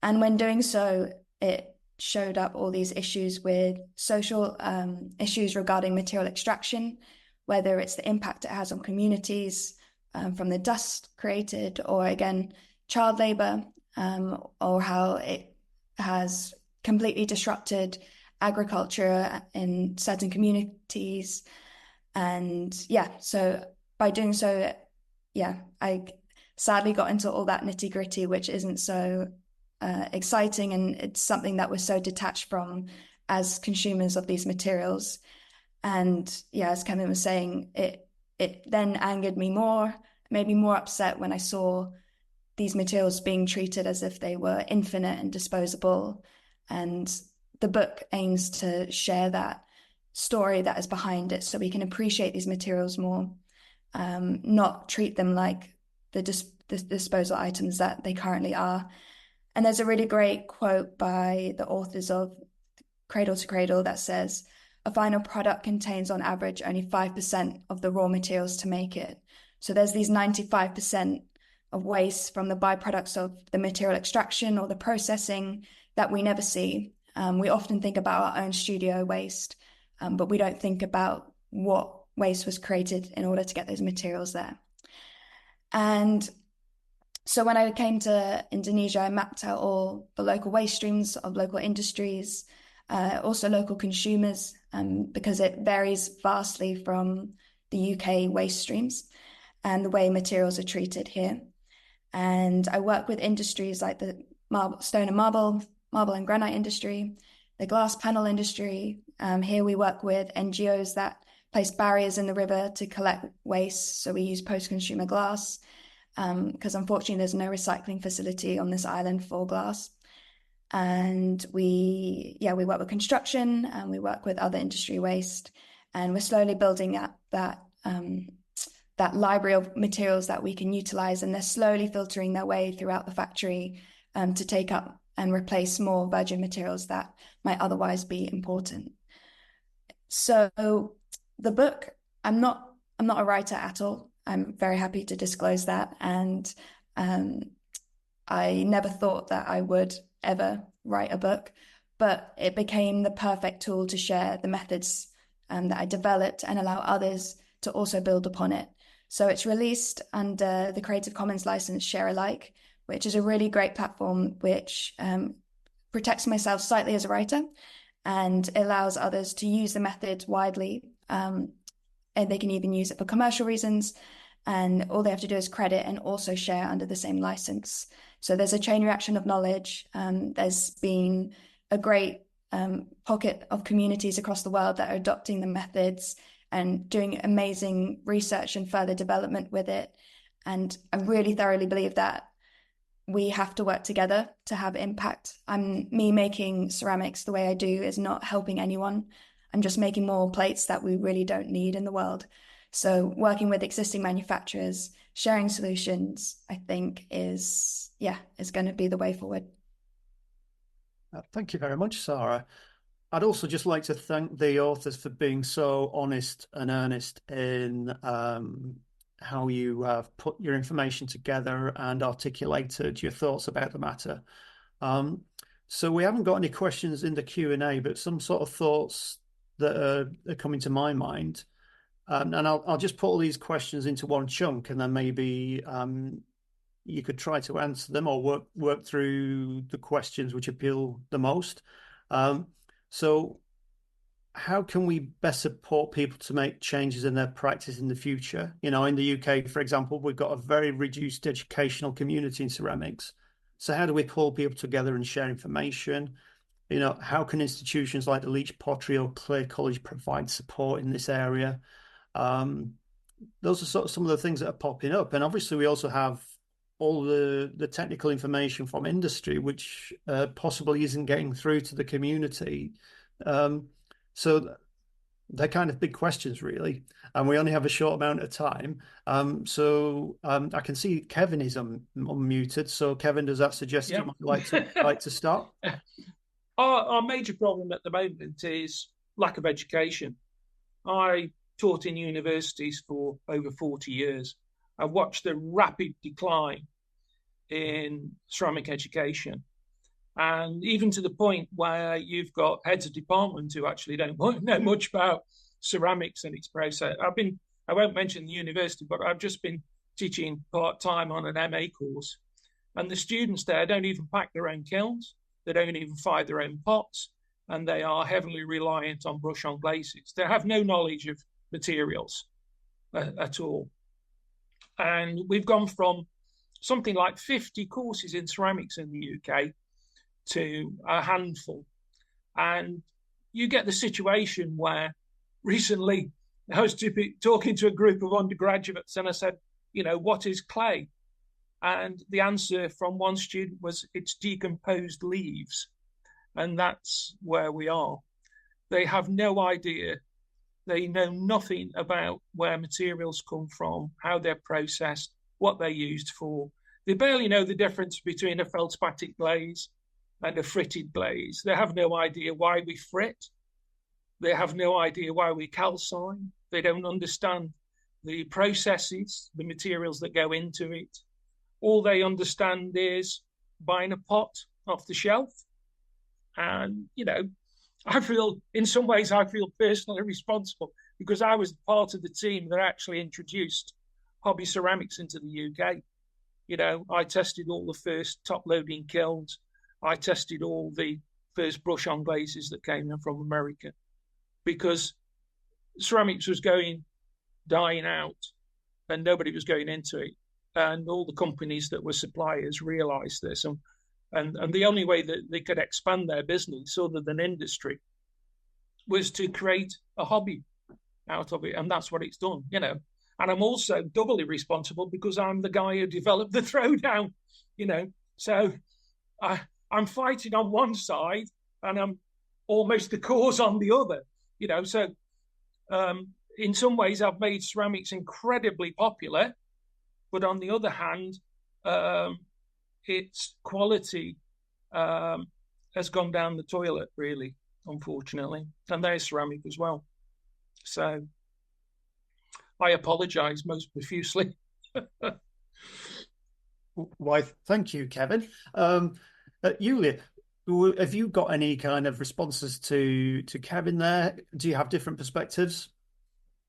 And when doing so, it showed up all these issues with social issues regarding material extraction, whether it's the impact it has on communities from the dust created, or again, child labor, or how it has completely disrupted agriculture in certain communities. And so by doing so, I sadly got into all that nitty gritty, which isn't so exciting, and it's something that we're so detached from as consumers of these materials. And as Kevin was saying, it then angered me more, made me more upset when I saw these materials being treated as if they were infinite and disposable. And the book aims to share that story that is behind it, so we can appreciate these materials more, not treat them like the disposal items that they currently are. And there's a really great quote by the authors of Cradle to Cradle that says, "A final product contains on average only 5% of the raw materials to make it." So there's these 95% of waste from the byproducts of the material extraction or the processing that we never see. We often think about our own studio waste, but we don't think about what waste was created in order to get those materials there. And so when I came to Indonesia, I mapped out all the local waste streams of local industries, also local consumers, because it varies vastly from the UK waste streams and the way materials are treated here. And I work with industries like the stone and marble and granite industry, the glass panel industry. Here we work with NGOs that place barriers in the river to collect waste. So we use post-consumer glass, because unfortunately there's no recycling facility on this island for glass. And we work with construction, and we work with other industry waste, and we're slowly building up that library of materials that we can utilize, and they're slowly filtering their way throughout the factory to take up and replace more virgin materials that might otherwise be important. So the book, I'm not a writer at all. I'm very happy to disclose that. And I never thought that I would ever write a book, but it became the perfect tool to share the methods that I developed and allow others to also build upon it. So it's released under the Creative Commons license Share Alike, which is a really great platform which protects myself slightly as a writer and allows others to use the method widely. And they can even use it for commercial reasons. and all they have to do is credit and also share under the same license. So there's a chain reaction of knowledge. There's been a great pocket of communities across the world that are adopting the methods and doing amazing research and further development with it. And I really thoroughly believe that we have to work together to have impact. Me making ceramics the way I do is not helping anyone. I'm just making more plates that we really don't need in the world. So working with existing manufacturers, sharing solutions, I think is going to be the way forward. Thank you very much, Sara. I'd also just like to thank the authors for being so honest and earnest in how you have put your information together and articulated your thoughts about the matter. So we haven't got any questions in the Q&A, but some sort of thoughts that are coming to my mind. And I'll just put all these questions into one chunk, and then maybe you could try to answer them or work through the questions which appeal the most. So how can we best support people to make changes in their practice in the future? In the UK, for example, we've got a very reduced educational community in ceramics. So how do we pull people together and share information? How can institutions like the Leach Pottery or Clay College provide support in this area? Those are sort of some of the things that are popping up. And obviously we also have all the technical information from industry, which possibly isn't getting through to the community. So they're kind of big questions, really. And we only have a short amount of time. So I can see Kevin is unmuted. So Kevin, does that suggest you might like to start? Our major problem at the moment is lack of education. I taught in universities for over 40 years. I watched the rapid decline in ceramic education. And even to the point where you've got heads of department who actually don't know much about ceramics and its process. I won't mention the university, but I've just been teaching part-time on an MA course. And the students there don't even pack their own kilns. They don't even fire their own pots. And they are heavily reliant on brush-on glazes. They have no knowledge of materials at all. And we've gone from something like 50 courses in ceramics in the UK to a handful. And you get the situation where recently I was talking to a group of undergraduates and I said, what is clay? And the answer from one student was, it's decomposed leaves. And that's where we are. They have no idea. They know nothing about where materials come from, how they're processed, what they're used for. They barely know the difference between a feldspatic glaze and a fritted glaze. They have no idea why we frit. They have no idea why we calcine. They don't understand the processes, the materials that go into it. All they understand is buying a pot off the shelf. And, I feel personally responsible because I was part of the team that actually introduced hobby ceramics into the UK. I tested all the first top-loading kilns. I tested all the first brush-on glazes that came in from America because ceramics was dying out and nobody was going into it. And all the companies that were suppliers realized this. And the only way that they could expand their business other than industry was to create a hobby out of it. And that's what it's done, And I'm also doubly responsible because I'm the guy who developed the throwdown, So I'm fighting on one side and I'm almost the cause on the other, So in some ways, I've made ceramics incredibly popular. But on the other hand, its quality has gone down the toilet, really, unfortunately. And there's ceramic as well. So I apologize most profusely. Why, thank you, Kevin. Yuliya, have you got any kind of responses to Kevin there? Do you have different perspectives?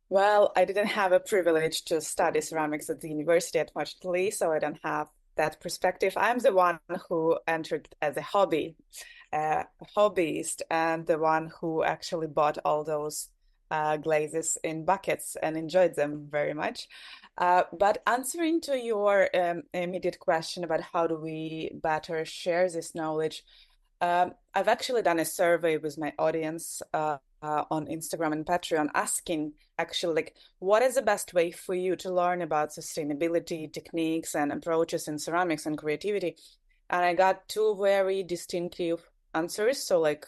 Well, I didn't have a privilege to study ceramics at the university, unfortunately, so I don't have that perspective. I'm the one who entered as a hobbyist, and the one who actually bought all those glazes in buckets and enjoyed them very much. But answering to your immediate question about how do we better share this knowledge, I've actually done a survey with my audience on Instagram and Patreon, asking actually, like, what is the best way for you to learn about sustainability techniques and approaches in ceramics and creativity? And I got two very distinctive answers. So like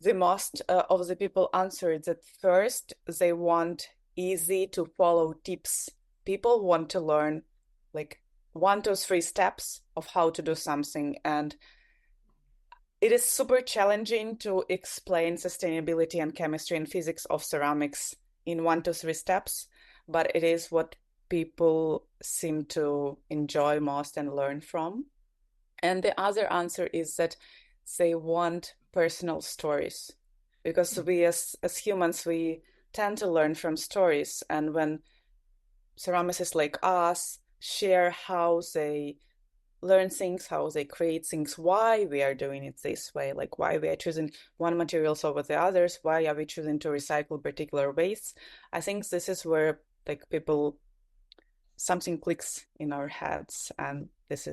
the most of the people answered that first, they want easy to follow tips. People want to learn like 1 to 3 steps of how to do something. And it is super challenging to explain sustainability and chemistry and physics of ceramics in 1 to 3 steps, but it is what people seem to enjoy most and learn from. And the other answer is that they want personal stories, because we as humans, we tend to learn from stories. And when ceramicists like us share how they learn things, how they create things, why we are doing it this way, like why we are choosing one materials over the others, why are we choosing to recycle particular wastes, I think this is where like people, something clicks in our heads, and this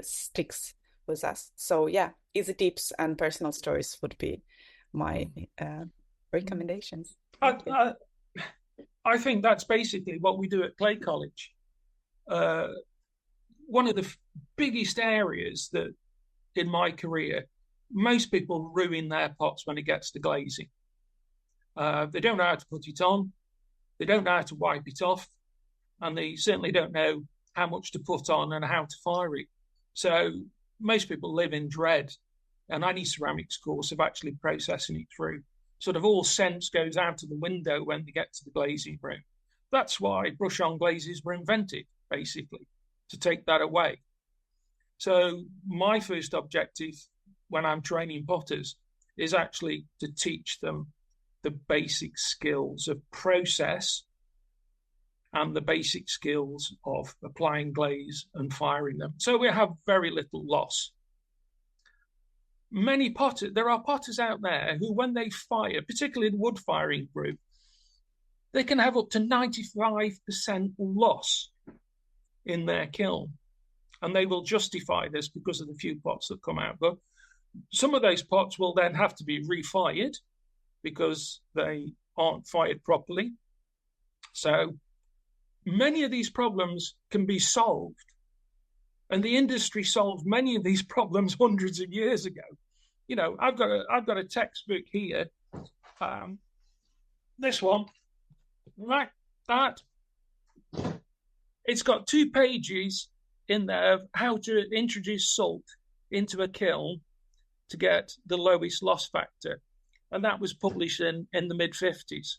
sticks with us. So yeah, easy tips and personal stories would be my recommendations. I think that's basically what we do at Clay College. One of the biggest areas that in my career, most people ruin their pots when it gets to glazing. They don't know how to put it on, they don't know how to wipe it off, and they certainly don't know how much to put on and how to fire it. So most people live in dread, and any ceramics course of actually processing it through. Sort of all sense goes out of the window when they get to the glazing room. That's why brush-on glazes were invented, basically, to take that away. So my first objective when I'm training potters is actually to teach them the basic skills of process and the basic skills of applying glaze and firing them. So we have very little loss. Many potters, there are potters out there who, when they fire, particularly the wood firing group, they can have up to 95% loss in their kiln. And they will justify this because of the few pots that come out. But some of those pots will then have to be refired because they aren't fired properly. So many of these problems can be solved. And the industry solved many of these problems hundreds of years ago. You know, I've got a textbook here. This one, right? That. It's got 2 pages in there of how to introduce salt into a kiln to get the lowest loss factor. And that was published in the mid-50s.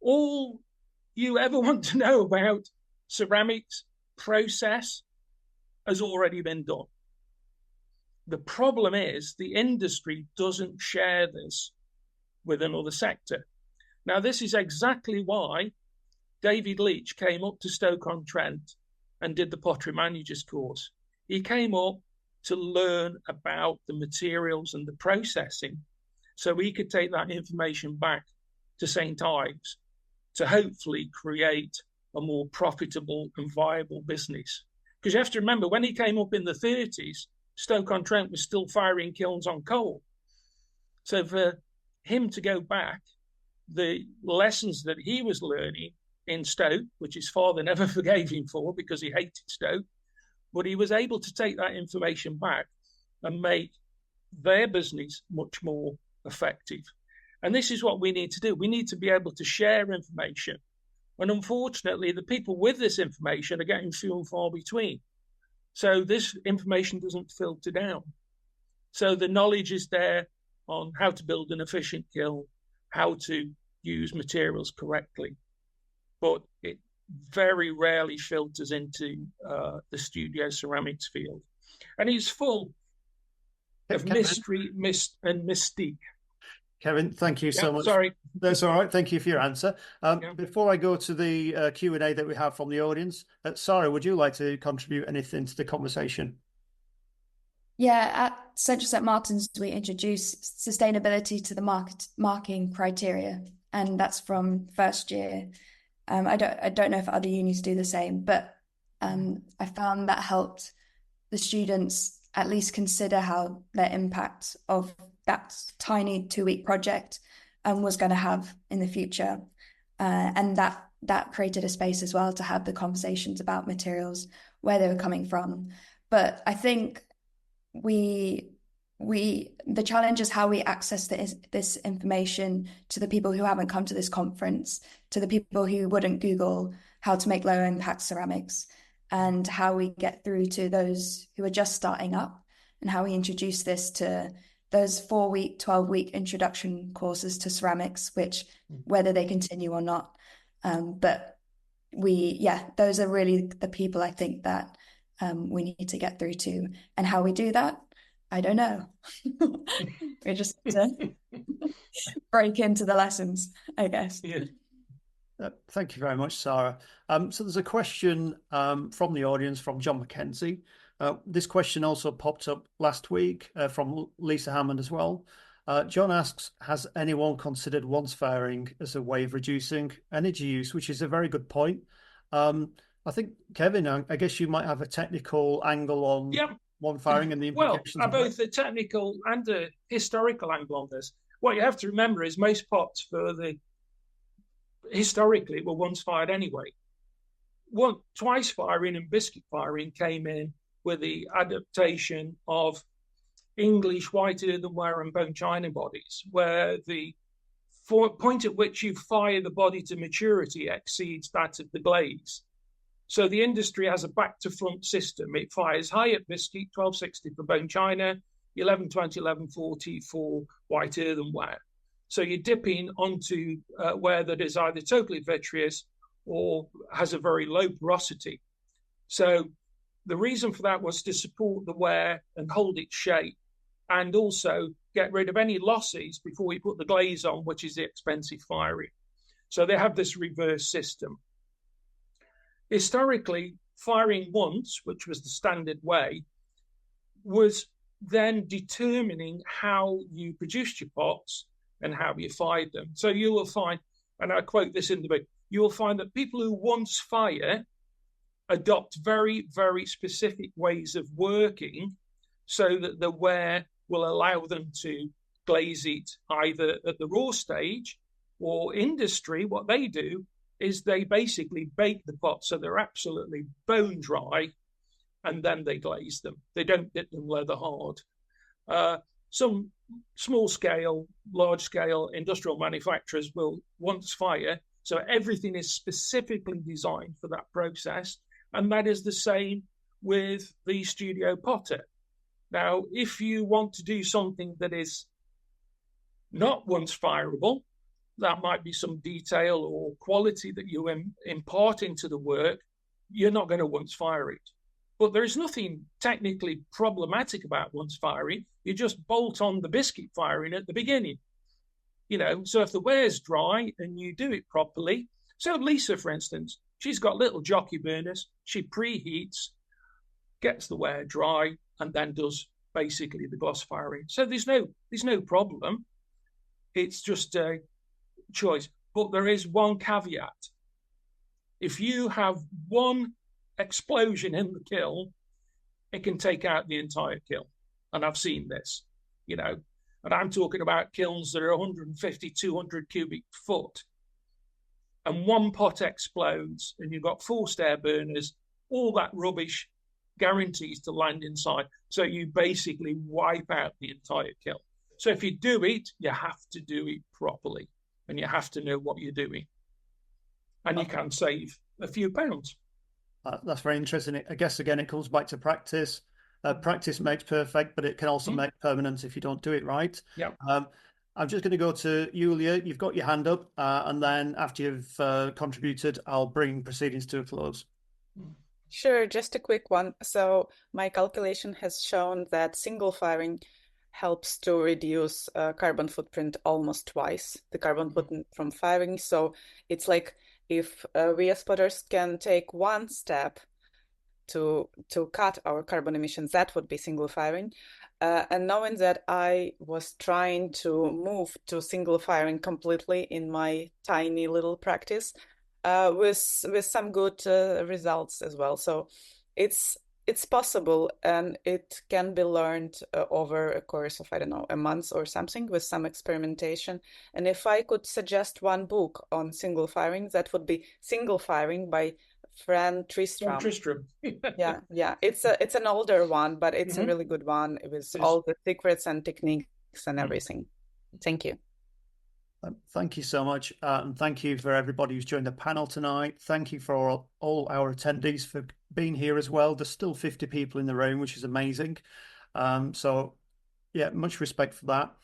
All you ever want to know about ceramics process has already been done. The problem is the industry doesn't share this with another sector. Now, this is exactly why David Leach came up to Stoke-on-Trent and did the Pottery Managers course. He came up to learn about the materials and the processing so he could take that information back to St. Ives to hopefully create a more profitable and viable business. Because you have to remember, when he came up in the 30s, Stoke-on-Trent was still firing kilns on coal. So for him to go back, the lessons that he was learning in Stoke, which his father never forgave him for because he hated Stoke, but he was able to take that information back and make their business much more effective. And this is what we need to do. We need to be able to share information. And unfortunately, the people with this information are getting few and far between. So this information doesn't filter down. So the knowledge is there on how to build an efficient kiln, how to use materials correctly, but it very rarely filters into the studio ceramics field. And it's full of mystery, and mystique. Kevin, thank you so much. Sorry. That's all right. Thank you for your answer. Before I go to the Q&A that we have from the audience, Sara, would you like to contribute anything to the conversation? Yeah, at Central St. Martin's, we introduce sustainability to the marking criteria. and that's from first year. I don't know if other unis do the same, but I found that helped the students at least consider how their impact of that tiny 2-week project was going to have in the future, and that created a space as well to have the conversations about materials, where they were coming from. But I think the challenge is how we access this information to the people who haven't come to this conference, to the people who wouldn't Google how to make low impact ceramics, and how we get through to those who are just starting up, and how we introduce this to those 4-week, 12-week introduction courses to ceramics, which whether they continue or not. But those are really the people I think that we need to get through to, and how we do that, I don't know. We just break into the lessons, I guess. Yeah. Thank you very much, Sara. So there's a question from the audience from John McKenzie. This question also popped up last week from Lisa Hammond as well. John asks, has anyone considered once firing as a way of reducing energy use, which is a very good point. I think, Kevin, I guess you might have a technical angle on one firing and the implications. Well, both a technical and a historical angle on this. What you have to remember is most pots historically were once fired anyway. Twice firing and biscuit firing came in with the adaptation of English white earthenware and bone china bodies, where the point at which you fire the body to maturity exceeds that of the glaze. So the industry has a back-to-front system. It fires high at biscuit, 1260 for bone china, 1120, 1140 for white earthenware. So you're dipping onto ware that is either totally vitreous or has a very low porosity. So the reason for that was to support the ware and hold its shape, and also get rid of any losses before we put the glaze on, which is the expensive firing. So they have this reverse system. Historically, firing once, which was the standard way, was then determining how you produced your pots and how you fired them. So you will find, and I quote this in the book, you will find that people who once fire adopt very, very specific ways of working so that the ware will allow them to glaze it either at the raw stage, or industry, what they do is they basically bake the pots so they're absolutely bone dry, and then they glaze them. They don't get them leather hard. Some small scale, large scale industrial manufacturers will once fire, so everything is specifically designed for that process. And that is the same with the studio potter. Now, if you want to do something that is not once fireable, that might be some detail or quality that you impart into the work, you're not going to once fire it. But there is nothing technically problematic about once firing. You just bolt on the biscuit firing at the beginning. So if the ware's dry and you do it properly, so Lisa, for instance, she's got little jockey burners. She preheats, gets the ware dry, and then does basically the gloss firing. So there's no problem. It's just a choice. But there is one caveat. If you have one explosion in the kiln, it can take out the entire kiln. And I've seen this, and I'm talking about kilns that are 150, 200 cubic foot. And one pot explodes and you've got forced air burners, all that rubbish guarantees to land inside. So you basically wipe out the entire kiln. So if you do it, you have to do it properly, and you have to know what you're doing. And you can save a few pounds. That's very interesting. I guess, again, it comes back to practice. Practice makes perfect, but it can also make permanent if you don't do it right. Yeah. I'm just going to go to Yuliya. You've got your hand up, and then after you've contributed, I'll bring proceedings to a close. Sure, just a quick one. So my calculation has shown that single firing helps to reduce carbon footprint almost twice the carbon footprint from firing. So it's like if we as potters can take one step to cut our carbon emissions, that would be single firing. And knowing that I was trying to move to single firing completely in my tiny little practice, with some good results as well. So it's possible, and it can be learned over a course of, I don't know, a month or something, with some experimentation. And if I could suggest one book on single firing, that would be Single Firing by Fran Tristram. Yeah. It's an older one, but it's a really good one with all the secrets and techniques and everything. Thank you. Thank you so much. And thank you for everybody who's joined the panel tonight. Thank you for all our attendees for being here as well. There's still 50 people in the room, which is amazing. So yeah, much respect for that.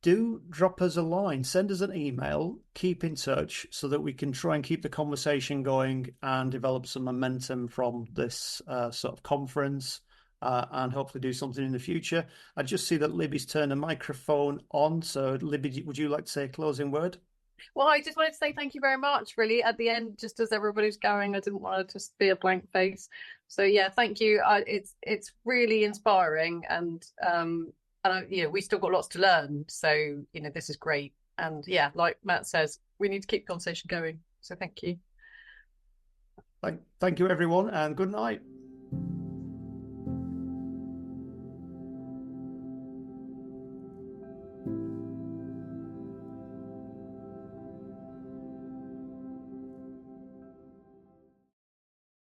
Do drop us a line, send us an email, keep in touch so that we can try and keep the conversation going and develop some momentum from this sort of conference, and hopefully do something in the future. I just see that Libby's turned a microphone on. So Libby, would you like to say a closing word? Well, I just wanted to say thank you very much, really, at the end, just as everybody's going. I didn't want to just be a blank face. So yeah, thank you. It's really inspiring, and we still got lots to learn. So this is great. And yeah, like Matt says, we need to keep the conversation going. So thank you. Thank you, everyone, and good night.